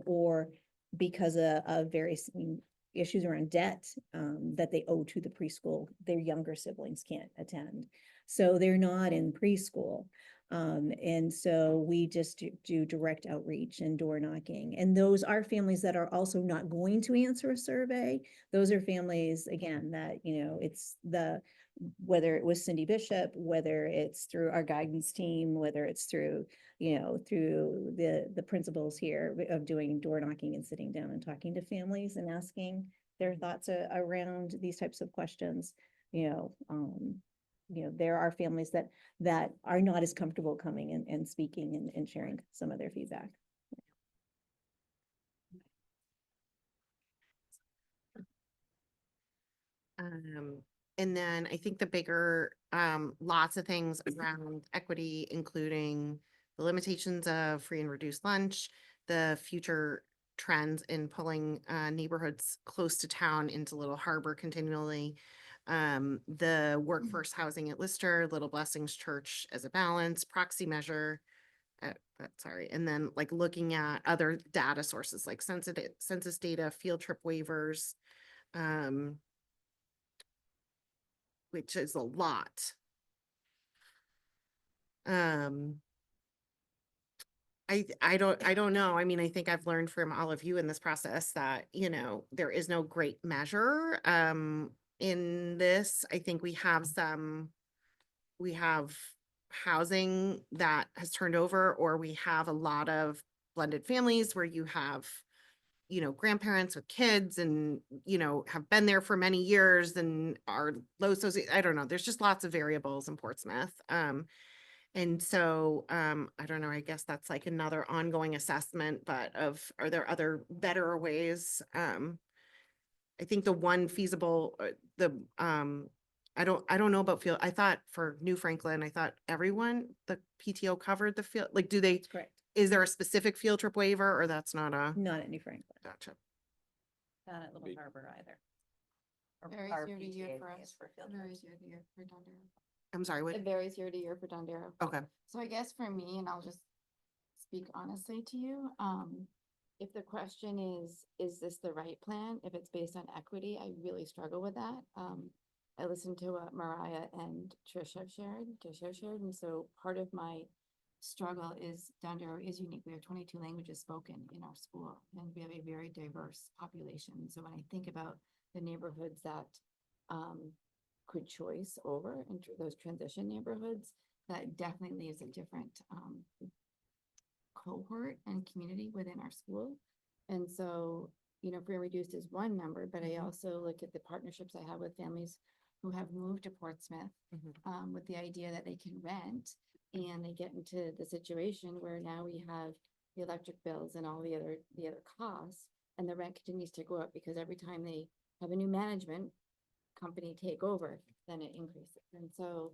or because of various issues around debt, that they owe to the preschool, their younger siblings can't attend. So they're not in preschool. And so we just do direct outreach and door knocking. And those are families that are also not going to answer a survey. Those are families, again, that, it's whether it was Cindy Bishop, whether it's through our guidance team, whether it's through, through the principals here of doing door knocking and sitting down and talking to families and asking their thoughts around these types of questions. There are families that are not as comfortable coming and speaking and sharing some of their feedback.
And then I think the bigger, lots of things around equity, including the limitations of free and reduced lunch, the future trends in pulling neighborhoods close to town into Little Harbor continually, the workforce housing at Lister, Little Blessings Church as a balance, proxy measure, sorry, and then like looking at other data sources like census data, field trip waivers, which is a lot. I don't know. I mean, I think I've learned from all of you in this process that, there is no great measure in this. I think we have housing that has turned over, or we have a lot of blended families where you have, grandparents with kids and, have been there for many years and are low socio, I don't know. There's just lots of variables in Portsmouth. And so, I don't know, I guess that's like another ongoing assessment, but are there other better ways? I think the one feasible, I don't know about field. I thought for New Franklin, I thought the PTO covered the field, like, do they,
That's correct.
is there a specific field trip waiver or that's not a?
Not at New Franklin.
Gotcha.
Not at Little Harbor either. Or
Varies
our
year to year
PTA
for
pays
us.
for field
Varies
trips.
year to year for Dondero.
I'm sorry, what?
It varies year to year for Dondero.
Okay.
So I guess for me, and I'll just speak honestly to you, if the question is this the right plan? If it's based on equity, I really struggle with that. I listened to what Mariah and Trish have shared, and so part of my struggle is Dondero is unique. We have 22 languages spoken in our school, and we have a very diverse population. So when I think about the neighborhoods that could choice over into those transition neighborhoods, that definitely is a different cohort and community within our school. And so, free and reduced is one number, but I also look at the partnerships I have with families who have moved to Portsmouth with the idea that they can rent, and they get into the situation where now we have the electric bills and all the other costs, and the rent continues to go up because every time they have a new management company take over, then it increases. And so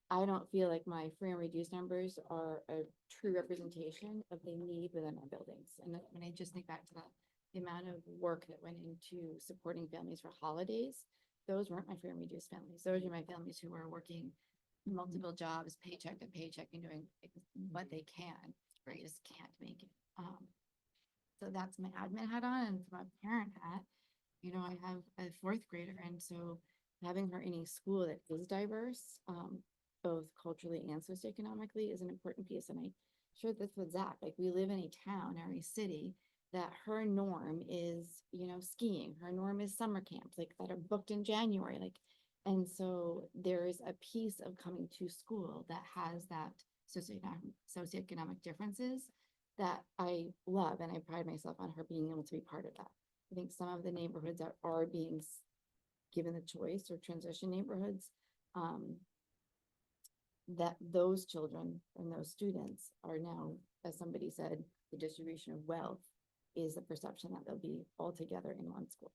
I don't feel like my free and reduced numbers are a true representation of the need within our buildings. And when I just think back to the amount of work that went into supporting families for holidays, those weren't my free and reduced families. Those are my families who are working multiple jobs, paycheck to paycheck, and doing what they can, or you just can't make it. So that's my admin hat on, and my parent hat. I have a fourth grader, and so having her in a school that is diverse, both culturally and socioeconomically, is an important piece. And I shared this with Zach. Like, we live in a town or a city that her norm is, skiing. Her norm is summer camps, like that are booked in January. And so there is a piece of coming to school that has that socioeconomic differences that I love, and I pride myself on her being able to be part of that. I think some of the neighborhoods that are being given the choice, or transition neighborhoods, that those children and those students are now, as somebody said, the distribution of wealth is the perception that they'll be all together in one school.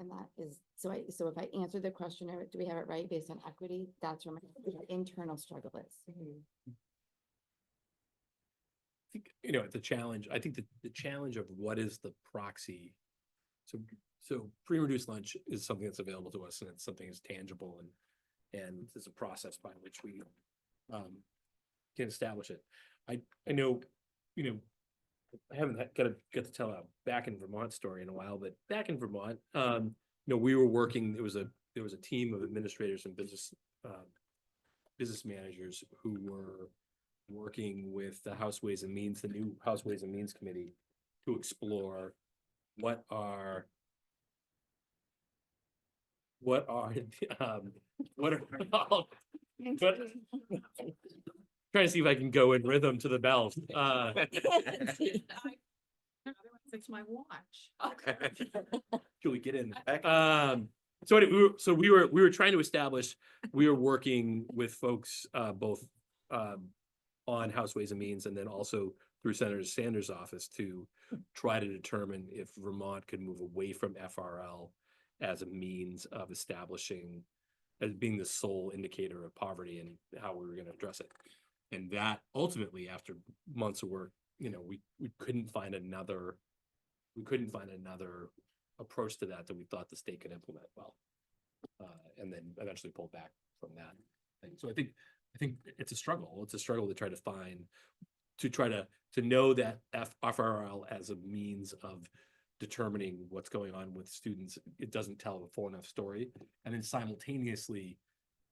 And that is, so if I answer the question, do we have it right based on equity? That's where my internal struggle is.
I think, the challenge, I think the challenge of what is the proxy. So free and reduced lunch is something that's available to us, and it's something that's tangible, and there's a process by which we can establish it. I know, I haven't got to tell a back in Vermont story in a while, but back in Vermont, we were working, there was a team of administrators and business managers who were working with the House Ways and Means, the new House Ways and Means Committee, to explore what are what are trying to see if I can go in rhythm to the bells.
It's my watch.
Should we get in? So anyway, we were trying to establish, we were working with folks, both, on House Ways and Means and then also through Senator Sanders' office to try to determine if Vermont could move away from FRL as a means of establishing, as being the sole indicator of poverty and how we were going to address it. And that ultimately, after months of work, we couldn't find another approach to that we thought the state could implement well. And then eventually pulled back from that thing. So I think it's a struggle. It's a struggle to try to find, to know that FRL as a means of determining what's going on with students, it doesn't tell a full enough story. And then simultaneously,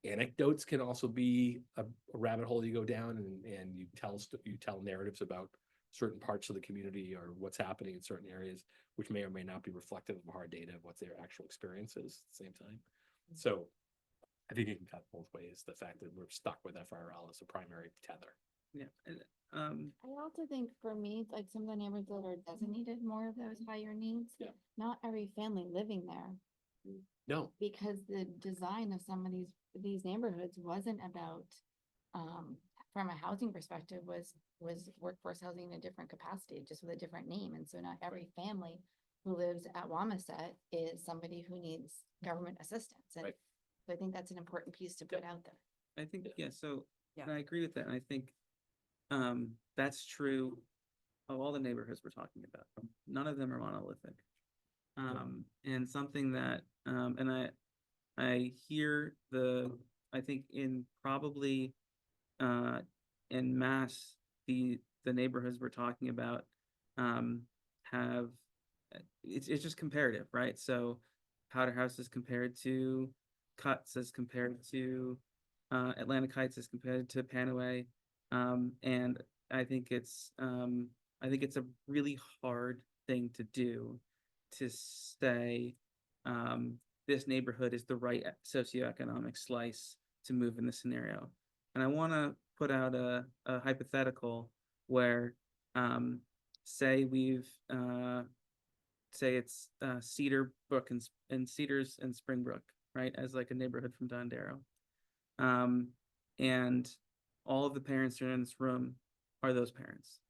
anecdotes can also be a rabbit hole you go down, and you tell narratives about certain parts of the community or what's happening in certain areas, which may or may not be reflective of hard data of what their actual experience is at the same time. So I think it can cut both ways, the fact that we're stuck with FRL as a primary tether.
Yeah.
I also think for me, like some of the neighborhoods that are designated more of those higher needs,
Yeah.
not every family living there.
No.
Because the design of some of these neighborhoods wasn't about, from a housing perspective, was workforce housing in a different capacity, just with a different name. And so not every family who lives at Wamisit is somebody who needs government assistance. And
Right.
so I think that's an important piece to put out there.
I think, yeah, so
Yeah.
I agree with that. And I think that's true of all the neighborhoods we're talking about. None of them are monolithic. And something that, and I hear I think in probably en masse, the neighborhoods we're talking about have, it's just comparative, right? So Powder House is compared to Cuts, as compared to Atlantic Heights, as compared to Panaway. And I think it's a really hard thing to do, to say this neighborhood is the right socioeconomic slice to move in this scenario. And I want to put out a hypothetical where say say it's Cedar Brook and Cedars and Springbrook, right, as like a neighborhood from Dondero. And all of the parents who are in this room are those parents.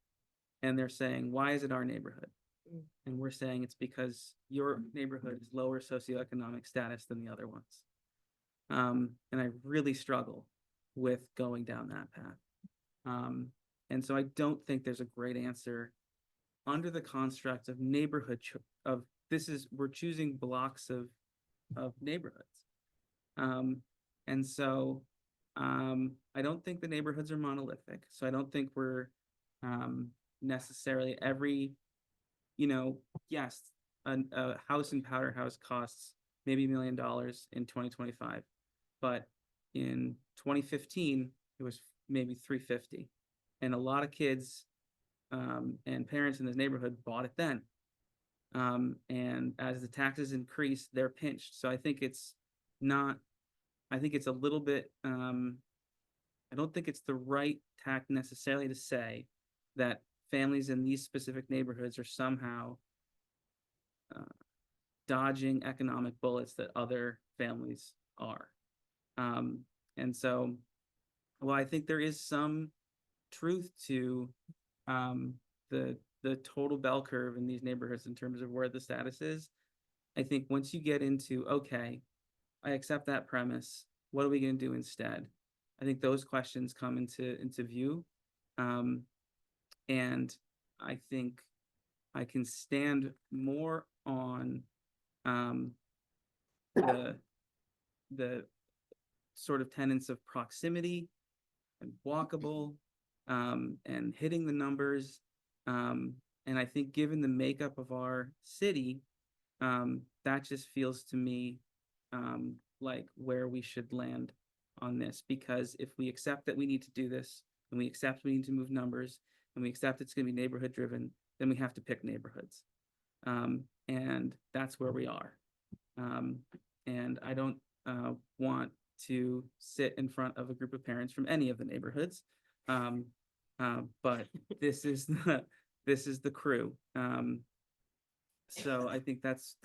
And they're saying, why is it our neighborhood? And we're saying it's because your neighborhood is lower socioeconomic status than the other ones. And I really struggle with going down that path. And so I don't think there's a great answer under the construct of neighborhood we're choosing blocks of neighborhoods. And so I don't think the neighborhoods are monolithic. So I don't think we're necessarily every, yes, a house in Powder House costs maybe $1 million in 2025, but in 2015 it was maybe 350, and a lot of kids and parents in this neighborhood bought it then. And as the taxes increase, they're pinched. So I think it's a little bit, I don't think it's the right tack necessarily to say that families in these specific neighborhoods are somehow dodging economic bullets that other families are. And so, well, I think there is some truth to the total bell curve in these neighborhoods in terms of where the status is. I think once you get into, okay, I accept that premise, what are we going to do instead? I think those questions come into view. And I think I can stand more on the sort of tenets of proximity and walkable and hitting the numbers And I think given the makeup of our city, that just feels to me like where we should land on this. Because if we accept that we need to do this, and we accept we need to move numbers, and we accept it's going to be neighborhood driven, then we have to pick neighborhoods. And that's where we are. And I don't want to sit in front of a group of parents from any of the neighborhoods. But this is the crew. So I think that's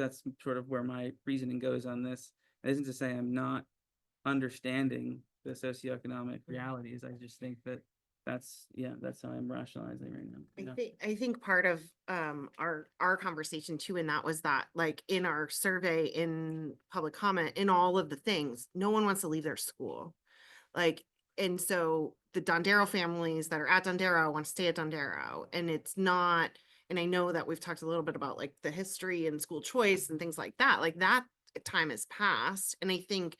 sort of where my reasoning goes on this. It isn't to say I'm not understanding the socioeconomic realities. I just think that that's how I'm rationalizing right now.
I think part of our conversation too, and that was that, like, in our survey, in public comment, in all of the things, no one wants to leave their school. Like, and so the Dondero families that are at Dondero want to stay at Dondero, and it's not, and I know that we've talked a little bit about like the history and school choice and things like that time has passed. And I think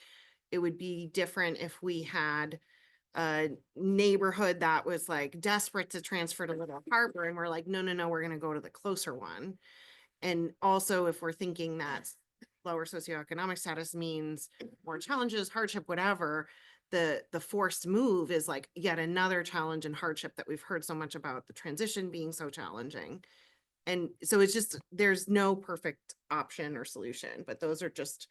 it would be different if we had a neighborhood that was like desperate to transfer to Little Harbor, and we're like, no, we're gonna go to the closer one. And also, if we're thinking that lower socioeconomic status means more challenges, hardship, whatever, the forced move is like yet another challenge and hardship that we've heard so much about, the transition being so challenging. And so it's just, there's no perfect option or solution, but those are just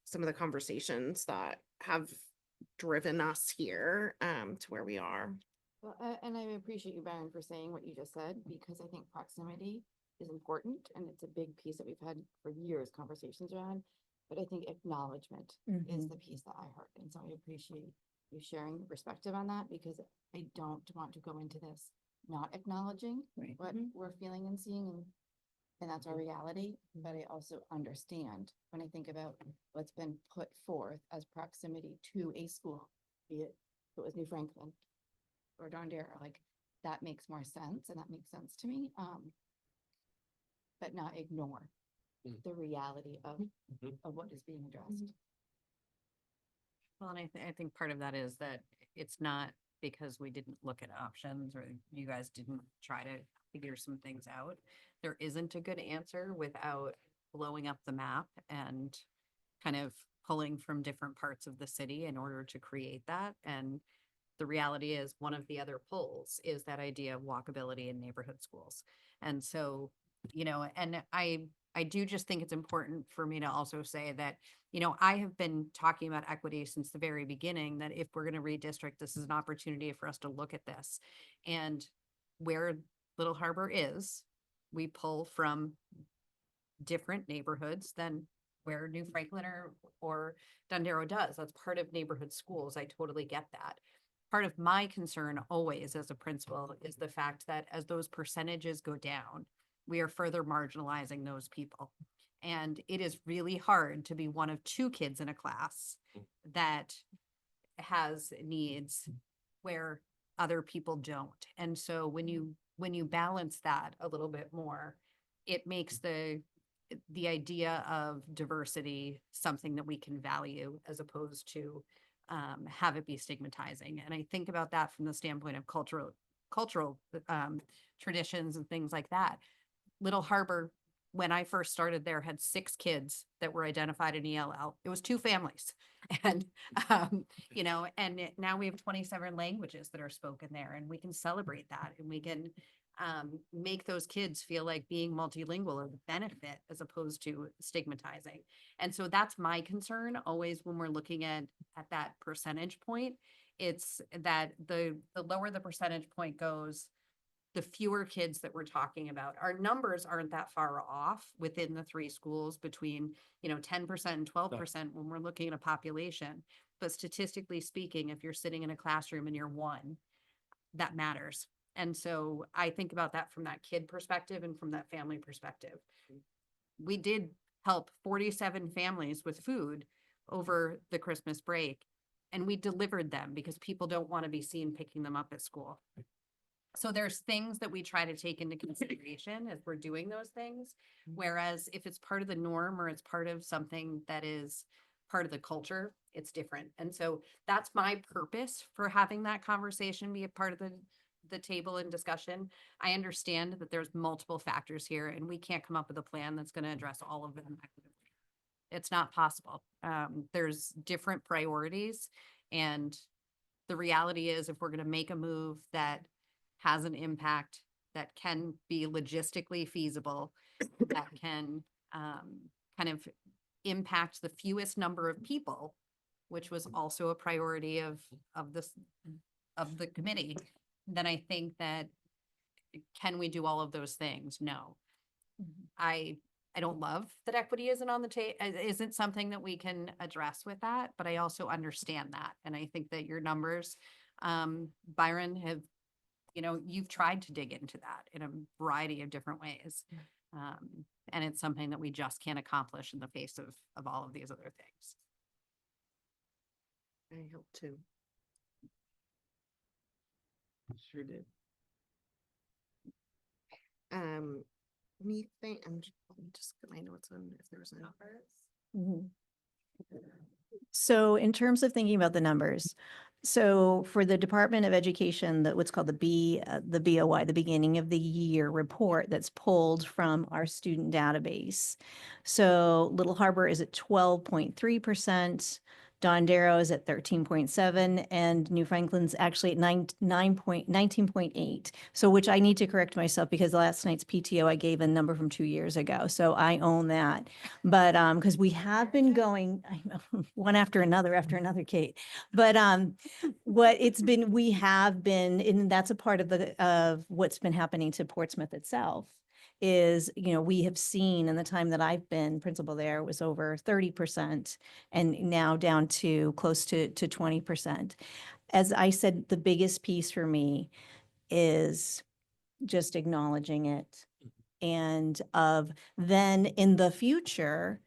some of the conversations that have driven us here to where we are.
Well, and I appreciate you, Baron, for saying what you just said, because I think proximity is important and it's a big piece that we've had for years conversations around. But I think acknowledgement is the piece that I heard. And so I appreciate you sharing the perspective on that, because I don't want to go into this not acknowledging what we're feeling and seeing, and that's our reality. But I also understand when I think about what's been put forth as proximity to a school, be it if it was New Franklin or Dondero, like that makes more sense, and that makes sense to me. But not ignore the reality of what is being addressed.
Well, and I think part of that is that it's not because we didn't look at options or you guys didn't try to figure some things out. There isn't a good answer without blowing up the map and kind of pulling from different parts of the city in order to create that. And the reality is one of the other pulls is that idea of walkability in neighborhood schools. And so, and I do just think it's important for me to also say that, I have been talking about equity since the very beginning, that if we're going to redistrict, this is an opportunity for us to look at this. And where Little Harbor is, we pull from different neighborhoods than where New Franklin or Dondero does. That's part of neighborhood schools. I totally get that. Part of my concern always as a principal is the fact that as those percentages go down, we are further marginalizing those people. And it is really hard to be one of two kids in a class that has needs where other people don't. And so when you balance that a little bit more, it makes the idea of diversity something that we can value as opposed to have it be stigmatizing. And I think about that from the standpoint of cultural traditions and things like that. Little Harbor, when I first started there, had 6 kids that were identified in ELL. It was 2 families. And, now we have 27 languages that are spoken there, and we can celebrate that, and we can make those kids feel like being multilingual or the benefit as opposed to stigmatizing. And so that's my concern always when we're looking at that percentage point. It's that the lower the percentage point goes, the fewer kids that we're talking about. Our numbers aren't that far off within the 3 schools between, 10% and 12% when we're looking at a population. But statistically speaking, if you're sitting in a classroom and you're 1, that matters. And so I think about that from that kid perspective and from that family perspective. We did help 47 families with food over the Christmas break, and we delivered them because people don't want to be seen picking them up at school. So there's things that we try to take into consideration as we're doing those things. Whereas if it's part of the norm or it's part of something that is part of the culture, it's different. And so that's my purpose for having that conversation be a part of the table in discussion. I understand that there's multiple factors here and we can't come up with a plan that's going to address all of them equitably. It's not possible. There's different priorities, and the reality is if we're going to make a move that has an impact that can be logistically feasible, that can kind of impact the fewest number of people, which was also a priority of the committee, then I think that can we do all of those things? No. I don't love that equity isn't on the table, isn't something that we can address with that, but I also understand that. And I think that your numbers, Byron, have, you've tried to dig into that in a variety of different ways. And it's something that we just can't accomplish in the face of all of these other things.
I hope too.
Sure did.
Me think let me just get my notes on if there's any.
Mhm. So in terms of thinking about the numbers, so for the Department of Education, that what's called the BOY, the beginning of the year report that's pulled from our student database. So Little Harbor is at 12.3%. Don Darrow is at 13.7 and New Franklin's actually at 19.8. So which I need to correct myself because last night's PTO, I gave a number from 2 years ago. So I own that. But because we have been going one after another, Kate. But what it's been, we have been, and that's a part of what's been happening to Portsmouth itself is, we have seen in the time that I've been principal there was over 30% and now down to close to 20%. As I said, the biggest piece for me is just acknowledging it and of then in the future,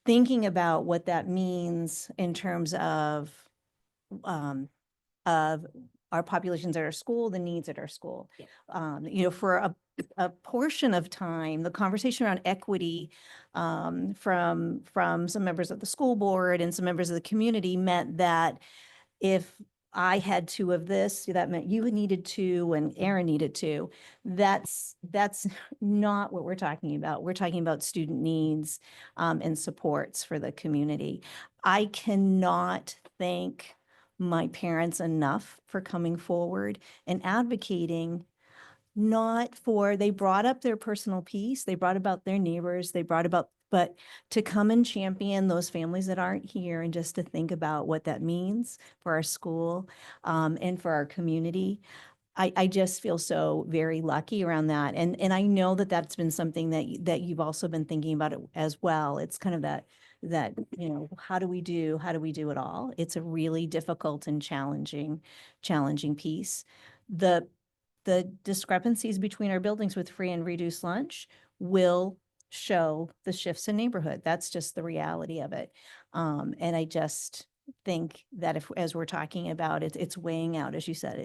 thinking about what that means in terms of our populations at our school, the needs at our school. For a portion of time, the conversation around equity from some members of the school board and some members of the community meant that if I had 2 of this, that meant you needed 2 and Aaron needed 2. That's not what we're talking about. We're talking about student needs and supports for the community. I cannot thank my parents enough for coming forward and advocating they brought up their personal piece, they brought about their neighbors, but to come and champion those families that aren't here and just to think about what that means for our school and for our community. I just feel so very lucky around that. And I know that that's been something that you've also been thinking about it as well. It's kind of that, how do we do it all? It's a really difficult and challenging piece. The discrepancies between our buildings with free and reduced lunch will show the shifts in neighborhood. That's just the reality of it. And I just think that as we're talking about it, it's weighing out, as you said,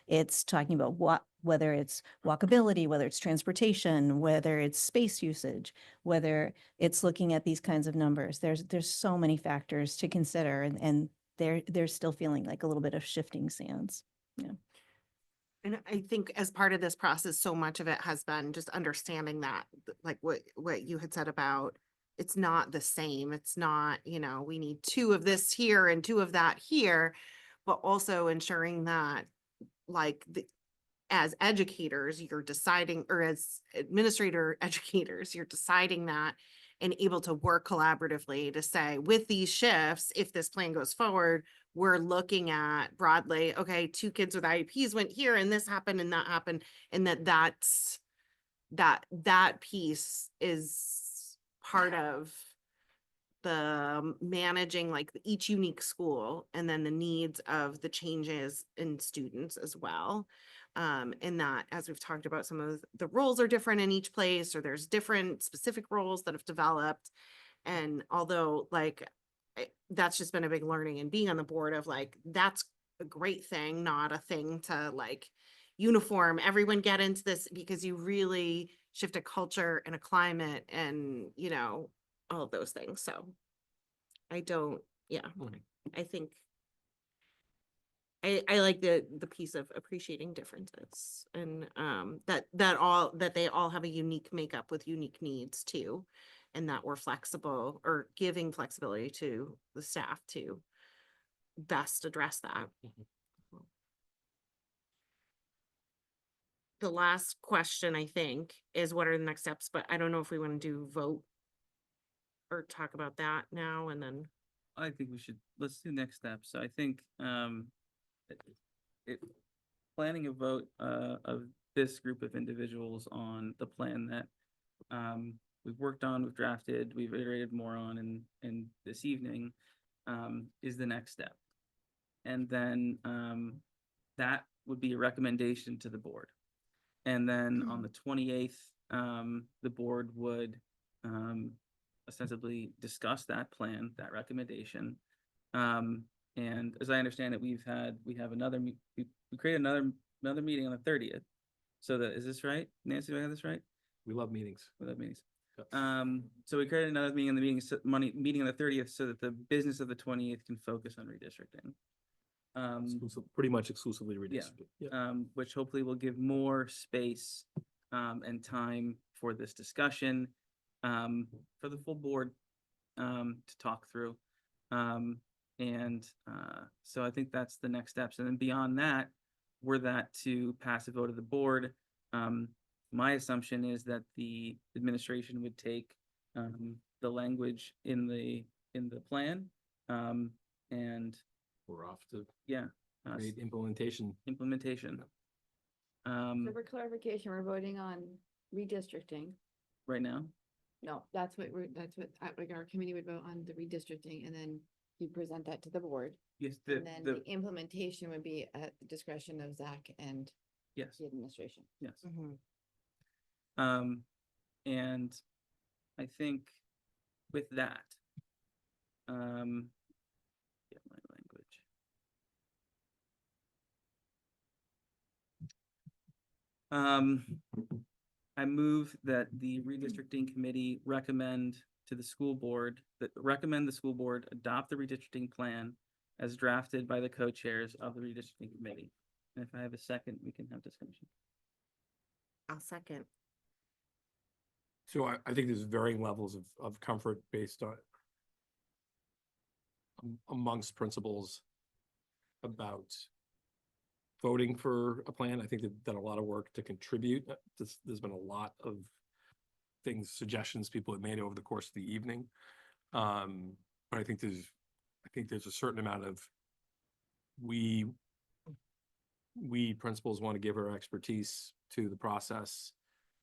it's talking about whether it's walkability, whether it's transportation, whether it's space usage, whether it's looking at these kinds of numbers. There's so many factors to consider and they're still feeling like a little bit of shifting sands. Yeah.
And I think as part of this process, so much of it has been just understanding that, like what you had said about, it's not the same. It's not, we need 2 of this here and 2 of that here, but also ensuring that like as educators, you're deciding, or as administrator educators, you're deciding that and able to work collaboratively to say with these shifts, if this plan goes forward, we're looking at broadly, okay, 2 kids with IEPs went here and this happened and that happened. And that piece is part of the managing like each unique school and then the needs of the changes in students as well. And that, as we've talked about, some of the roles are different in each place, or there's different specific roles that have developed. And although that's just been a big learning and being on the board of that's a great thing, not a thing to uniform everyone get into this, because you really shift a culture and a climate and, all of those things. So I think I like the piece of appreciating differences and that they all have a unique makeup with unique needs too. And that we're flexible or giving flexibility to the staff to best address that. The last question, I think, is what are the next steps, but I don't know if we want to do vote or talk about that now and then.
I think we should, let's do next steps. So I think, it, planning a vote, of this group of individuals on the plan that, we've worked on, we've drafted, we've iterated more on and this evening, is the next step. And then, that would be a recommendation to the board. And then on the 28th, the board would, ostensibly discuss that plan, that recommendation. And as I understand it, we have another, we created another meeting on the 30th. So that, is this right? Nancy, do I have this right?
We love meetings.
We love meetings.
Yep.
So we created another meeting, meeting on the 30th so that the business of the 28th can focus on redistricting.
Pretty much exclusively
Yeah.
redistricting. Yeah.
Which hopefully will give more space, and time for this discussion, for the full board, to talk through. So I think that's the next steps. And then beyond that, were that to pass a vote of the board, my assumption is that the administration would take, the language in the plan, and
We're off to
yeah,
create implementation.
So for clarification, we're voting on redistricting.
Right now.
No, that's what like our committee would vote on the redistricting and then you present that to the board.
Yes,
And then the implementation would be at the discretion of Zach and
yes,
the administration.
yes.
Mhm.
And I think with that, get my language. I move that the redistricting committee recommend the school board adopt the redistricting plan as drafted by the co-chairs of the redistricting committee. And if I have a second, we can have discussion.
I'll second.
So I think there's varying levels of comfort based on amongst principals about voting for a plan. I think they've done a lot of work to contribute. There's been a lot of suggestions people have made over the course of the evening. But I think there's a certain amount of we principals want to give our expertise to the process.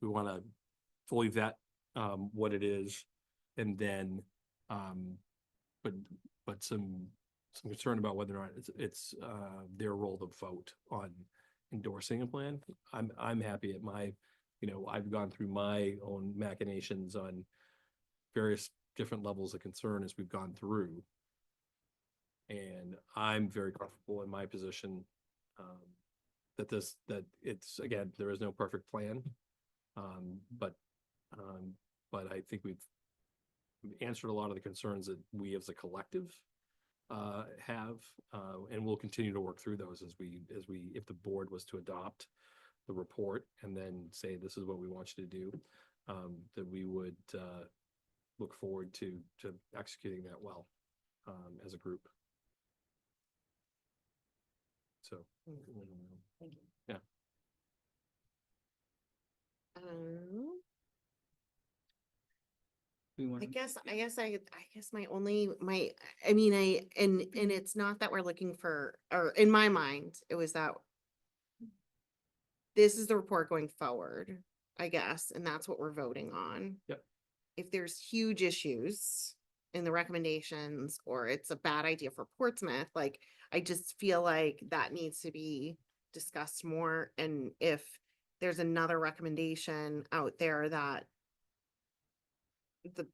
We want to fully vet what it is, and then but some concern about whether or not it's their role to vote on endorsing a plan. I'm happy at my, I've gone through my own machinations on various different levels of concern as we've gone through. And I'm very comfortable in my position that it's, again, there is no perfect plan. But I think we've answered a lot of the concerns that we as a collective have, and we'll continue to work through those if the board was to adopt the report and then say, this is what we want you to do, that we would look forward to executing that well as a group. So,
Thank you.
yeah.
I guess my only, I mean, and it's not that we're looking for, or in my mind, it was that this is the report going forward, I guess, and that's what we're voting on.
Yep.
If there's huge issues in the recommendations or it's a bad idea for Portsmouth, like, I just feel like that needs to be discussed more. And if there's another recommendation out there that the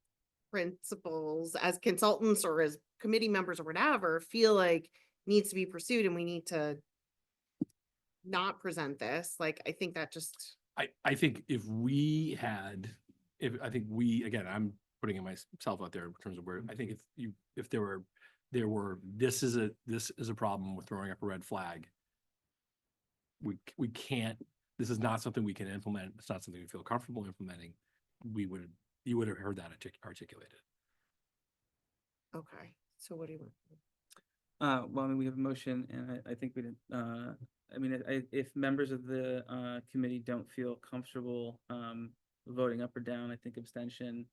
principals as consultants or as committee members or whatever feel like needs to be pursued and we need to not present this, like, I think that just.
I think again, I'm putting myself out there in terms of where I think if there were this is a problem with throwing up a red flag. We can't, this is not something we can implement. It's not something we feel comfortable implementing. You would have heard that articulated.
Okay, so what do you want?
Well, I mean, we have a motion and I think we did, I mean, if members of the, committee don't feel comfortable, voting up or down, I think abstention,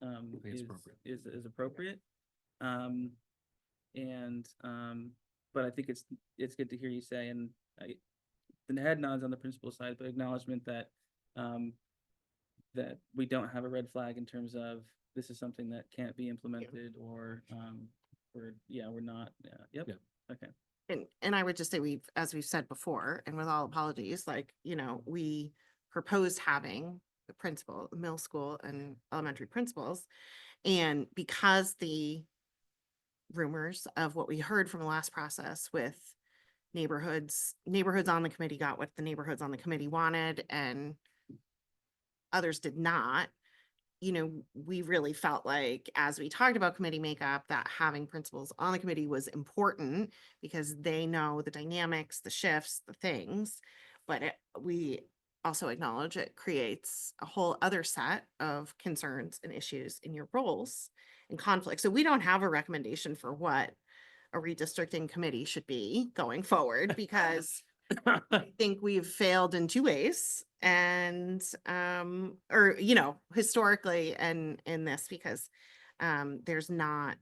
think it's
is,
appropriate.
is appropriate. But I think it's good to hear you say, and the head nods on the principal side, but acknowledgement that, that we don't have a red flag in terms of this is something that can't be implemented or, we're not, yep, okay.
And I would just say as we've said before, and with all apologies, like, we proposed having the principal, middle school and elementary principals. And because the rumors of what we heard from the last process with neighborhoods on the committee got what the neighborhoods on the committee wanted and others did not, we really felt like, as we talked about committee makeup, that having principals on the committee was important because they know the dynamics, the shifts, the things. But we also acknowledge it creates a whole other set of concerns and issues in your roles and conflict. So we don't have a recommendation for what a redistricting committee should be going forward because I think we've failed in two ways and, or, historically and in this because, there's not,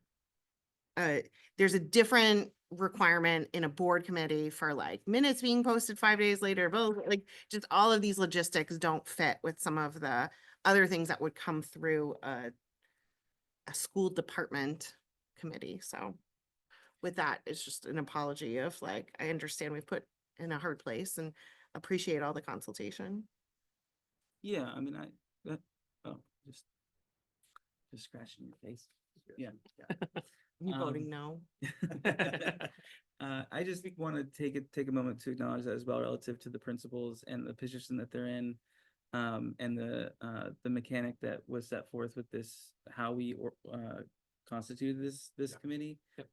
there's a different requirement in a board committee for like minutes being posted 5 days later, but like just all of these logistics don't fit with some of the other things that would come through a school department committee. So with that, it's just an apology of like, I understand we've put in a hard place and appreciate all the consultation.
Yeah, I mean, just scratching your face. Yeah.
You voting no?
I just want to take a moment to acknowledge that as well relative to the principals and the position that they're in. And the mechanic that was set forth with this, how we constituted this committee.
Yep.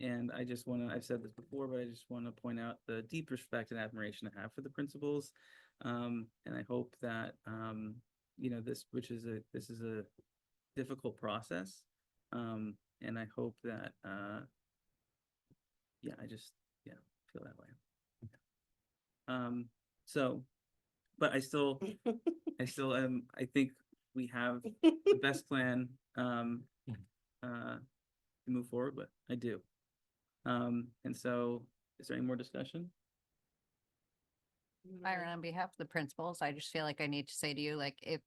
And I just want to, I've said this before, but I just want to point out the deep respect and admiration I have for the principals. And I hope that, this is a difficult process. And I hope that, feel that way. But I still am, I think we have the best plan, to move forward with. I do. And so is there any more discussion?
Byron, on behalf of the principals, I just feel like I need to say to you, like, if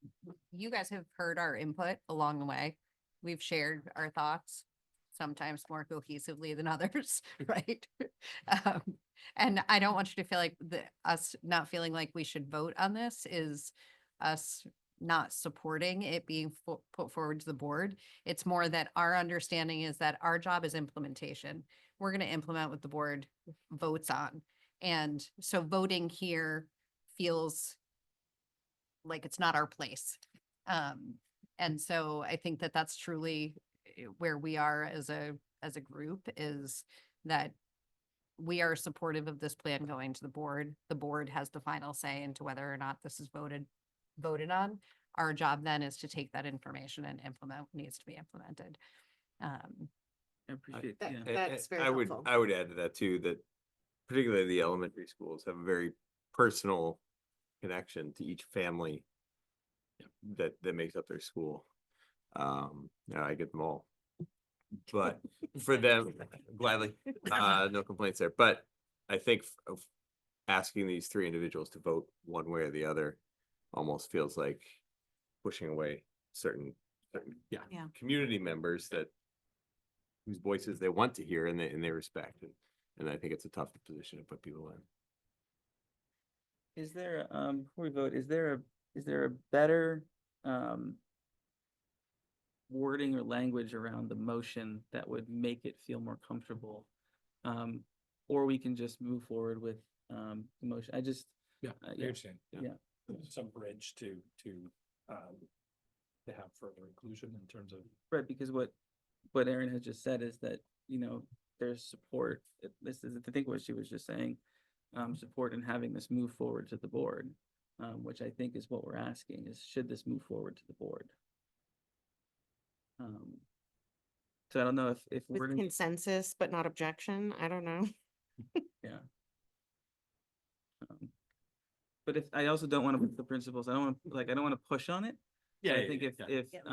you guys have heard our input along the way, we've shared our thoughts, sometimes more cohesively than others, right? And I don't want you to feel like us not feeling like we should vote on this is us not supporting it being put forward to the board. It's more that our understanding is that our job is implementation. We're going to implement what the board votes on. And so voting here feels like it's not our place. And so I think that that's truly where we are as a group, is that we are supportive of this plan going to the board. The board has the final say into whether or not this is voted on. Our job then is to take that information and implement what needs to be implemented.
I appreciate,
That-
yeah.
That's very
I would,
helpful.
I would add to that too, that particularly the elementary schools have a very personal connection to each family that makes up their school. I get them all. But for them, gladly, no complaints there. But I think of asking these three individuals to vote one way or the other almost feels like pushing away certain
Yeah.
community members whose voices they want to hear and they respect. And I think it's a tough position to put people in.
Is there, before we vote, is there a better, wording or language around the motion that would make it feel more comfortable? Or we can just move forward with, the motion. I just,
Yeah, I understand.
yeah.
Some bridge to have further inclusion in terms of.
Right, because what what Erin has just said is that, you know, there's support. This is, I think what she was just saying, support in having this move forward to the board, which I think is what we're asking is, should this move forward to the board? So I don't know if
With
we're,
consensus, but not objection. I don't know.
yeah. But if, I also don't want to put the principles, I don't want to, like, I don't want to push on it.
Yeah,
But I
yeah,
think
yeah,
if,
yeah.
if,
Yep.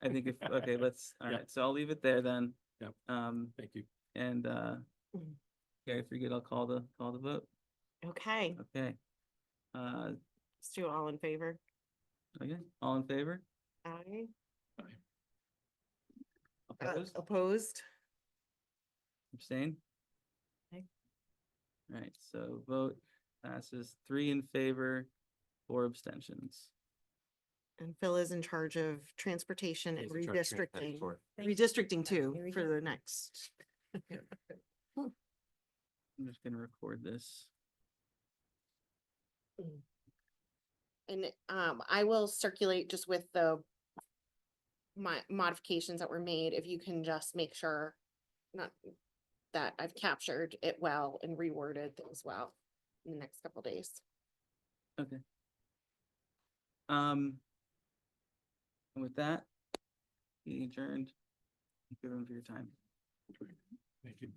I think if, okay, let's, all
Yep.
right, so I'll leave it there then.
Yep. Thank you.
And, okay, if you're good, I'll call the vote.
Okay,
Okay.
let's do all in favor.
Okay, all in favor?
Aye.
Opposed?
Opposed?
Abstain?
Okay.
All right, so vote passes 3 in favor, 4 abstentions.
And Phil is in charge of transportation and
He's in charge of
redistricting.
transport.
Redistricting too,
Here we
for
go.
the next.
I'm just gonna record this.
And I will circulate just with the modifications that were made, if you can just make sure not that I've captured it well and reworded as well in the next couple days.
Okay. And with that, meeting adjourned. Thank you everyone for your time.
Thank you.